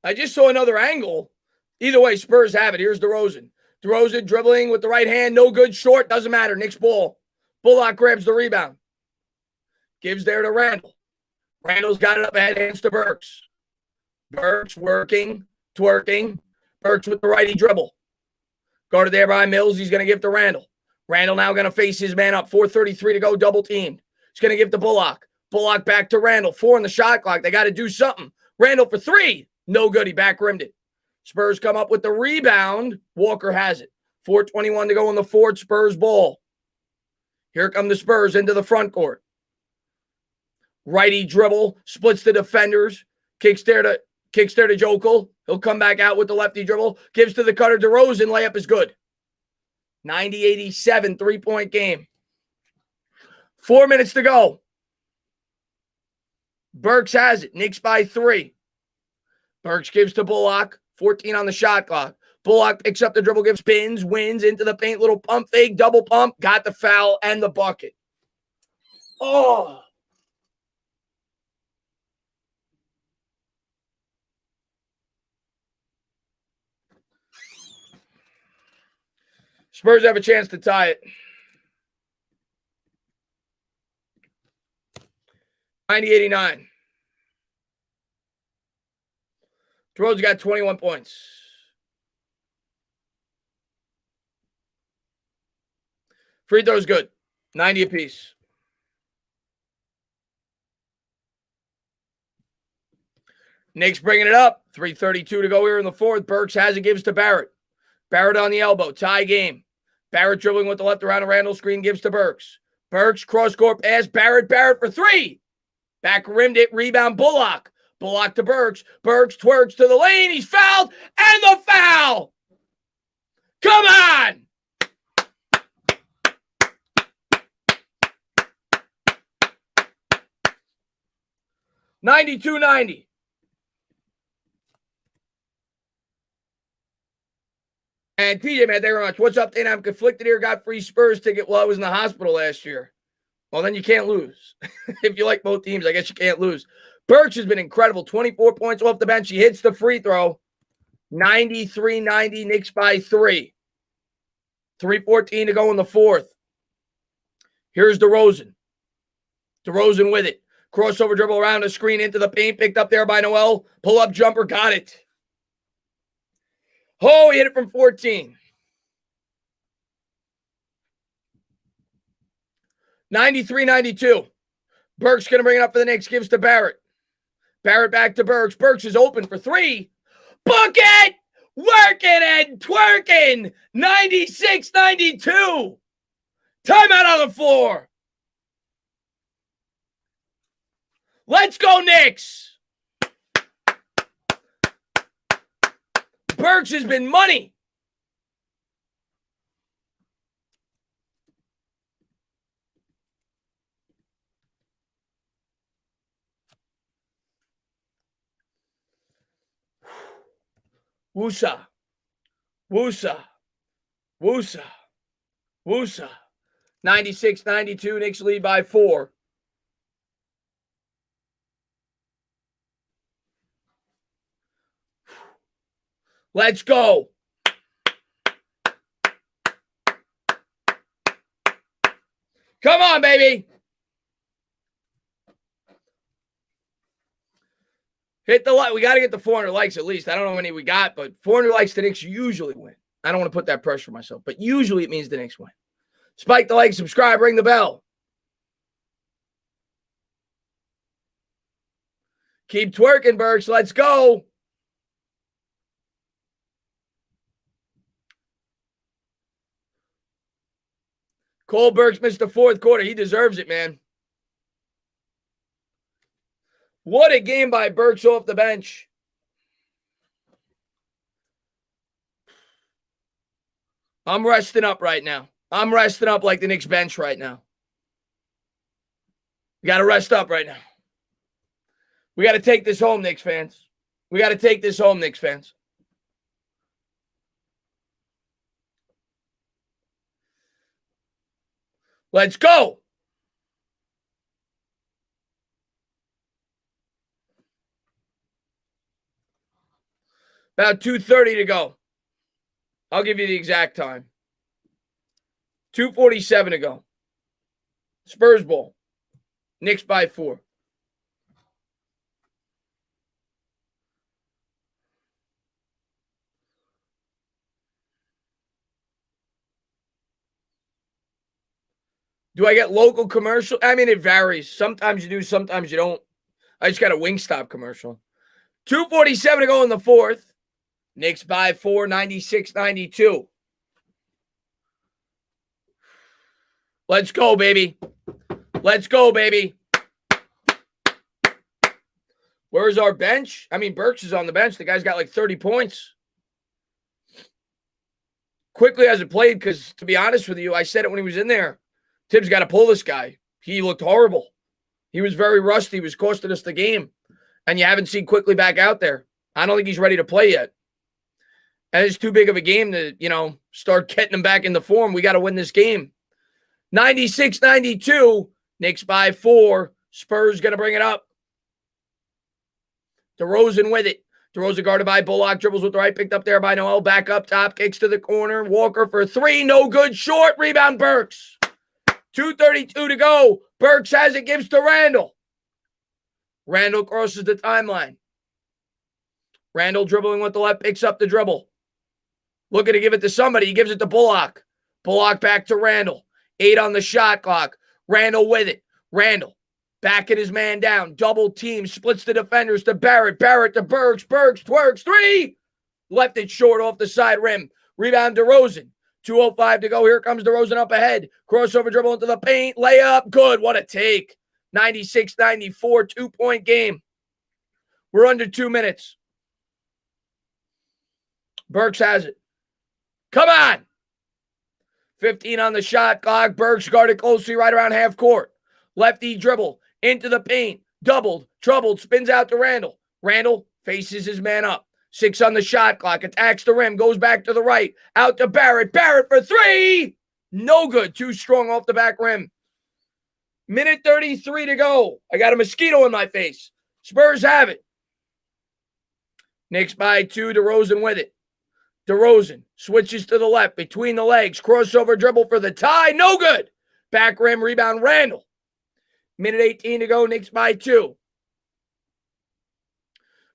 I just saw another angle. Either way, Spurs have it. Here's DeRozan. DeRozan dribbling with the right hand. No good. Short. Doesn't matter. Knicks ball. Bullock grabs the rebound. Gives there to Randall. Randall's got it up ahead. Hands to Burks. Burks working. Twerking. Burks with the righty dribble. Guarded there by Mills. He's going to give to Randall. Randall now going to face his man up. 4:33 to go. Double teamed. He's going to give to Bullock. Bullock back to Randall. 4 on the shot clock. They got to do something. Randall for 3. No good. He back rimmed it. Spurs come up with the rebound. Walker has it. 4:21 to go in the fourth. Spurs ball. Here come the Spurs into the front court. Righty dribble. Splits the defenders. Kicks there to Jokel. He'll come back out with the lefty dribble. Gives to the cutter. DeRozan. Layup is good. 90-87. 3-point game. 4 minutes to go. Burks has it. Knicks by 3. Burks gives to Bullock. 14 on the shot clock. Bullock picks up the dribble, gives spins, wins into the paint. Little pump fake, double pump. Got the foul and the bucket. Oh. Spurs have a chance to tie it. 90-89. DeRozan got 21 points. Free throw's good. 90 apiece. Knicks bringing it up. 3:32 to go here in the fourth. Burks has it, gives to Barrett. Barrett on the elbow. Tie game. Barrett dribbling with the left around a Randall screen, gives to Burks. Burks, cross-court pass. Barrett for three. Back rimmed it. Rebound, Bullock. Bullock to Burks. Burks twerks to the lane. He's fouled. And the foul. Come on. $92.90. And TJ, man, thank you very much. What's up, Dana? I'm conflicted here. Got free Spurs ticket while I was in the hospital last year. Well, then you can't lose. If you like both teams, I guess you can't lose. Burks has been incredible. 24 points off the bench. He hits the free throw. 93-90, Knicks by 3. 3:14 to go in the fourth. Here's DeRozan. DeRozan with it. Crossover dribble around the screen into the paint. Picked up there by Noel. Pull-up jumper. Got it. Oh, he hit it from 14. 93-92. Burks going to bring it up for the Knicks. Gives to Barrett. Barrett back to Burks. Burks is open for three. Book it! Working and twerking. 96-92. Timeout on the floor. Let's go, Knicks. Burks has been money. Woosa. Woosa. Woosa. Woosa. 96-92. Knicks lead by 4. Let's go. Come on, baby. Hit the like. We got to get the 400 likes at least. I don't know how many we got, but 400 likes, the Knicks usually win. I don't want to put that pressure on myself, but usually it means the Knicks win. Spike the like, subscribe, ring the bell. Keep twerking, Burks. Let's go. Cole Burks missed the fourth quarter. He deserves it, man. What a game by Burks off the bench. I'm resting up right now. I'm resting up like the Knicks bench right now. We got to rest up right now. We got to take this home, Knicks fans. We got to take this home, Knicks fans. Let's go. About 2:30 to go. I'll give you the exact time. 2:47 to go. Spurs ball. Knicks by 4. Do I get local commercial? I mean, it varies. Sometimes you do, sometimes you don't. I just got a Wingstop commercial. 2:47 to go in the fourth. Knicks by 4, 96-92. Let's go, baby. Let's go, baby. Where's our bench? I mean, Burks is on the bench. The guy's got like 30 points. Quickly hasn't played because, to be honest with you, I said it when he was in there. Tibbs got to pull this guy. He looked horrible. He was very rusty. He was costing us the game. And you haven't seen Quickly back out there. I don't think he's ready to play yet. And it's too big of a game to, start getting him back into form. We got to win this game. 96-92. Knicks by 4. Spurs going to bring it up. DeRozan with it. DeRozan guarded by Bullock. Dribbles with the right. Picked up there by Noel. Back up top. Kicks to the corner. Walker for 3. No good. Short. Rebound Burks. 2:32 to go. Burks has it. Gives to Randall. Randall crosses the timeline. Randall dribbling with the left. Picks up the dribble. Looking to give it to somebody. He gives it to Bullock. Bullock back to Randall. 8 on the shot clock. Randall with it. Randall. Backing his man down. Double team. Splits the defenders to Barrett. Barrett to Burks. Burks twerks. 3. Left it short off the side rim. Rebound DeRozan. 2:05 to go. Here comes DeRozan up ahead. Crossover dribble into the paint. Layup. Good. What a take. 96-94. 2-point game. We're under 2 minutes. Burks has it. Come on. 15 on the shot clock. Burks guarded closely right around half court. Lefty dribble into the paint. Doubled. Troubled. Spins out to Randall. Randall faces his man up. 6 on the shot clock. Attacks the rim. Goes back to the right. Out to Barrett. Barrett for 3. No good. Too strong off the back rim. Minute 33 to go. I got a mosquito in my face. Spurs have it. Knicks by 2. DeRozan with it. DeRozan switches to the left. Between the legs. Crossover dribble for the tie. No good. Back rim rebound. Randall. Minute 18 to go. Knicks by 2.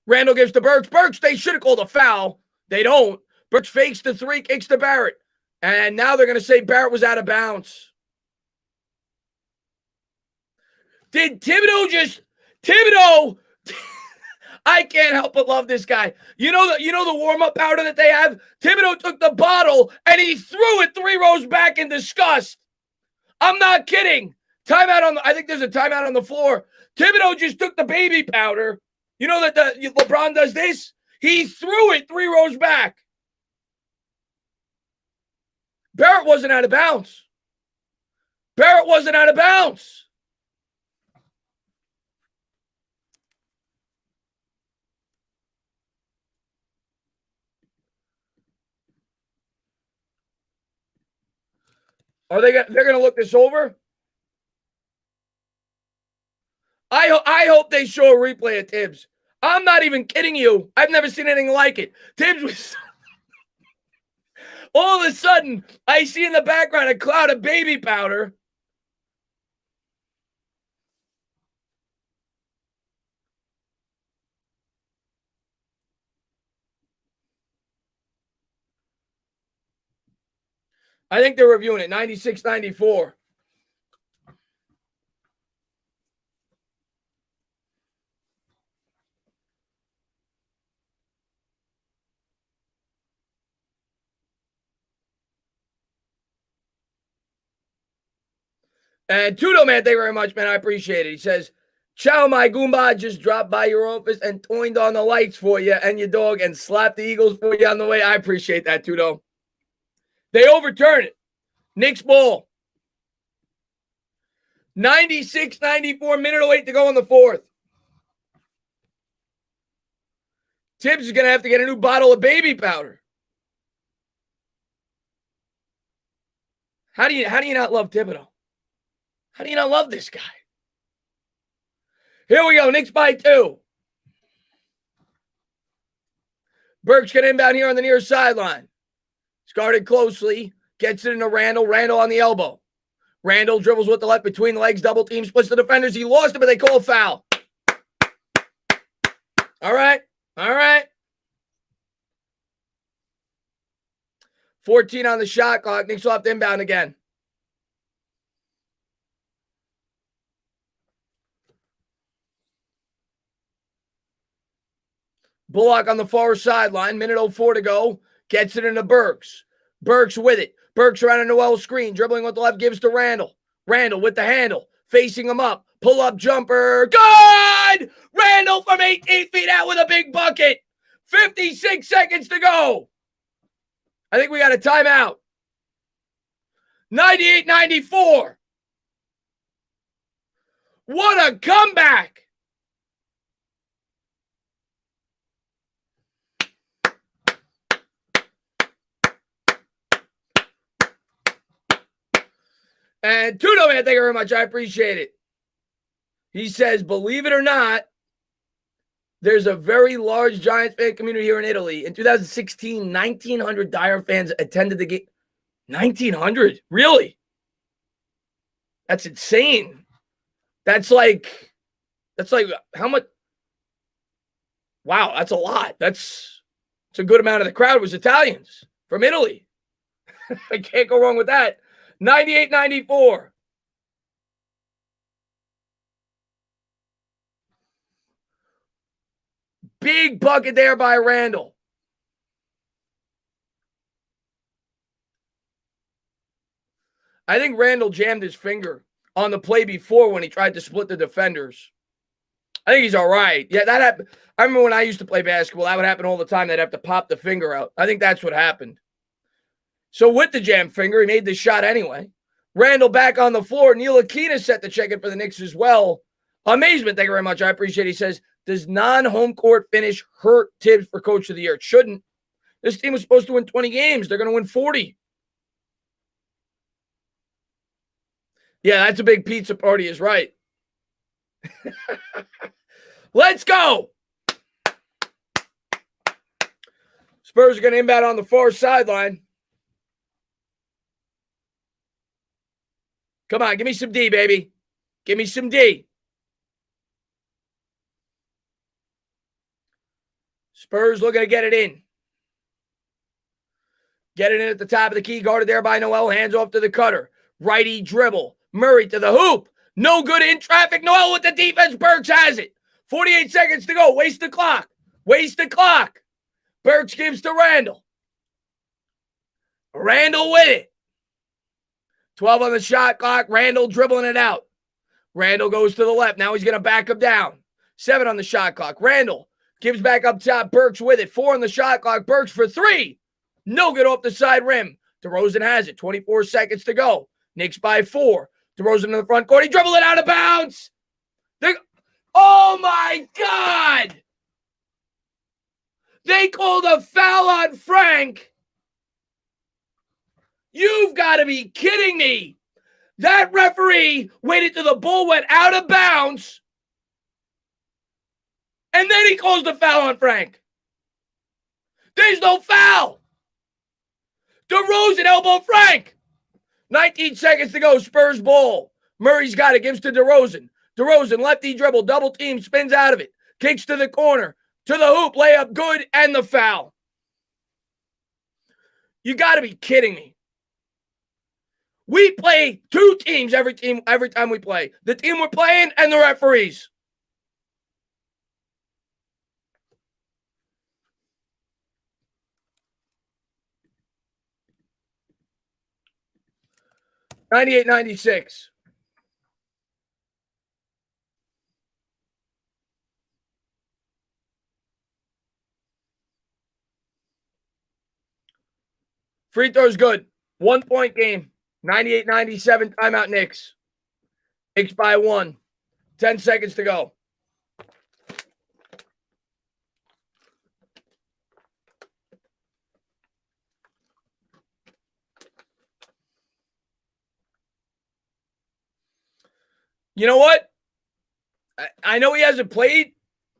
Randall gives to Burks. Burks, they should have called a foul. They don't. Burks fakes the 3, kicks to Barrett. And now they're going to say Barrett was out of bounds. Did Thibodeau, I can't help but love this guy. You know the warm-up powder that they have? Thibodeau took the bottle and he threw it 3 rows back in disgust. I'm not kidding. I think there's a timeout on the floor. Thibodeau just took the baby powder. You know that LeBron does this? He threw it 3 rows back. Barrett wasn't out of bounds. Barrett wasn't out of bounds. They're going to look this over? I hope they show a replay of Tibbs. I'm not even kidding you. I've never seen anything like it. Tibbs was... All of a sudden, I see in the background a cloud of baby powder. I think they're reviewing it, 96-94. And Tudo, man, thank you very much, man. I appreciate it. He says, Ciao, my Goomba. Just dropped by your office and toined on the lights for you and your dog and slapped the Eagles for you on the way. I appreciate that, Tudo. They overturn it. Knicks ball. 96-94, minute 08 to go in the fourth. Tibbs is going to have to get a new bottle of baby powder. How do you not love Thibodeau? How do you not love this guy? Here we go. Knicks by 2. Burks get inbound here on the near sideline. He's guarded closely. Gets it into Randall. Randall on the elbow. Randall dribbles with the left between the legs. Double team. Splits the defenders. He lost it, but they call a foul. All right. 14 on the shot clock. Knicks will have to inbound again. Bullock on the far sideline. Minute 04 to go. Gets it into Burks. Burks with it. Burks around a Noel screen. Dribbling with the left. Gives to Randall. Randall with the handle. Facing him up. Pull-up jumper. Good! Randall from 18 feet out with a big bucket. 56 seconds to go. I think we got a timeout. 98-94. What a comeback. And Tudo, man, thank you very much. I appreciate it. He says, believe it or not, there's a very large Giants fan community here in Italy. In 2016, 1,900 dire fans attended the game. 1,900? Really? That's insane. That's like how much? Wow, that's a lot. That's a good amount of the crowd was Italians from Italy. I can't go wrong with that. 98-94. Big bucket there by Randall. I think Randall jammed his finger on the play before when he tried to split the defenders. I think he's all right. Yeah, that happened. I remember when I used to play basketball, that would happen all the time. They'd have to pop the finger out. I think that's what happened. So with the jammed finger, he made the shot anyway. Randall back on the floor. Neil Aquina set the check-in for the Knicks as well. Amazement, thank you very much. I appreciate it. He says, does non-home court finish hurt Tibbs for Coach of the Year? It shouldn't. This team was supposed to win 20 games. They're going to win 40. Yeah, that's a big pizza party is right. Let's go. Spurs are going to inbound on the far sideline. Come on, give me some D, baby. Give me some D. Spurs looking to get it in. Get it in at the top of the key. Guarded there by Noel. Hands off to the cutter. Righty dribble. Murray to the hoop. No good in traffic. Noel with the defense. Burks has it. 48 seconds to go. Waste the clock. Waste the clock. Burks gives to Randall. Randall with it. 12 on the shot clock. Randall dribbling it out. Randall goes to the left. Now he's going to back him down. 7 on the shot clock. Randall gives back up top. Burks with it. 4 on the shot clock. Burks for 3. No good off the side rim. DeRozan has it. 24 seconds to go. Knicks by 4. DeRozan in the front court. He dribbled it out of bounds. Oh, my God. They called a foul on Frank. You've got to be kidding me. That referee waited till the ball went out of bounds, and then he calls the foul on Frank. There's no foul. DeRozan elbow Frank. 19 seconds to go. Spurs ball. Murray's got it. Gives to DeRozan. DeRozan, lefty dribble. Double team. Spins out of it. Kicks to the corner. To the hoop. Layup good. And the foul. You got to be kidding me. We play 2 teams every time we play. The team we're playing and the referees. $98-96. Free throw's good. 1-point game. 98-97. Timeout Knicks. Knicks by 1. 10 seconds to go. You know what? I know he hasn't played,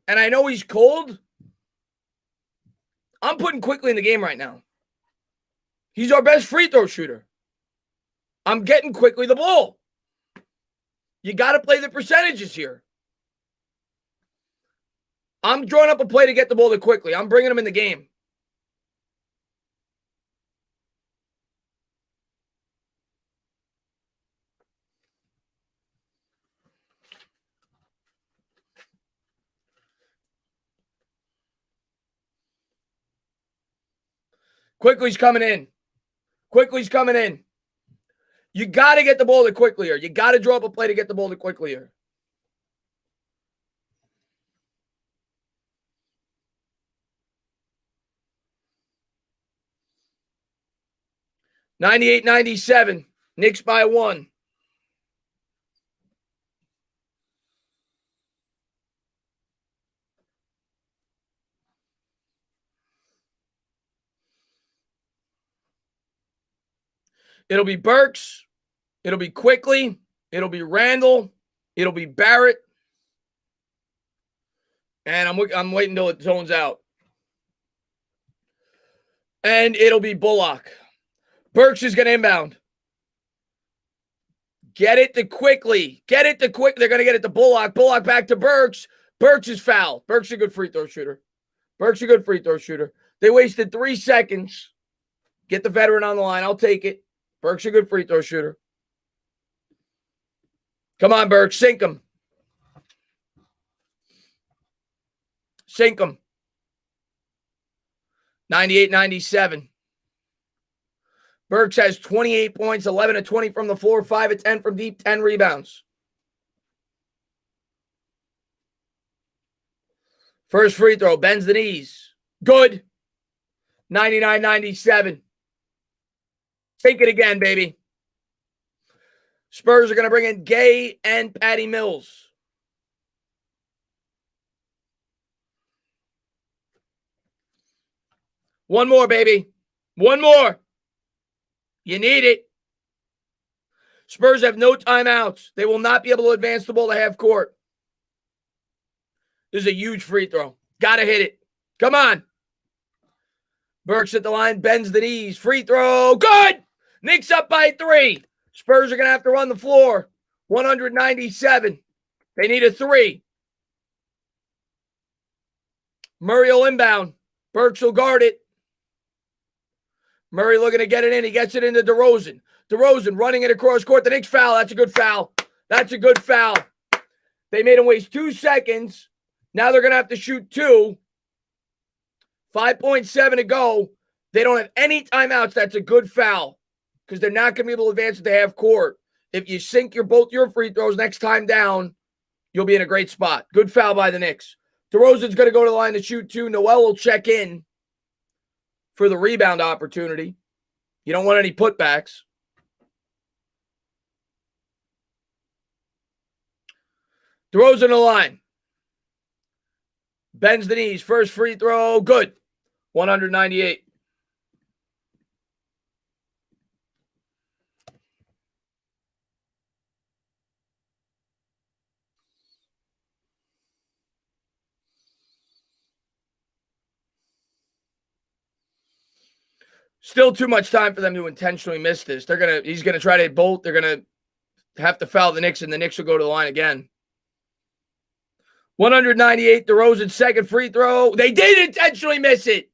and I know he's cold. I'm putting Quickly in the game right now. He's our best free throw shooter. I'm getting Quickly the ball. You got to play the percentages here. I'm drawing up a play to get the ball to Quickly. I'm bringing him in the game. Quickly's coming in. Quickly's coming in. You got to get the ball to Quickly here. You got to draw up a play to get the ball to Quickly here. $98-97. Knicks by 1. It'll be Burks. It'll be Quickly. It'll be Randall. It'll be Barrett. And I'm waiting until it zones out. And it'll be Bullock. Burks is going to inbound. Get it to Quickly. Get it to Quick. They're going to get it to Bullock. Bullock back to Burks. Burks is fouled. Burks is a good free throw shooter. Burks is a good free throw shooter. They wasted 3 seconds. Get the veteran on the line. I'll take it. Burks is a good free throw shooter. Come on, Burks. Sink him. Sink him. 98-97. Burks has 28 points, 11 of 20 from the floor, 5 of 10 from deep, 10 rebounds. First free throw, bends the knees. Good. 99-97. Take it again, baby. Spurs are going to bring in Gay and Patty Mills. One more, baby. One more. You need it. Spurs have no timeouts. They will not be able to advance the ball to half court. This is a huge free throw. Got to hit it. Come on. Burks at the line, bends the knees. Free throw. Good. Knicks up by 3. Spurs are going to have to run the floor. 197. They need a 3. Murray will inbound. Burks will guard it. Murray looking to get it in. He gets it into DeRozan. DeRozan running it across court. The Knicks foul. That's a good foul. That's a good foul. They made him waste 2 seconds. Now they're going to have to shoot 2. 5.7 to go. They don't have any timeouts. That's a good foul because they're not going to be able to advance it to half court. If you sink both your free throws next time down, you'll be in a great spot. Good foul by the Knicks. DeRozan's going to go to the line to shoot 2. Noel will check in for the rebound opportunity. You don't want any putbacks. DeRozan the line. Bends the knees. First free throw. Good. 198. Still too much time for them to intentionally miss this. He's gonna try to hit both. They're gonna have to foul the Knicks, and the Knicks will go to the line again. 198, DeRozan's second free throw. They did intentionally miss it.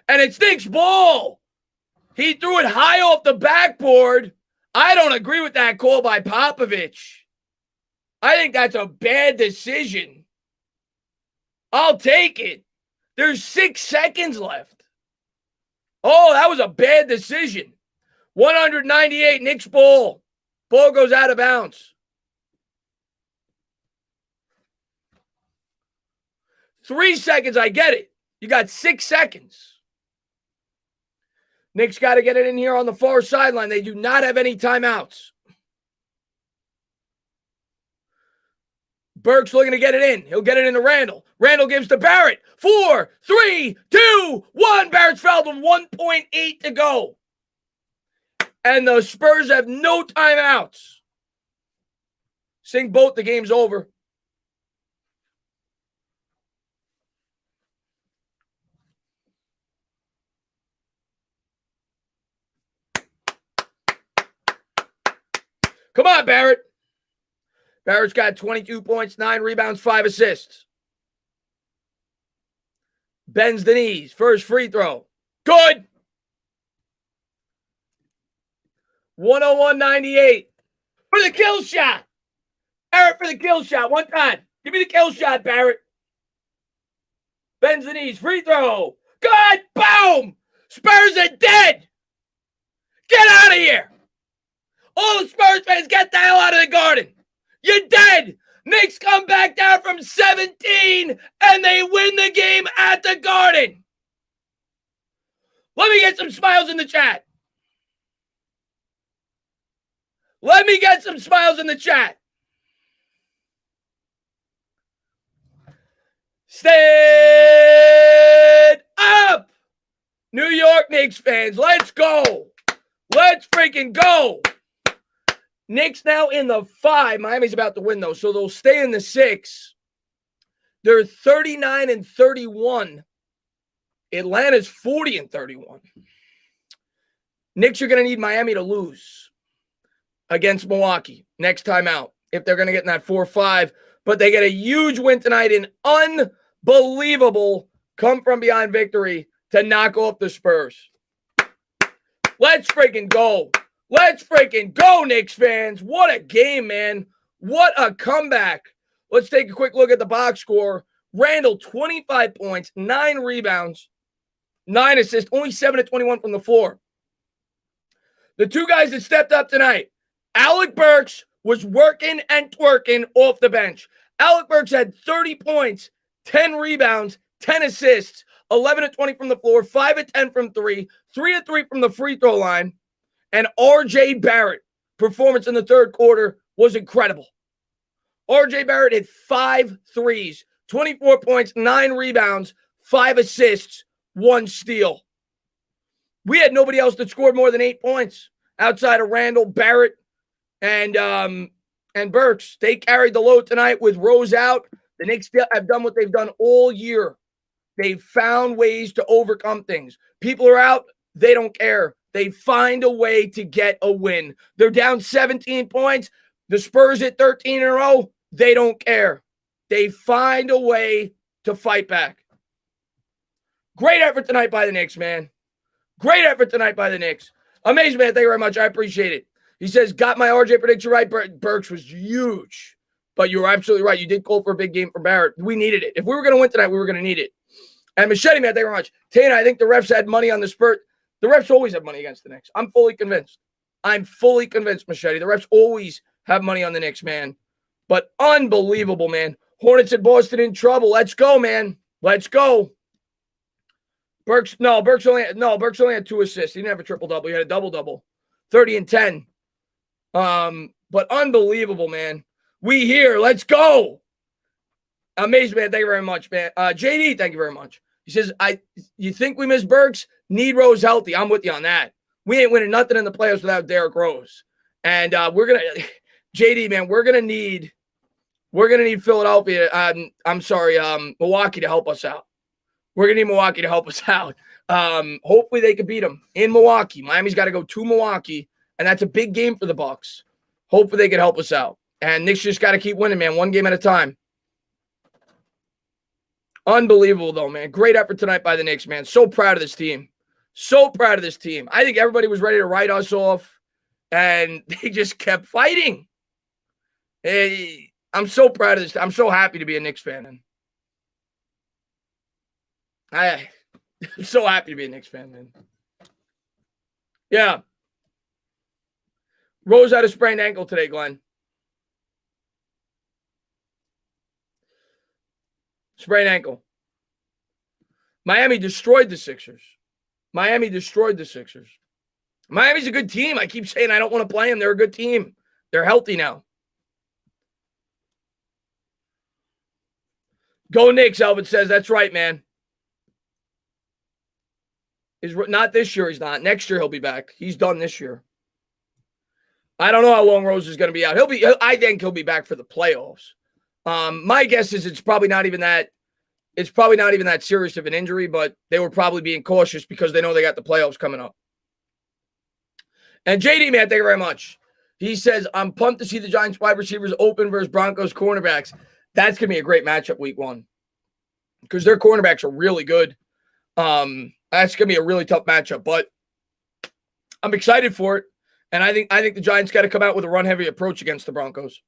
And it's Knicks' ball. He threw it high off the backboard. I don't agree with that call by Popovich. I think that's a bad decision. I'll take it. There's 6 seconds left. Oh, that was a bad decision. 198, Knicks ball. Ball goes out of bounds. 3 seconds, I get it. You got 6 seconds. Knicks got to get it in here on the far sideline. They do not have any timeouts. Burks looking to get it in. He'll get it into Randall. Randall gives to Barrett. 4, 3, 2, 1. Barrett's fouled with 1.8 to go. And the Spurs have no timeouts. Sink both, the game's over. Come on, Barrett. Barrett's got 22 points, 9 rebounds, 5 assists. Bends the knees. First free throw. Good. 101-98. For the kill shot. Barrett for the kill shot. One time. Give me the kill shot, Barrett. Bends the knees. Free throw. Good. Boom. Spurs are dead. Get out of here. All the Spurs fans, get the hell out of the Garden. You're dead. Knicks come back down from 17, and they win the game at the Garden. Let me get some smiles in the chat. Let me get some smiles in the chat. Stand up. New York Knicks fans, let's go. Let's freaking go. Knicks now in the 5. Miami's about to win, though, so they'll stay in the 6. They're 39-31. Atlanta's 40-31. Knicks are going to need Miami to lose against Milwaukee next time out if they're going to get in that 4-5. But they get a huge win tonight, an unbelievable come-from-behind victory to knock off the Spurs. Let's freaking go. Let's freaking go, Knicks fans. What a game, man. What a comeback. Let's take a quick look at the box score. Randall, 25 points, 9 rebounds, 9 assists, only 7 of 21 from the floor. The two guys that stepped up tonight, Alec Burks was working and twerking off the bench. Alec Burks had 30 points, 10 rebounds, 10 assists, 11 of 20 from the floor, 5 of 10 from 3, 3 of 3 from the free throw line. And R.J. Barrett, performance in the third quarter was incredible. R.J. Barrett had 5 threes, 24 points, 9 rebounds, 5 assists, 1 steal. We had nobody else that scored more than 8 points outside of Randall, Barrett, and Burks. They carried the load tonight with Rose out. The Knicks have done what they've done all year. They've found ways to overcome things. People are out. They don't care. They find a way to get a win. They're down 17 points. The Spurs at 13 in a row. They don't care. They find a way to fight back. Great effort tonight by the Knicks, man. Great effort tonight by the Knicks. Amazing, man. Thank you very much. I appreciate it. He says, got my RJ prediction right. Burks was huge. But you were absolutely right. You did call for a big game for Barrett. We needed it. If we were going to win tonight, we were going to need it. And Machete, man, thank you very much. Tana, I think the refs had money on the Spurs. The refs always have money against the Knicks. I'm fully convinced. I'm fully convinced, Machete. The refs always have money on the Knicks, man. But unbelievable, man. Hornets and Boston in trouble. Let's go, man. Let's go. Burks only had 2 assists. He didn't have a triple-double. He had a double-double. 30 and 10. But unbelievable, man. We here. Let's go. Amazing, man. Thank you very much, man. JD, thank you very much. He says, you think we miss Burks? Need Rose healthy. I'm with you on that. We ain't winning nothing in the playoffs without Derrick Rose. And we're going to – JD, man, we're going to need Philadelphia Milwaukee to help us out. We're going to need Milwaukee to help us out. Hopefully they can beat them in Milwaukee. Miami's got to go to Milwaukee, and that's a big game for the Bucks. Hopefully they can help us out. And Knicks just got to keep winning, man, one game at a time. Unbelievable, though, man. Great effort tonight by the Knicks, man. So proud of this team. So proud of this team. I think everybody was ready to write us off, and they just kept fighting. Hey, I'm so proud of this. I'm so happy to be a Knicks fan. I'm so happy to be a Knicks fan, man. Yeah. Rose had a sprained ankle today, Glenn. Sprained ankle. Miami destroyed the Sixers. Miami's a good team. I keep saying I don't want to play them. They're a good team. They're healthy now. Go Knicks, Elvin says. That's right, man. Not this year, he's not. Next year, he'll be back. He's done this year. I don't know how long Rose is going to be out. I think he'll be back for the playoffs. My guess is it's probably not even that serious of an injury, but they were probably being cautious because they know they got the playoffs coming up. And JD, man, thank you very much. He says, I'm pumped to see the Giants wide receivers open versus Broncos cornerbacks. That's going to be a great matchup week 1 because their cornerbacks are really good. That's going to be a really tough matchup, but I'm excited for it. And I think the Giants got to come out with a run-heavy approach against the Broncos.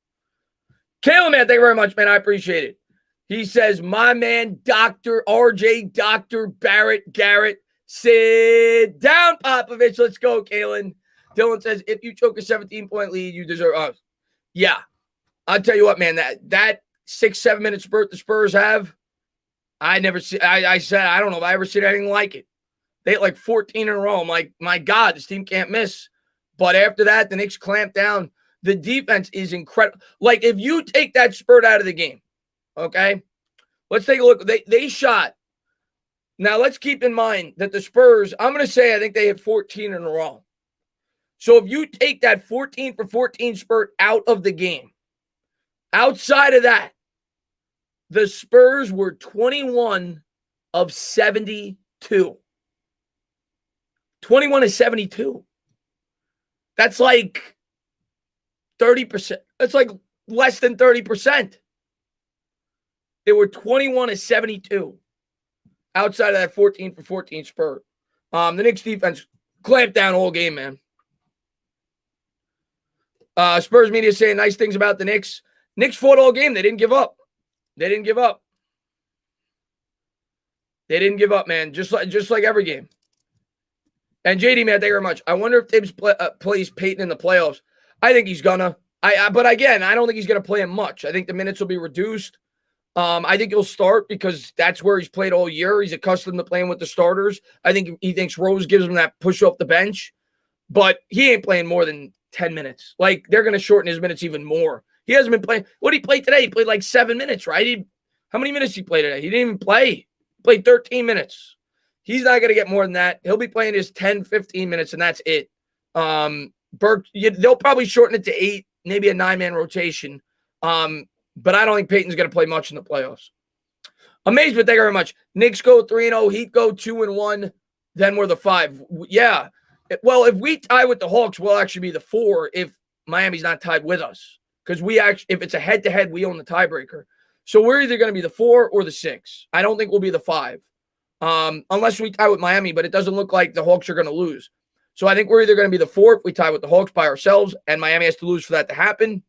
Caleb, man, thank you very much, man. I appreciate it. He says, my man, Dr. RJ, Dr. Barrett, Garrett, sit down, Popovich. Let's go, Kalen. Dylan says, if you choke a 17-point lead, you deserve yeah. I'll tell you what, man, that 6-7 minute spurt the Spurs have, I said, I don't know if I ever seen anything like it. They had like 14 in a row. I'm like, my God, this team can't miss. But after that, the Knicks clamped down. The defense is incredible. Like, if you take that spurt out of the game, okay, let's take a look. They shot. Now, let's keep in mind that the Spurs, I'm going to say I think they had 14 in a row. So if you take that 14 for 14 spurt out of the game, outside of that, the Spurs were 21 of 72. 21 of 72. That's like 30%. That's like less than 30%. They were 21 of 72 outside of that 14 for 14 spurt. The Knicks defense clamped down all game, man. Spurs media saying nice things about the Knicks. Knicks fought all game. They didn't give up. They didn't give up, man. Just like every game. And JD, man, thank you very much. I wonder if Tibbs plays Peyton in the playoffs. I think he's gonna. But again, I don't think he's gonna play him much. I think the minutes will be reduced. I think he'll start because that's where he's played all year. He's accustomed to playing with the starters. I think he thinks Rose gives him that push off the bench, but he ain't playing more than 10 minutes. Like, they're going to shorten his minutes even more. He hasn't been playing. What did he play today? He played like 7 minutes, right? How many minutes did he play today? He didn't even play. He played 13 minutes. He's not going to get more than that. He'll be playing his 10, 15 minutes, and that's it. Burke, they'll probably shorten it to 8, maybe a 9-man rotation. But I don't think Peyton's going to play much in the playoffs. Amazement, thank you very much. Knicks go 3-0. Heat go 2-1. Then we're the 5. Yeah. Well, if we tie with the Hawks, we'll actually be the 4 if Miami's not tied with us. Because if it's a head-to-head, we own the tiebreaker. So we're either going to be the 4 or the 6. I don't think we'll be the 5. Unless we tie with Miami, but it doesn't look like the Hawks are going to lose. So I think we're either going to be the 4 if we tie with the Hawks by ourselves, and Miami has to lose for that to happen,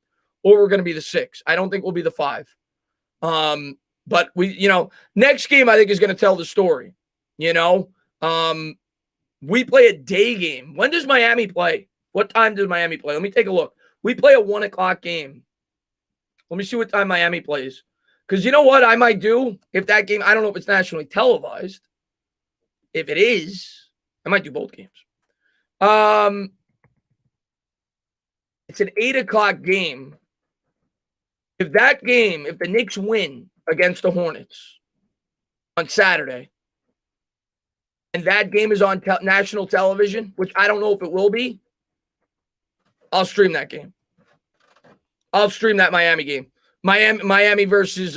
or we're going to be the 6. I don't think we'll be the 5. But next game I think is going to tell the story. We play a day game. When does Miami play? What time does Miami play? Let me take a look. We play a 1 o'clock game. Let me see what time Miami plays. Because you know what I might do if that game, I don't know if it's nationally televised. If it is, I might do both games. It's an 8 o'clock game. If the Knicks win against the Hornets on Saturday, and that game is on national television, which I don't know if it will be, I'll stream that game. I'll stream that Miami game. Miami versus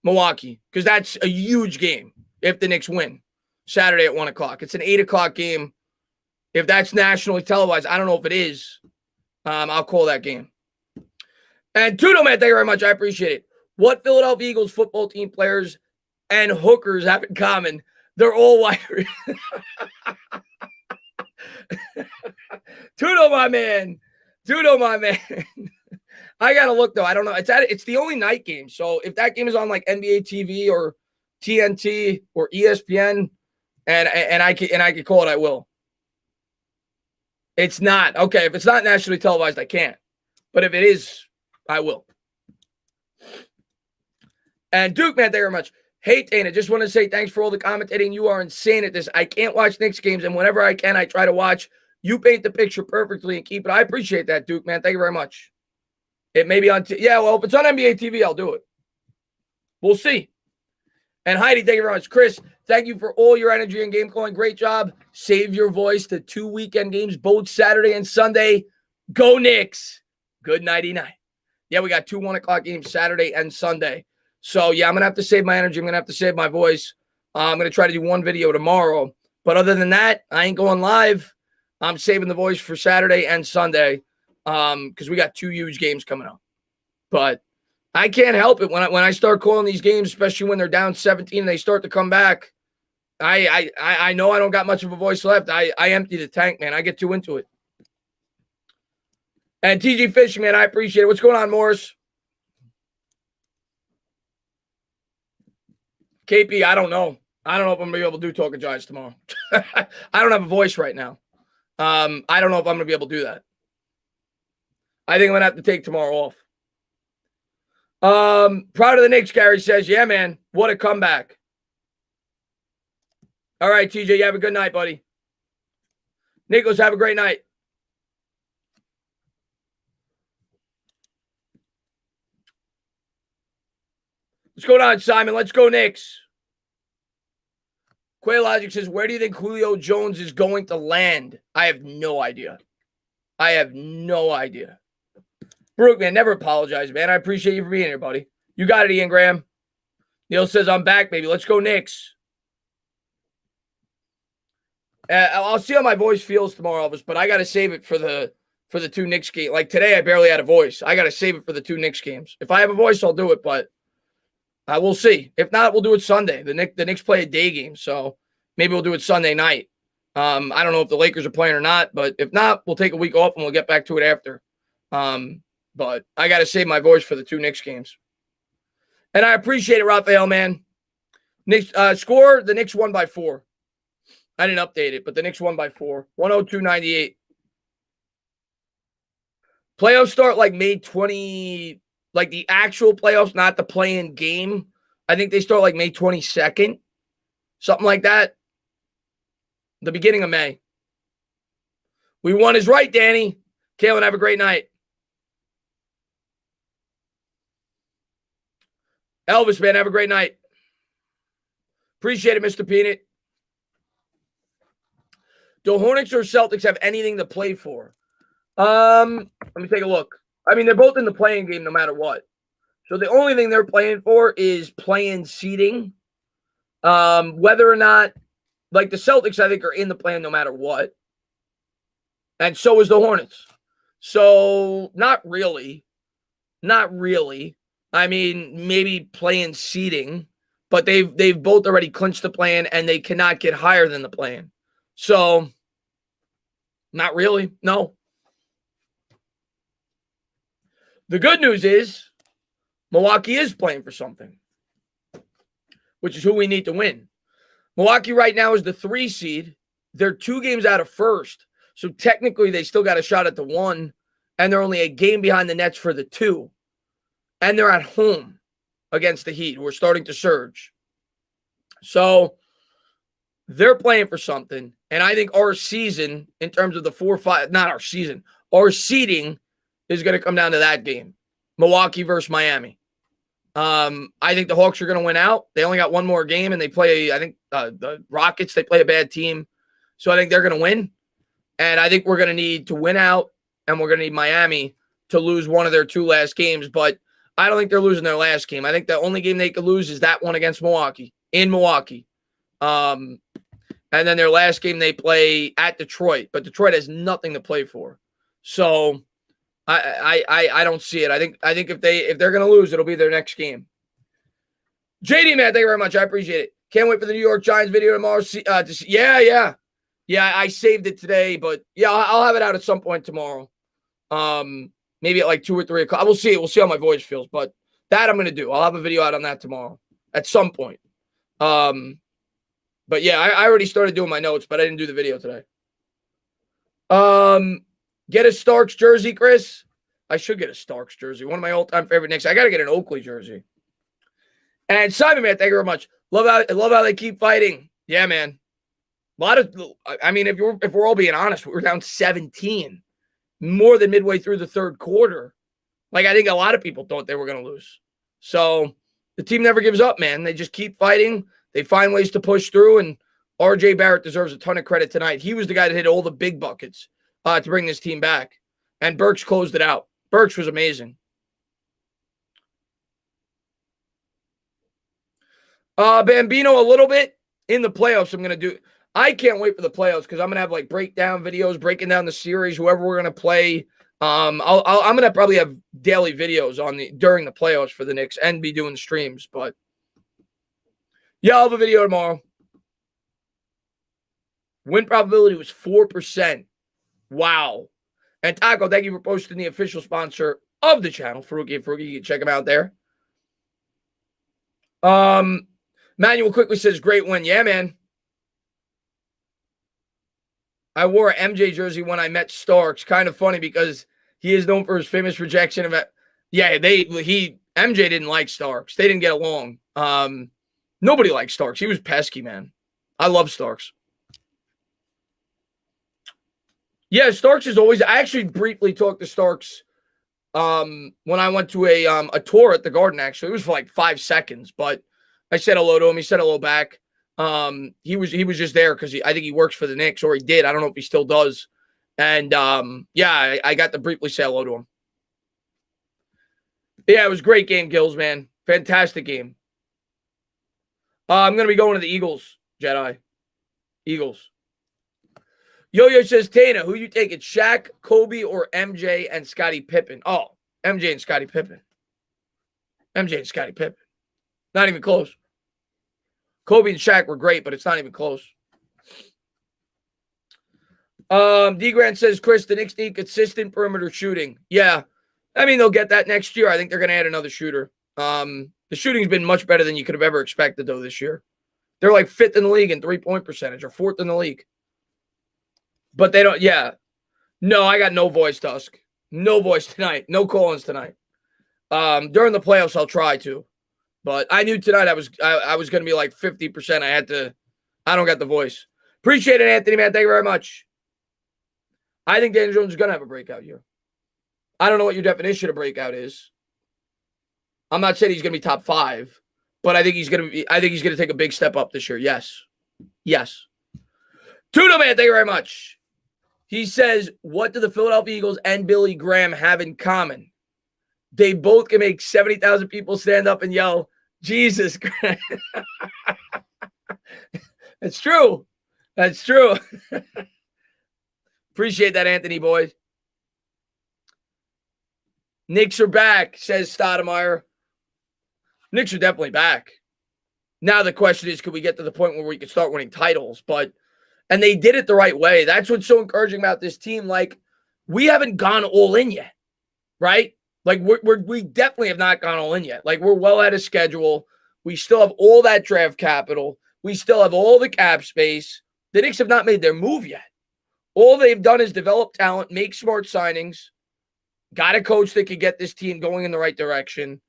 Milwaukee, because that's a huge game if the Knicks win Saturday at 1 o'clock. It's an 8 o'clock game. If that's nationally televised, I don't know if it is. I'll call that game. And Tudo, man, thank you very much. I appreciate it. What Philadelphia Eagles football team players and hookers have in common? They're all white. Tudo, my man. I got to look, though. I don't know. It's the only night game. So if that game is on like NBA TV or TNT or ESPN and I can call it, I will. It's not. Okay, if it's not nationally televised, I can't. But if it is, I will. And Duke, man, thank you very much. Hey, Dana, just want to say thanks for all the commentating. You are insane at this. I can't watch Knicks games, and whenever I can, I try to watch. You paint the picture perfectly and keep it. I appreciate that, Duke, man. Thank you very much. It may be on if it's on NBA TV, I'll do it. We'll see. And Heidi, thank you very much. Chris, thank you for all your energy and game calling. Great job. Save your voice to 2 weekend games, both Saturday and Sunday. Go Knicks. Good nighty-night. Yeah, we got 2 1 o'clock games Saturday and Sunday. So, yeah, I'm going to have to save my energy. I'm going to have to save my voice. I'm going to try to do 1 video tomorrow. But other than that, I ain't going live. I'm saving the voice for Saturday and Sunday because we got 2 huge games coming up. But I can't help it. When I start calling these games, especially when they're down 17 and they start to come back, I know I don't got much of a voice left. I empty the tank, man. I get too into it. And TG Fish, man, I appreciate it. What's going on, Morris? KP, I don't know. I don't know if I'm going to be able to do Talking Giants tomorrow. I don't have a voice right now. I don't know if I'm going to be able to do that. I think I'm going to have to take tomorrow off. Proud of the Knicks, Gary says. Yeah, man. What a comeback. All right, TJ, you have a good night, buddy. Nicholas, have a great night. What's going on, Simon? Let's go, Knicks. Quay Logic says, where do you think Julio Jones is going to land? I have no idea. Brooke, man, never apologize, man. I appreciate you for being here, buddy. You got it, Ian Graham. Neil says, I'm back, baby. Let's go, Knicks. I'll see how my voice feels tomorrow, Elvis, but I got to save it for the 2 Knicks games. Like today, I barely had a voice. I got to save it for the 2 Knicks games. If I have a voice, I'll do it, but we'll see. If not, we'll do it Sunday. The Knicks play a day game, so maybe we'll do it Sunday night. I don't know if the Lakers are playing or not, but if not, we'll take a week off and we'll get back to it after. But I got to save my voice for the 2 Knicks games. And I appreciate it, Raphael, man. Knicks score, the Knicks won by 4. I didn't update it, but the Knicks won by 4. 102-98. Playoffs start like May 20, like the actual playoffs, not the play-in game. I think they start like May 22nd, something like that. The beginning of May. We won is right, Danny. Kalen, have a great night. Elvis, man, have a great night. Appreciate it, Mr. Peanut. Do Hornets or Celtics have anything to play for? Let me take a look. I mean, they're both in the playing game no matter what. So the only thing they're playing for is play-in seeding. Whether or not, like the Celtics, I think, are in the plan no matter what. And so is the Hornets. So not really. Not really. I mean, maybe play-in seeding, but they've both already clinched the plan and they cannot get higher than the plan. So not really. No. The good news is Milwaukee is playing for something, which is who we need to win. Milwaukee right now is the 3 seed. They're 2 games out of first. So technically they still got a shot at the 1, and they're only a game behind the Nets for the 2. And they're at home against the Heat, who are starting to surge. So they're playing for something. And I think our season, in terms of the 4-5, not our season, our seeding is going to come down to that game. Milwaukee versus Miami. I think the Hawks are going to win out. They only got one more game, and they play, I think, the Rockets. They play a bad team. So I think they're going to win. And I think we're going to need to win out, and we're going to need Miami to lose one of their 2 last games. But I don't think they're losing their last game. I think the only game they could lose is that one against Milwaukee, in Milwaukee. And then their last game they play at Detroit. But Detroit has nothing to play for. So I don't see it. I think if they're going to lose, it'll be their next game. JD, man, thank you very much. I appreciate it. Can't wait for the New York Giants video tomorrow. Yeah. I saved it today, but yeah, I'll have it out at some point tomorrow. Maybe at like 2 or 3 o'clock. We'll see. We'll see how my voice feels, but that I'm going to do. I'll have a video out on that tomorrow at some point. But yeah, I already started doing my notes, but I didn't do the video today. Get a Starks jersey, Chris. I should get a Starks jersey. One of my all-time favorite Knicks. I got to get an Oakley jersey. And Simon, man, thank you very much. Love how they keep fighting. Yeah, man. I mean, if we're all being honest, we're down 17, more than midway through the 3rd quarter. Like, I think a lot of people thought they were going to lose. So the team never gives up, man. They just keep fighting. They find ways to push through, and RJ Barrett deserves a ton of credit tonight. He was the guy that hit all the big buckets to bring this team back. And Burks closed it out. Burks was amazing. Bambino, a little bit in the playoffs. I'm going to do. I can't wait for the playoffs because I'm going to have like breakdown videos, breaking down the series, whoever we're going to play. I'm going to probably have daily videos during the playoffs for the Knicks and be doing streams. But yeah, I'll have a video tomorrow. Win probability was 4%. Wow. And Taco, thank you for posting the official sponsor of the channel, Faruqi and Faruqi. You can check him out there. Manuel quickly says, great win. Yeah, man. I wore an MJ jersey when I met Starks. Kind of funny because he is known for his famous rejection of it. Yeah, MJ didn't like Starks. They didn't get along. Nobody liked Starks. He was pesky, man. I love Starks. Yeah, Starks is always. I actually briefly talked to Starks when I went to a tour at the Garden. Actually, it was for like 5 seconds, but I said hello to him. He said hello back. He was just there because I think he works for the Knicks, or he did. I don't know if he still does. And yeah, I got to briefly say hello to him. Yeah, it was a great game, Gills, man. Fantastic game. I'm gonna be going to the Eagles, Jedi. Eagles. Yo-Yo says, Tana, who you taking, Shaq, Kobe, or MJ and Scottie Pippen? Oh, MJ and Scottie Pippen. MJ and Scottie Pippen. Not even close. Kobe and Shaq were great, but it's not even close. D. Grant says, Chris, the Knicks need consistent perimeter shooting. Yeah. I mean, they'll get that next year. I think they're going to add another shooter. The shooting's been much better than you could have ever expected, though, this year. They're like 5th in the league in three-point percentage or 4th in the league. But they don't, yeah. No, I got no voice, Tusk. No voice tonight. No call-ins tonight. During the playoffs, I'll try to. But I knew tonight I was going to be like 50%. I don't got the voice. Appreciate it, Anthony, man. Thank you very much. I think Daniel Jones is going to have a breakout year. I don't know what your definition of breakout is. I'm not saying he's going to be top 5, but I think he's going to take a big step up this year. Yes. Yes. Tudo, man, thank you very much. He says, what do the Philadelphia Eagles and Billy Graham have in common? They both can make 70,000 people stand up and yell, Jesus Christ. That's true. That's true. Appreciate that, Anthony boy. Knicks are back, says Stoudemire. Knicks are definitely back. Now the question is, could we get to the point where we could start winning titles? And they did it the right way. That's what's so encouraging about this team. Like, we haven't gone all in yet, right? Like, we definitely have not gone all in yet. Like, we're well out of schedule. We still have all that draft capital. We still have all the cap space. The Knicks have not made their move yet. All they've done is develop talent, make smart signings, got a coach that could get this team going in the right direction.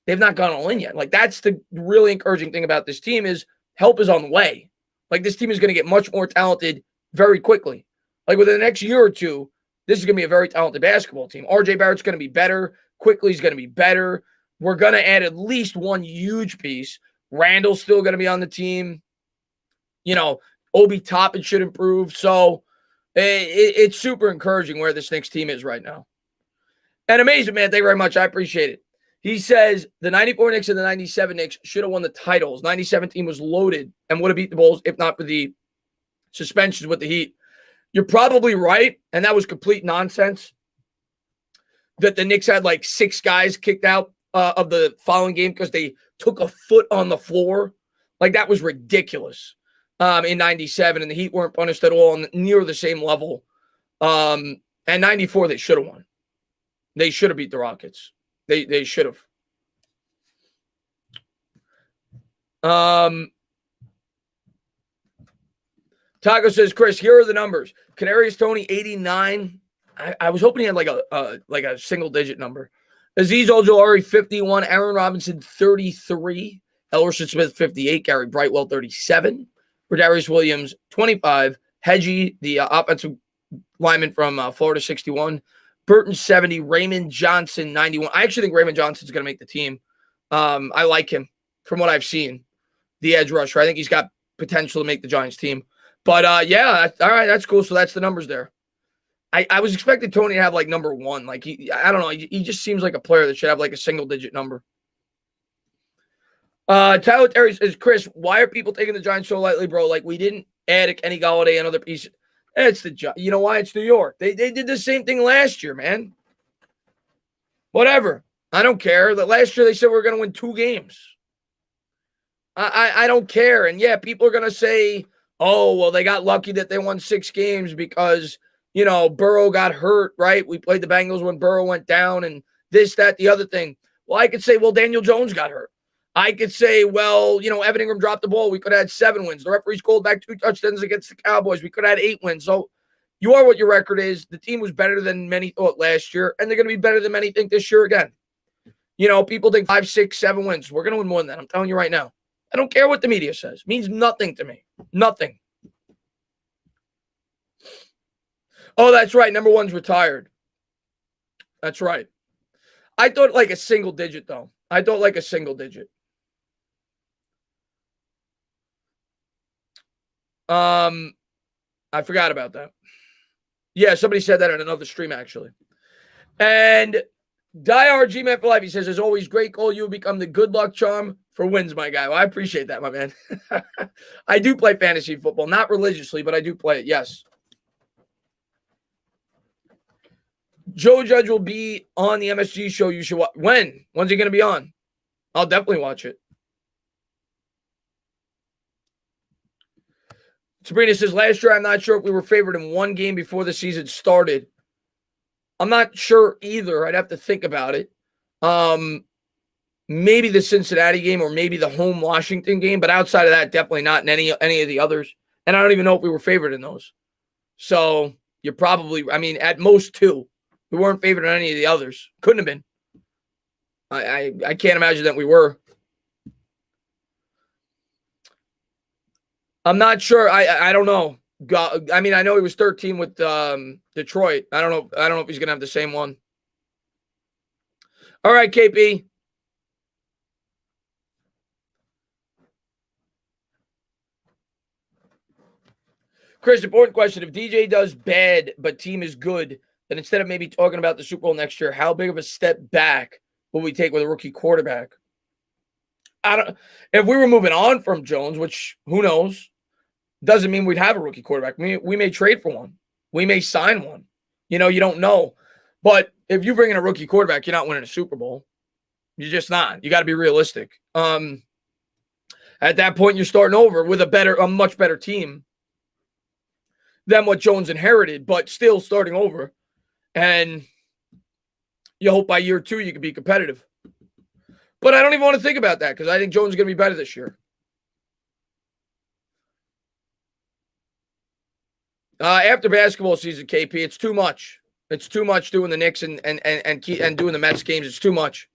They've not gone all in yet. Like, that's the really encouraging thing about this team is help is on the way. Like, this team is going to get much more talented very quickly. Like, within the next year or two, this is going to be a very talented basketball team. RJ Barrett's going to be better. Quickly's going to be better. We're going to add at least one huge piece. Randall's still going to be on the team. You know, Obi Toppin should improve. So, it's super encouraging where this Knicks team is right now. And amazing, man. Thank you very much. I appreciate it. He says the 94 Knicks and the 97 Knicks should have won the titles. 97 team was loaded and would have beat the Bulls if not for the suspensions with the Heat. You're probably right, and that was complete nonsense that the Knicks had like 6 guys kicked out of the following game because they took a foot on the floor. Like, that was ridiculous in 97, and the Heat weren't punished at all on near the same level. And 94, they should have won. They should have beat the Rockets. They should have. Taco says, Chris, here are the numbers. Kadarius Toney, 89. I was hoping he had like a single digit number. Azeez Ojulari, 51. Aaron Robinson, 33. Ellerson Smith, 58. Gary Brightwell, 37. Rodarius Williams, 25. Hedgie, the offensive lineman from Florida, 61. Burton, 70. Raymond Johnson, 91. I actually think Raymond Johnson's going to make the team. I like him from what I've seen. The edge rusher. I think he's got potential to make the Giants team. But, yeah, all right, that's cool. So that's the numbers there. I was expecting Tony to have, like, number 1. Like, I don't know. He just seems like a player that should have, like, a single-digit number. Tyler Terry says, Chris, why are people taking the Giants so lightly, bro? Like, we didn't add a Kenny Golladay and other pieces. It's you know why? It's New York. They did the same thing last year, man. Whatever. I don't care. That last year they said we're going to win 2 games. I don't care. And, yeah, people are going to say, oh, well, they got lucky that they won 6 games because, you know, Burrow got hurt, right? We played the Bengals when Burrow went down and this, that, the other thing. Well, I could say, well, Daniel Jones got hurt. I could say, well, you know, Evan Ingram dropped the ball. We could have had 7 wins. The referees called back 2 touchdowns against the Cowboys. We could have had 8 wins. So you are what your record is. The team was better than many thought last year, and they're going to be better than many think this year again. You know, people think 5, 6, 7 wins. We're going to win more than that. I'm telling you right now. I don't care what the media says. It means nothing to me. Nothing. Oh, that's right. Number 1's retired. That's right. I thought like a single digit, though. I thought like a single digit. I forgot about that. Yeah, somebody said that in another stream, actually. And Diehard G-Man for Life, he says, as always, great goal. You will become the good luck charm for wins, my guy. Well, I appreciate that, my man. I do play fantasy football. Not religiously, but I do play it, yes. Joe Judge will be on the MSG show. You should watch. When? When's he going to be on? I'll definitely watch it. Sabrina says, last year, I'm not sure if we were favored in 1 game before the season started. I'm not sure either. I'd have to think about it. maybe the Cincinnati game or maybe the home Washington game. But outside of that, definitely not in any of the others. And I don't even know if we were favored in those. So you're probably, I mean, at most 2. We weren't favored in any of the others. Couldn't have been. I can't imagine that we were. I'm not sure. I don't know. I mean, I know he was 13 with Detroit. I don't know if he's gonna have the same one. All right, KP. Chris, important question. If DJ does bad but team is good, then instead of maybe talking about the Super Bowl next year, how big of a step back will we take with a rookie quarterback? If we were moving on from Jones, which who knows, doesn't mean we'd have a rookie quarterback. We may trade for one. We may sign one. You don't know. But if you bring in a rookie quarterback, you're not winning a Super Bowl. You're just not. You got to be realistic. At that point, you're starting over with a much better team than what Jones inherited, but still starting over. And you hope by year 2 you can be competitive. But I don't even want to think about that because I think Jones is going to be better this year. After basketball season, KP, it's too much. It's too much doing the Knicks and doing the Mets games. It's too much.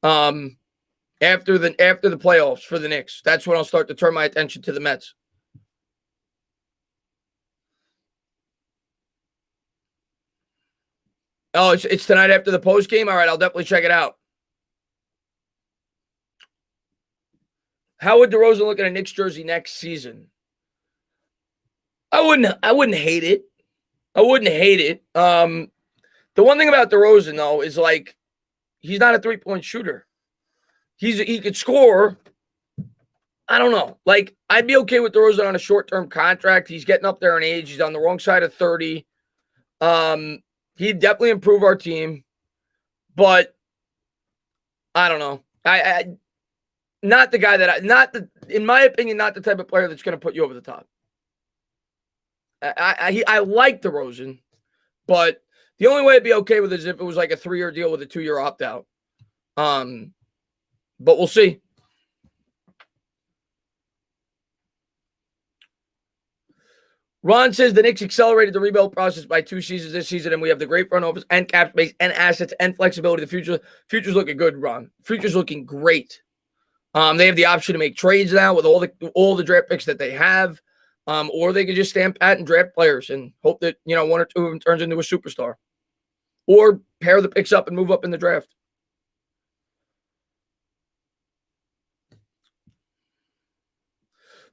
After the playoffs for the Knicks, that's when I'll start to turn my attention to the Mets. Oh, it's tonight after the post game. All right, I'll definitely check it out. How would DeRozan look at a Knicks jersey next season? I wouldn't hate it. I wouldn't hate it. The one thing about DeRozan though is like he's not a 3-point shooter. He could score. I don't know. Like I'd be okay with DeRozan on a short-term contract. He's getting up there in age. He's on the wrong side of 30. He'd definitely improve our team, but I don't know. I not the guy that in my opinion, not the type of player that's going to put you over the top. I like DeRozan, but the only way I'd be okay with it is if it was like a 3-year deal with a 2-year opt-out. But we'll see. Ron says the Knicks accelerated the rebuild process by 2 seasons this season, and we have the great front office and cap space and assets and flexibility. The future's looking good, Ron. Future's looking great. They have the option to make trades now with all the draft picks that they have. Or they could just stand pat and draft players and hope that, 1 or 2 of them turns into a superstar. Or pair the picks up and move up in the draft.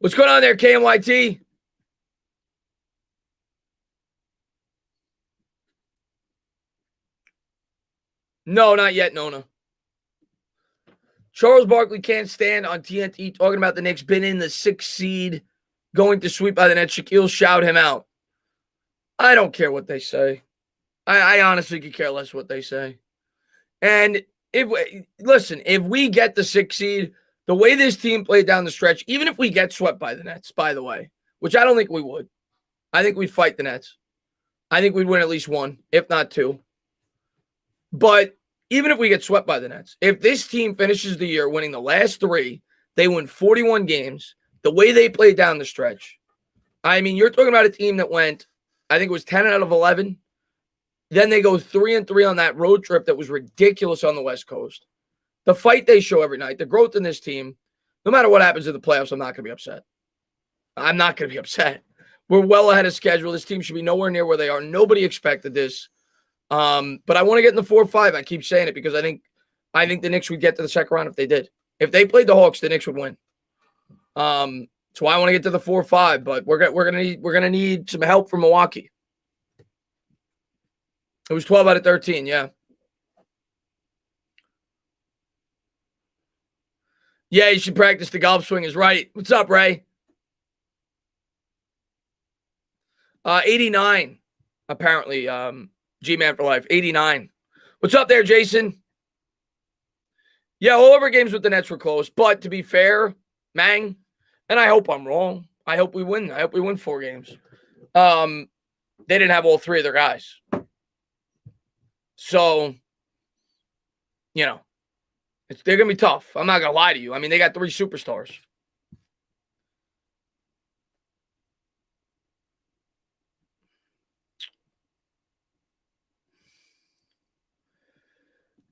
What's going on there, KMYT? No, not yet, Nona. Charles Barkley can't stand on TNT talking about the Knicks been in the 6th seed, going to sweep by the Nets. Shaquille shout him out. I don't care what they say. I honestly could care less what they say. And if we get the 6th seed, the way this team played down the stretch, even if we get swept by the Nets, by the way, which I don't think we would. I think we'd fight the Nets. I think we'd win at least 1, if not 2. But even if we get swept by the Nets, if this team finishes the year winning the last 3, they win 41 games, the way they played down the stretch. I mean, you're talking about a team that went, I think it was 10 out of 11. Then they go 3-3 on that road trip that was ridiculous on the West Coast. The fight they show every night, the growth in this team, no matter what happens in the playoffs, I'm not going to be upset. I'm not going to be upset. We're well ahead of schedule. This team should be nowhere near where they are. Nobody expected this. But I want to get in the 4-5. I keep saying it because I think the Knicks would get to the second round if they did. If they played the Hawks, the Knicks would win. So I want to get to the 4-5, but we're gonna need some help from Milwaukee. It was 12 out of 13, yeah. Yeah, you should practice the golf swing is right. What's up, Ray? 89, apparently. G-Man for life. 89. What's up there, Jason? Yeah, all of our games with the Nets were close. But to be fair, Mang, and I hope I'm wrong. I hope we win. I hope we win 4 games. They didn't have all 3 of their guys. So, They're going to be tough. I'm not going to lie to you. I mean, they got 3 superstars.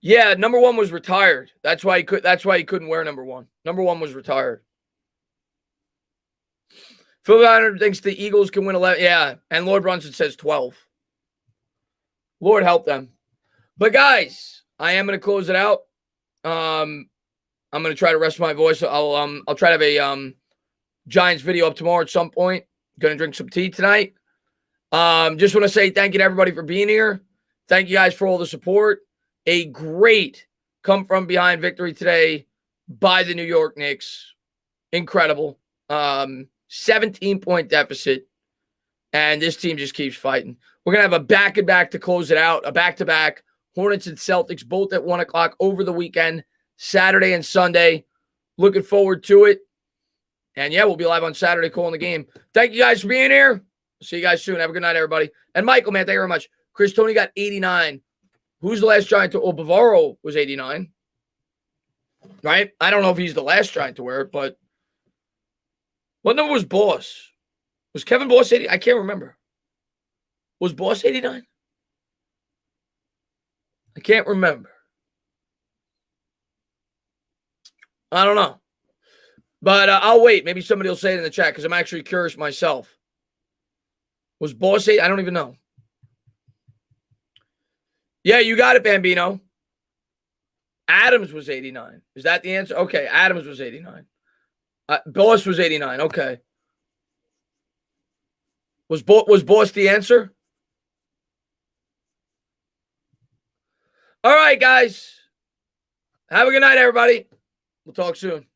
Yeah, number 1 was retired. That's why he couldn't wear number 1. Number 1 was retired. Phil Leonard thinks the Eagles can win 11. Yeah, and Lord Brunson says 12. Lord help them. But guys, I am going to close it out. I'm going to try to rest my voice. I'll try to have a Giants video up tomorrow at some point. Going to drink some tea tonight. Just want to say thank you to everybody for being here. Thank you guys for all the support. A great come from behind victory today by the New York Knicks. Incredible. 17-point deficit. And this team just keeps fighting. We're going to have a back-to-back to close it out. A back-to-back. Hornets and Celtics both at 1 o'clock over the weekend. Saturday and Sunday. Looking forward to it. And yeah, we'll be live on Saturday calling the game. Thank you guys for being here. See you guys soon. Have a good night, everybody. And Michael, man, thank you very much. Chris Tony got 89. Who's the last Giant to? Oh, Bavaro was 89. Right? I don't know if he's the last Giant to wear it, but what number was Boss? Was Kevin Boss 80? I can't remember. Was Boss 89? I can't remember. I don't know. But I'll wait. Maybe somebody will say it in the chat because I'm actually curious myself. Was Boss 8? I don't even know. Yeah, you got it, Bambino. Adams was 89. Is that the answer? Okay, Adams was 89. Boss was 89. Okay. Was Boss the answer? All right, guys. Have a good night, everybody. We'll talk soon.